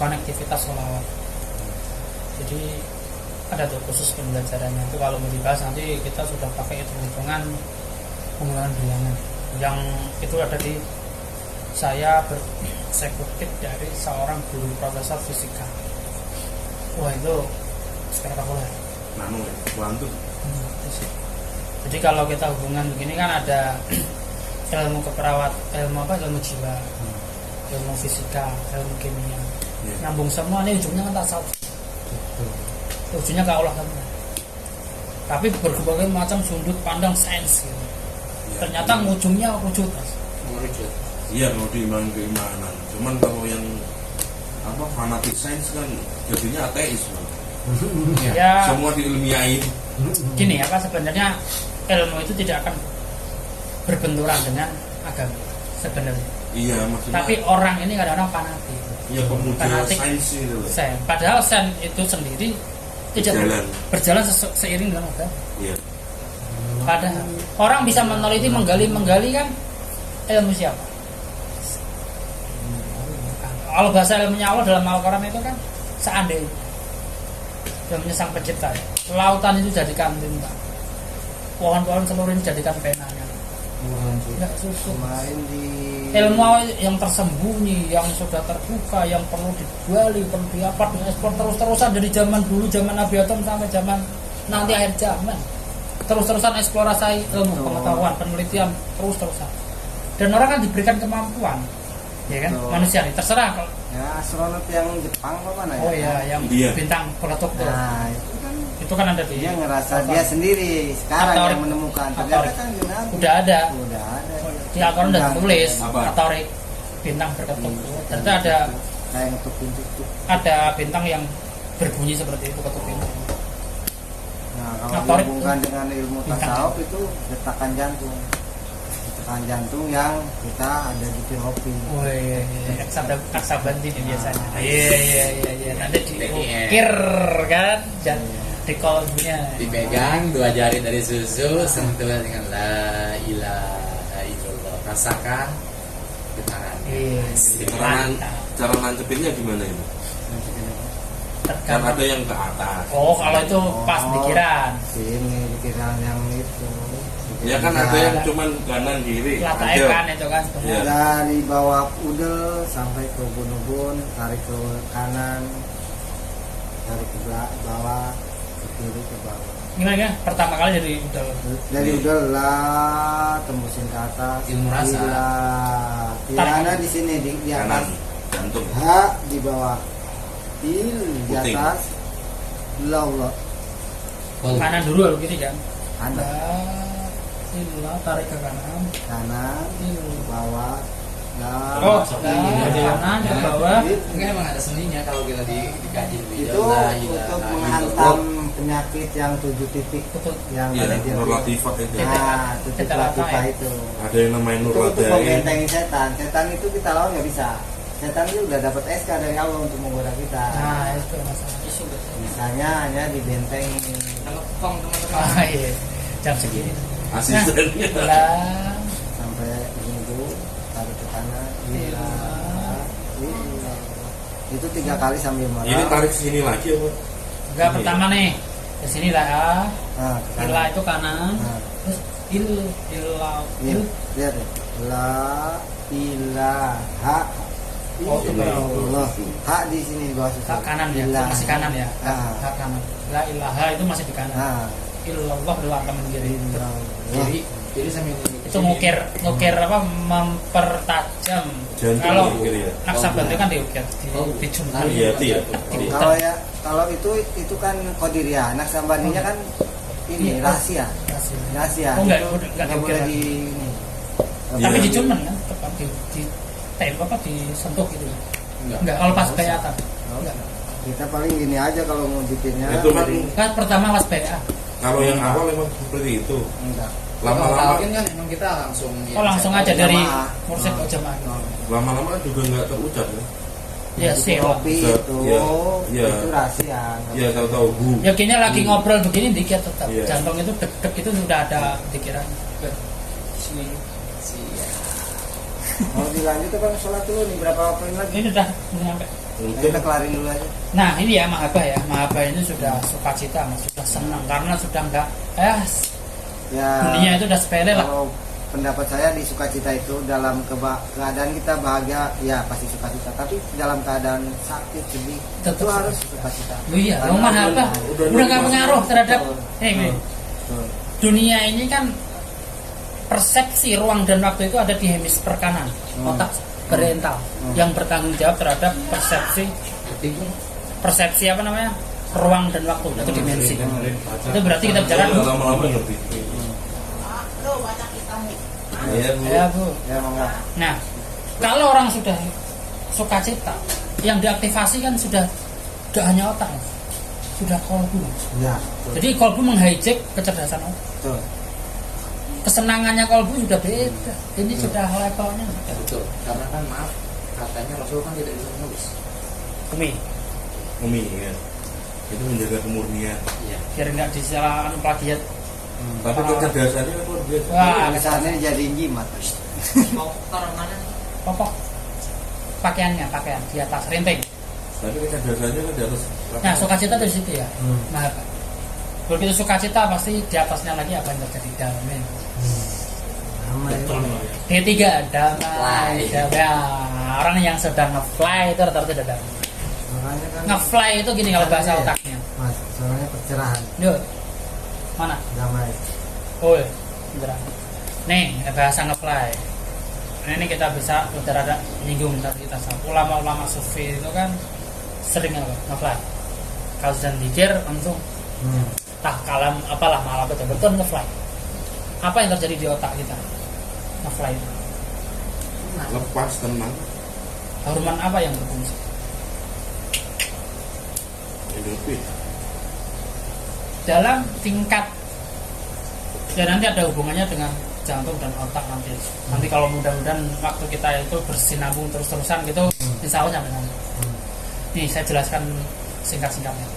konektivitas sholawat. Jadi ada tuh khusus pembelajarannya itu kalau mau dibahas nanti kita sudah pakai hitung-hitungan penggunaan bilangan yang itu ada di saya bersekutif dari seorang guru profesor fisika. Wah itu spektakuler. Nano ya, bantu. Jadi kalau kita hubungan begini kan ada ilmu ilmu jiwa, ilmu fisika, ilmu kimia, nyambung semua ini ujungnya kan tasawuf. Ujungnya ke Allah kan. Tapi berbagai macam sudut pandang sains gitu. Ternyata ujungnya wujud. Merujut. Iya kalau diiman keimanan. Cuman kalau yang apa fanatik sains kan jadinya ateis. Ya Semua diilmiahin. gini apa sebenarnya ilmu itu tidak akan berbenturan dengan agama sebenarnya. Iya maksudnya. Tapi orang ini kadang-kadang fanatik. Iya pemuja fanatik sains itu loh. Padahal sains itu sendiri tidak berjalan seiring dengan agama. Iya. Padahal orang bisa meneliti menggali kan ilmu siapa? Kalau bahasa ilmunya Allah dalam Al-Quran itu kan seandainya ilmunya sang pencipta ya. Lautan itu jadikan tinta, pohon-pohon seluruh ini jadikan penanya. Enggak susu. kemarin di Ilmu yang tersembunyi, yang sudah terbuka, yang perlu digali, perlu diapa, diekspor terus-terusan dari zaman dulu, zaman Nabi Adam sampai zaman nanti akhir zaman. Terus-terusan eksplorasi ilmu, pengetahuan, penelitian terus-terusan. Dan orang kan diberikan kemampuan, ya kan? Betul. Manusia nih terserah kalau ya astronot yang Jepang apa mana ya? oh ya yang India. bintang berketuk tuh. Nah Itu kan ada di dia ngerasa dia sendiri sekarang Atorik. yang menemukan. Atorik. Ternyata kan Nabi. udah ada Ada. di Al-Quran udah ditulis Apa? Atorik bintang berketuk. Ternyata ada kayak ngetuk pintu. ada bintang yang berbunyi seperti itu ketuk pintu. Nah kalau Atorik dihubungkan dengan ilmu bintang. tasawuf itu detakan jantung. Detakan jantung yang kita ada di Filopi. Oh iya, aksabanti ini biasanya. Iya. Nanti diukir kan, dan di kolbunya. Dipegang 2 jari dari susu, sentuh dengan la ilaha illallah. Rasakan getaran. Iya. Cara nancepinnya gimana ini? Kan Tergantung. ada yang ke atas. Oh kalau itu pas pikiran. Ini pikiran yang itu. Ya kan ada yang cuman kanan kiri. Latakan Aja. itu kan sebenarnya. Iya. Dari bawah udel sampai ke ubun-ubun, tarik ke kanan. dari ke bawah, ke kiri ke bawah. Gimana? Pertama kali dari udel. Dari udel lah tembusin ke atas. Ilmu rasa. Tilana di sini di Kanan, atas. jantung. Ha di bawah. Il di Puting. atas. Allah. Kanan dulu lalu kiri kan. Kanan, Ilah tarik ke kanan. kanan, ke bawah. Lah. Oh, Iya, dari kanan ke bawah. Enggak emang ada seninya kalau kita dikaji lebih Itu jauh. La ilaha untuk illallah. menghantam penyakit yang 7 titik Betul. yang Iya, ada di Nur Latifah itu. Nah, tujuh Tetel latifah Latifah itu. Ada yang namanya Nur Itu untuk Ladai. membentengi setan. Setan itu kita lawan nggak bisa. Setan itu udah dapat SK dari Allah untuk menggoda kita. Nah, itu masalah isu betul. Misalnya hanya dibentengi. Telepon teman-teman. Ah, iya. Jam segini. Asistennya. Lah. Sampai ini dulu, tarik ke kanan. Iya. Iya. Itu 3 kali sambil marah. Ini tarik sini lagi apa? Enggak, Ini. pertama nih. Ke sini lah. Nah, ke kanan. Ilah itu kanan. Nah, Terus ilah iya. il. Lihat ya. La ilaha Oh, itu illallah. Hak di sini di bawah situ. Hak kanan ya, Ilah. masih kanan ya. Ah. Hak kanan. La ilaha itu masih di kanan. Nah, Illallah di kanan kiri. Jadi sambil Itu ngukir apa mempertajam. Jantung Kalau di kiri ya. naksabantu kan diukir, di Ah, iya, itu ya. kalau ya kalau itu kan kodiriyah. Anak sambandinya kan ini Iya. rahasia. Rahasia. Oh, enggak, Itu enggak nggak boleh diukir. di ini. Tapi Iya. di cuman kan tepat di tembak apa disentuh gitu. enggak. Enggak, kalau pas bayatan. Enggak. Kita paling gini aja kalau mau bikinnya. Itu kan Kan pertama pas bayat. kalau yang awal memang seperti itu. enggak. Kalau Lama-lama talqin kan emang kita langsung Oh, langsung aja dari Jamaah. mursyid ke jamaah. lama-lama juga nggak terucap ya. Ya sih. lah. Kopi Bisa, itu, iya. itu rahasia. Iya, tahu-tahu bu. Ya kayaknya lagi ngobrol begini dikit tetap. Iya. Jantung itu deg-deg itu sudah ada pikiran. Mau dilanjut apa sholat dulu nih berapa poin lagi? Ini udah nyampe. Nah, kita kelarin dulu aja. Nah ini ya mahabbah ya. Mahabbah ini sudah sukacita, sudah senang karena sudah enggak Ya. dunia itu udah sepele lah. Kalau pendapat saya di sukacita itu dalam keadaan kita bahagia ya pasti sukacita, tapi dalam keadaan sakit sedih Tetap itu harus sukacita. Oh iya, Karena yang mahabbah udah udah nggak pengaruh terhadap Betul. Betul. dunia ini kan persepsi ruang dan waktu itu ada di hemisfer kanan, otak oriental yang bertanggung jawab terhadap persepsi apa namanya ruang dan waktu atau dimensi. Itu berarti kita bicara dulu. Lama-lama ngerti. Iya, Bu. Ya bu. Ya monggo. Nah, kalau orang sudah sukacita, yang diaktifasi kan sudah tidak hanya otak, sudah kolbu. Ya, betul. Jadi kolbu menghijack kecerdasan otak. Betul. Kesenangannya kolbu sudah beda. Ini sudah levelnya. Betul. Karena kan maaf, katanya Rasul kan tidak bisa menulis. Kemi, Umi ya. Itu menjaga kemurnian. Iya. biar nggak disalahkan plagiat. Tapi kecerdasannya luar biasa. Wah, Misalnya jadiin jimat. Mau taruh mana nih? pokok pakaian di atas rinting. Tapi kecerdasannya kan di atas. Nah, sukacita dari situ ya. Mahabbah. Begitu sukacita pasti di atasnya lagi apa yang terjadi di dalamnya. Ketiga, damai. Ya, orang yang sedang nge-fly itu rata-rata tidak damai. Makanya kan Nge-fly itu gini kalau bahasa otaknya. Mas, soalnya pencerahan Yuk, mana? damai. Oh, iya. Bentar. Nih, bahasa nge-fly. Nah, ini kita bisa udah ada nyinggung tadi kita ulama-ulama sufi itu kan sering apa? Nge-fly. Kalau sedang pikir langsung tah kalam apalah malah betul-betul nge-fly. Apa yang terjadi di otak kita? Nge-fly itu. Lepas tenang. Hormon apa yang berfungsi? Endorfin. Dalam tingkat dan nanti ada hubungannya dengan jantung dan otak nanti. Nanti kalau mudah-mudahan waktu kita itu bersinambung terus-terusan gitu, insya Allah sampai nanti. Nih saya jelaskan singkat-singkatnya.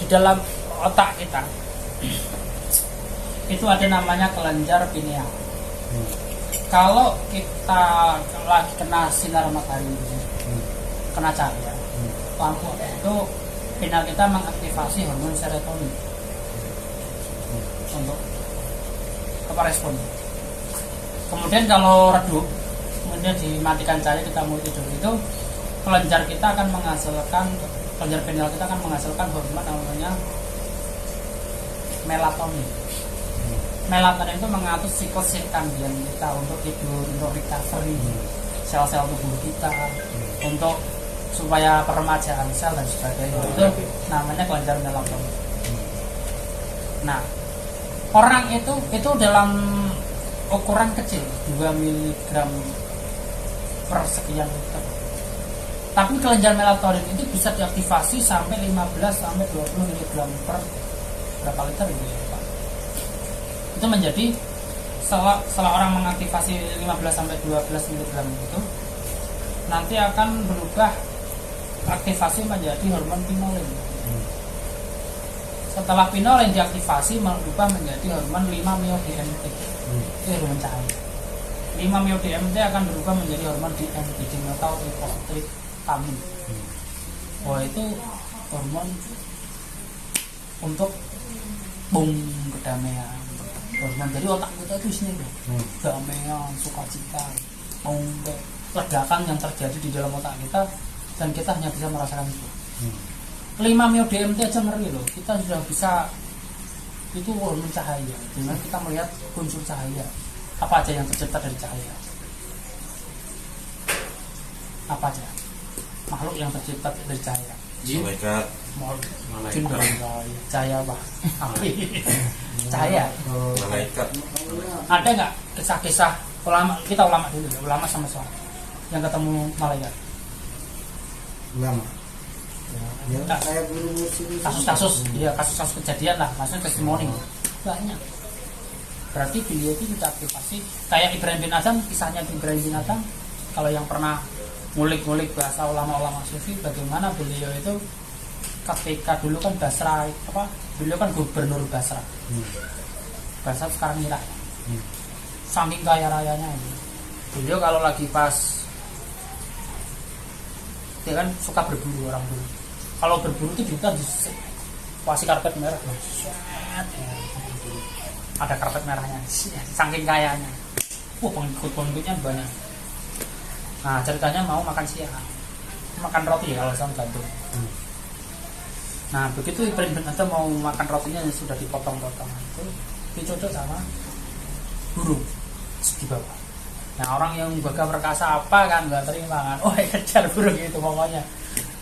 Di dalam otak kita itu ada namanya kelenjar pineal. Kalau kita lagi kena sinar matahari, kena cahaya, lampu itu pineal kita mengaktifasi hormon serotonin untuk apa respon. Kemudian kalau redup kemudian dimatikan cahaya kita mau tidur itu kelenjar kita akan menghasilkan, kelenjar pineal kita akan menghasilkan hormon namanya melatonin. Melatonin itu mengatur siklus sirkadian kita untuk tidur, untuk recovery sel-sel tubuh kita, untuk supaya peremajaan sel dan sebagainya. Itu namanya kelenjar melatonin. Nah, orang itu dalam ukuran kecil 2 mg per sekian liter. Tapi kelenjar melatonin itu bisa diaktifasi sampai 15 sampai 20 mg per berapa liter gitu ya Pak. Itu menjadi setelah orang mengaktifasi 15 sampai 12 mg itu nanti akan berubah aktivasi menjadi hormon pinolin. Setelah pinolin diaktifasi berubah menjadi hormon 5-MeO-DMT. Itu hormon cahaya. 5-MeO-DMT akan berubah menjadi hormon DMT, dimethyltryptamin. Oh, itu hormon untuk kedamaian. Hormon jadi otak kita itu isinya damaian, sukacita, ledakan yang terjadi di dalam otak kita dan kita hanya bisa merasakan itu. 5-MeO-DMT aja ngeri loh. Kita sudah bisa, itu hormon cahaya. Dengan kita melihat unsur cahaya. Apa aja yang tercipta dari cahaya? Apa aja? Makhluk yang tercipta dari cahaya. Malaikat. Jin dari cahaya apa? Cahaya. Malaikat. Ada nggak kisah-kisah ulama? Kita ulama dulu ya, ulama sama sahabat yang ketemu malaikat. Ulama. Ya, saya belum Kasus-kasus, ya kasus-kasus kejadian lah, maksudnya testimoni banyak. Berarti beliau itu kita aktifasi kayak Ibrahim bin Adham, kisahnya Ibrahim bin Adham. Kalau yang pernah ngulik-ngulik bahasa ulama-ulama sufi, bagaimana beliau itu ketika dulu kan Basra beliau kan gubernur Basra. Basra sekarang Irak. Saking kaya rayanya ini. Beliau kalau lagi pas dia kan suka berburu orang dulu. Kalau berburu itu juga kasih karpet merah, ada karpet merahnya, saking kayanya. Pengikut-pengikutnya banyak. Nah ceritanya mau makan siang, makan roti ya kalau saya gantung. Nah begitu Ibrahim bin Adham mau makan rotinya yang sudah dipotong-potong itu dicocok sama burung di bawah. Nah orang yang gagah perkasa apa kan nggak terima kan, kejar burung itu pokoknya,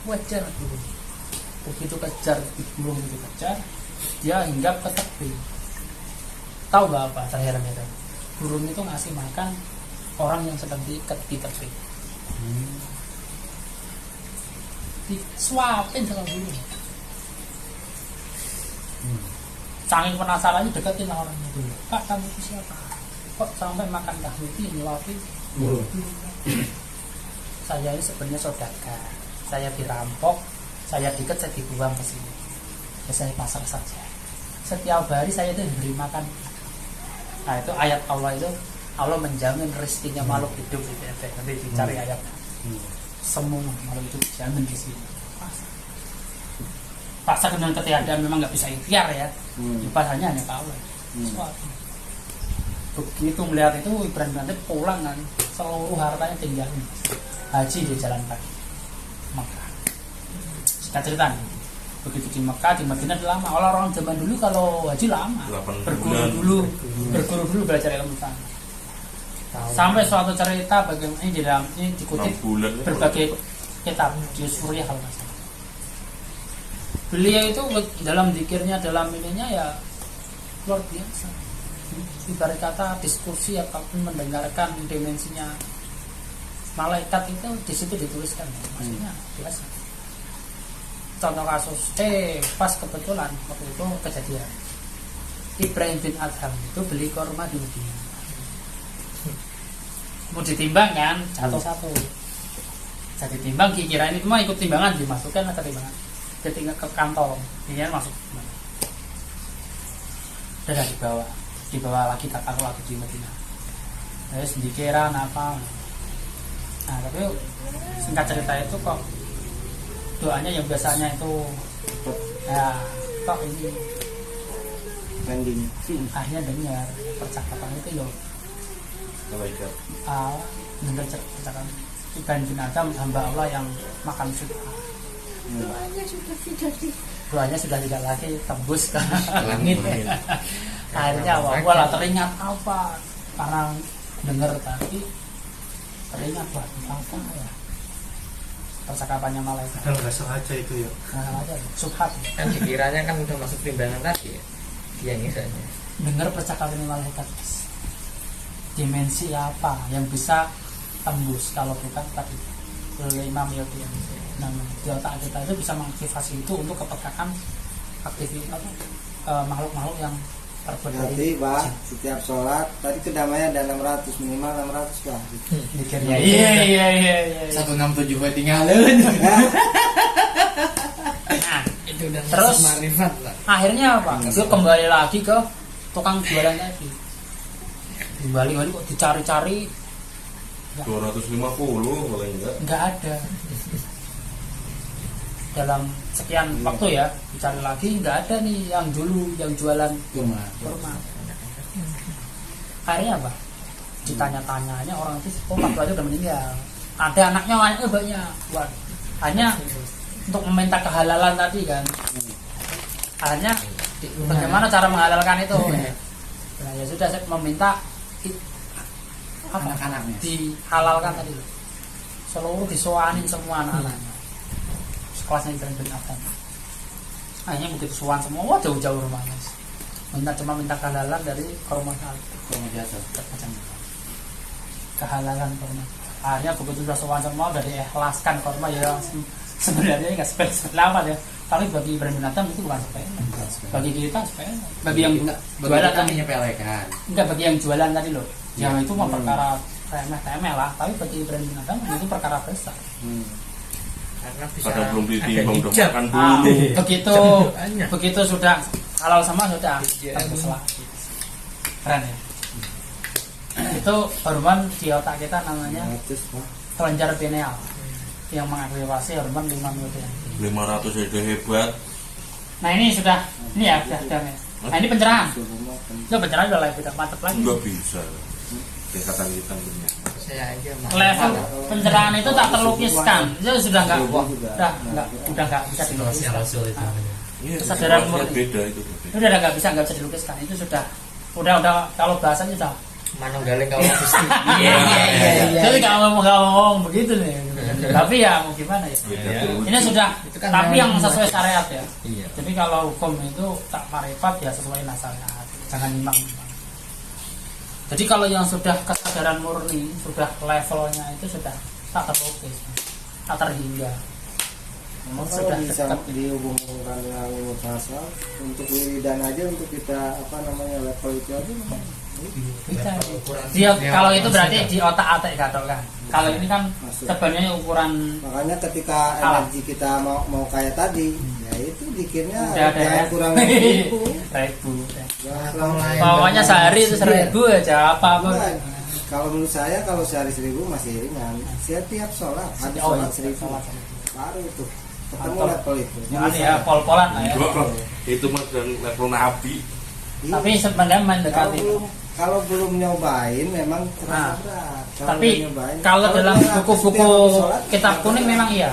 kejar burung. Begitu kejar burung itu kejar, dia hinggap ke tebing. Tahu nggak apa terheran itu? Burung itu ngasih makan orang yang sedang diikat di tebing. Disuapin sama burung. Saking penasarannya deketin orang itu. Pak kamu itu siapa? Kok sampai makan kahwiti nyuapin burung? Saya ini sebenarnya saudagar. Saya dirampok, saya diikat, saya dibuang ke sini. Ya, saya pasang saja. Setiap hari saya itu diberi makan. Nah itu ayat Allah itu, Allah menjamin rezekinya makhluk hidup itu. Nanti dicari ayatnya. Semua makhluk hidup jamin di sini. Pasar dengan ketiadaan memang nggak bisa ikhtiar ya. Hanya Allah. Begitu melihat itu Ibrahim bin Adham pulang kan, seluruh hartanya tinggalin. Haji di jalan kaki Mekah. Singkat cerita nih, begitu di Mekah, di Madinah lama. Orang zaman dulu kalau haji lama, berguru dulu belajar ilmu sana. Sampai suatu cerita bagaimana ini di dalam ini dikutip berbagai kitab di Suriah kalau nggak salah. Beliau itu dalam zikirnya, dalam ininya ya luar biasa. Ibarat kata diskusi apapun mendengarkan dimensinya malaikat itu di situ dituliskan, maksudnya biasa. Contoh kasus, pas kebetulan waktu itu kejadian Ibrahim bin Adham itu beli korma di Madinah. Mau ditimbang kan, jatuh satu. Jadi timbang, kira ini cuma ikut timbangan, dimasukkan ke timbangan. Ketika ke kantong, ini masuk. Udah dibawa lagi kakak lagi di Madinah. Terus dikira apa? Nah tapi singkat cerita itu kok doanya yang biasanya itu ya kok ini banding akhirnya dengar percakapan itu loh. malaikat. Bener percakapan Ibrahim bin Adam hamba Allah yang makan sudah. Doanya sudah tidak lagi tembus ke langit. Akhirnya wala teringat apa? Karena dengar tadi teringat apa ya? Percakapannya malaikat. Padahal nggak sengaja itu ya. Nah, aja subhat. Kan pikirannya kan udah masuk timbangan tadi ya. Dia ngisanya. Dengar percakapan malaikat. Dimensi apa yang bisa tembus kalau bukan tadi oleh Imam Yahudi. Nah, di otak kita itu bisa mengaktifasi itu untuk kepekaan aktivitas makhluk-makhluk yang terbuat Berarti Pak, setiap sholat tadi kedamaian ada 600, minimal 600 Pak. mikirnya. Iya. 167 gue tinggalin. Nah, Itu udah terus marifat lah. akhirnya apa? Dia kembali lagi ke tukang jualan tadi. Kembali kok dicari-cari 250 paling enggak. nggak ada. Dalam sekian waktu ya dicari lagi nggak ada nih yang dulu yang jualan Cuma kurma. Akhirnya apa? Ditanya-tanyanya orang itu, oh Pak Tuanya udah meninggal. Ada anaknya banyak. Wah, hanya untuk meminta kehalalan tadi kan. Akhirnya bagaimana cara menghalalkan itu? Nah, ya sudah saya meminta anak-anaknya dihalalkan tadi loh. Seluruh disoanin semua anak-anaknya. Kelasnya Ibrahim bin Adam. Akhirnya begitu soan semua, wah jauh-jauh rumahnya. Cuma minta kehalalan dari kurma biasa. macam itu. Kehalalan kurma. Akhirnya begitu sudah soan semua, udah diikhlaskan kurma ya sebenarnya nggak sepele amat ya. Tapi bagi Ibrahim bin Adam itu bukan sepele. Bagi kita sepele. Bagi yang jualan tadi menyepelekan. enggak, bagi yang jualan tadi loh. Yang itu mau perkara remeh-temeh lah, tapi bagi Ibrahim bin Adam itu perkara besar. Karena bisa Pada belum ada ditimbang udah hijab. makan Ah, dulu. begitu sudah halal sama sudah tembus lah. Keren ya. Itu hormon di otak kita namanya 500 Pak. kelenjar pineal yang mengaktifasi hormon 5 miliar. 500 itu hebat. Nah ini sudah, ini ya sudah. Nah ini pencerahan. Itu pencerahan udah lebih mantap lagi. Enggak bisa. Tingkatan kita punya. Saya aja Level pencerahan itu tak terlukiskan. Itu sudah nggak bisa dilukiskan. Iya, Kesadaran itu murni. beda itu. Itu udah nggak bisa dilukiskan. Itu sudah kalau bahasanya sudah. Manunggaling kalau Gusti. Jadi nggak ngomong begitu nih. Tapi ya mau gimana ya. Ini sudah. Itu kan Tapi yang memang sesuai syariat ya. Iya. Jadi kalau hukum itu tak marifat ya sesuai syariat. Jangan nyimbang. Jadi kalau yang sudah kesadaran murni, sudah levelnya itu sudah tak terlukis, tak terhingga. Kalau Sudah bisa dekat. dihubungkan dengan ilmu tasawuf untuk wiridan aja untuk kita level itu aja. Bisa. Dia kalau itu berarti di otak-atik gatel kan. Kalau ini kan Masuk. sebenarnya ukuran Makanya ketika Alam. energi kita mau kayak tadi, ya itu dikirnya udah ada jangan ya. kurang dari 1000. 1000. Jangan kurang. Pokoknya sehari itu 1000 aja apa pun. Bukan. Kalau menurut saya kalau sehari 1000 masih ringan. Setiap sholat habis Oh, sholat iya, 1000 baru itu ketemu Mantap. level itu. Jangan ya pol-polan lah ya. Itu mah dan level nabi. Iya. Tapi sebenarnya mendekati. Kalau belum nyobain memang Nah, terasa berat. Kalau Tapi udah nyobain, kalau dalam berat, buku-buku setiap habis sholat, kitab kita kuning berat. memang iya.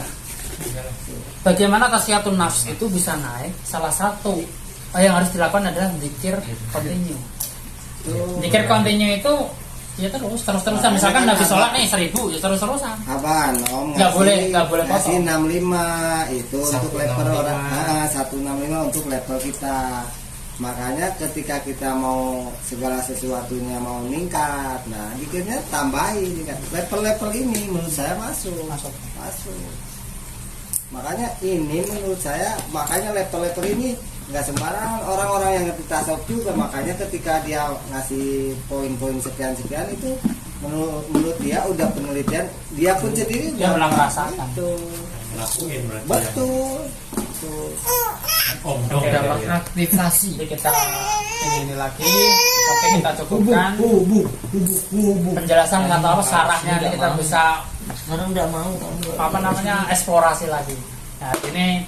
Bagaimana tasfiyatun nafs itu bisa naik? Salah satu yang harus dilakukan adalah zikir continue. Tuh. Zikir continue itu ya terus-terusan. Misalkan habis sholat nih 1000 ya terus-terusan. Apaan Om? Nggak boleh ngasih potong. 65 itu untuk level 165. orang. 165 untuk level kita. Makanya ketika kita mau segala sesuatunya mau meningkat, nah dikirnya tambahin kan. Level-level ini menurut saya masuk. Makanya ini menurut saya, makanya level-level ini nggak sembarangan. Orang-orang yang ngerti tasawuf juga, makanya ketika dia ngasih poin-poin sekian-sekian itu menurut dia udah penelitian, dia pun sendiri Dia udah merasakan. itu. Lakuin berarti. Betul. Betul. Om dong. Oke, ya. aktivasi. Jadi kita ini lagi. Oke, kita cukupkan penjelasan kata apa sarahnya nanti kita bisa Sekarang udah mau. eksplorasi lagi. Nah ini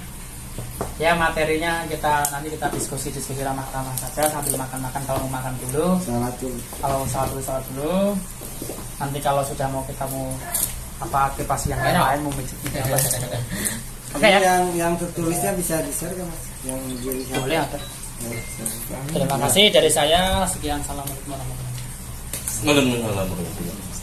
Ya materinya nanti kita diskusi ramah-ramah saja sambil makan-makan, kalau mau makan dulu. Salat dulu. Kalau salat dulu. Nanti kalau sudah mau kita mau aktivasi yang lain mau mencet apa. Oke ya. Yang tertulisnya bisa di-share kan Mas? Yang dilihat. Boleh ada. Ya, Terima kasih dari saya. Sekian, assalamualaikum warahmatullahi wabarakatuh. Waalaikumsalam warahmatullahi wabarakatuh.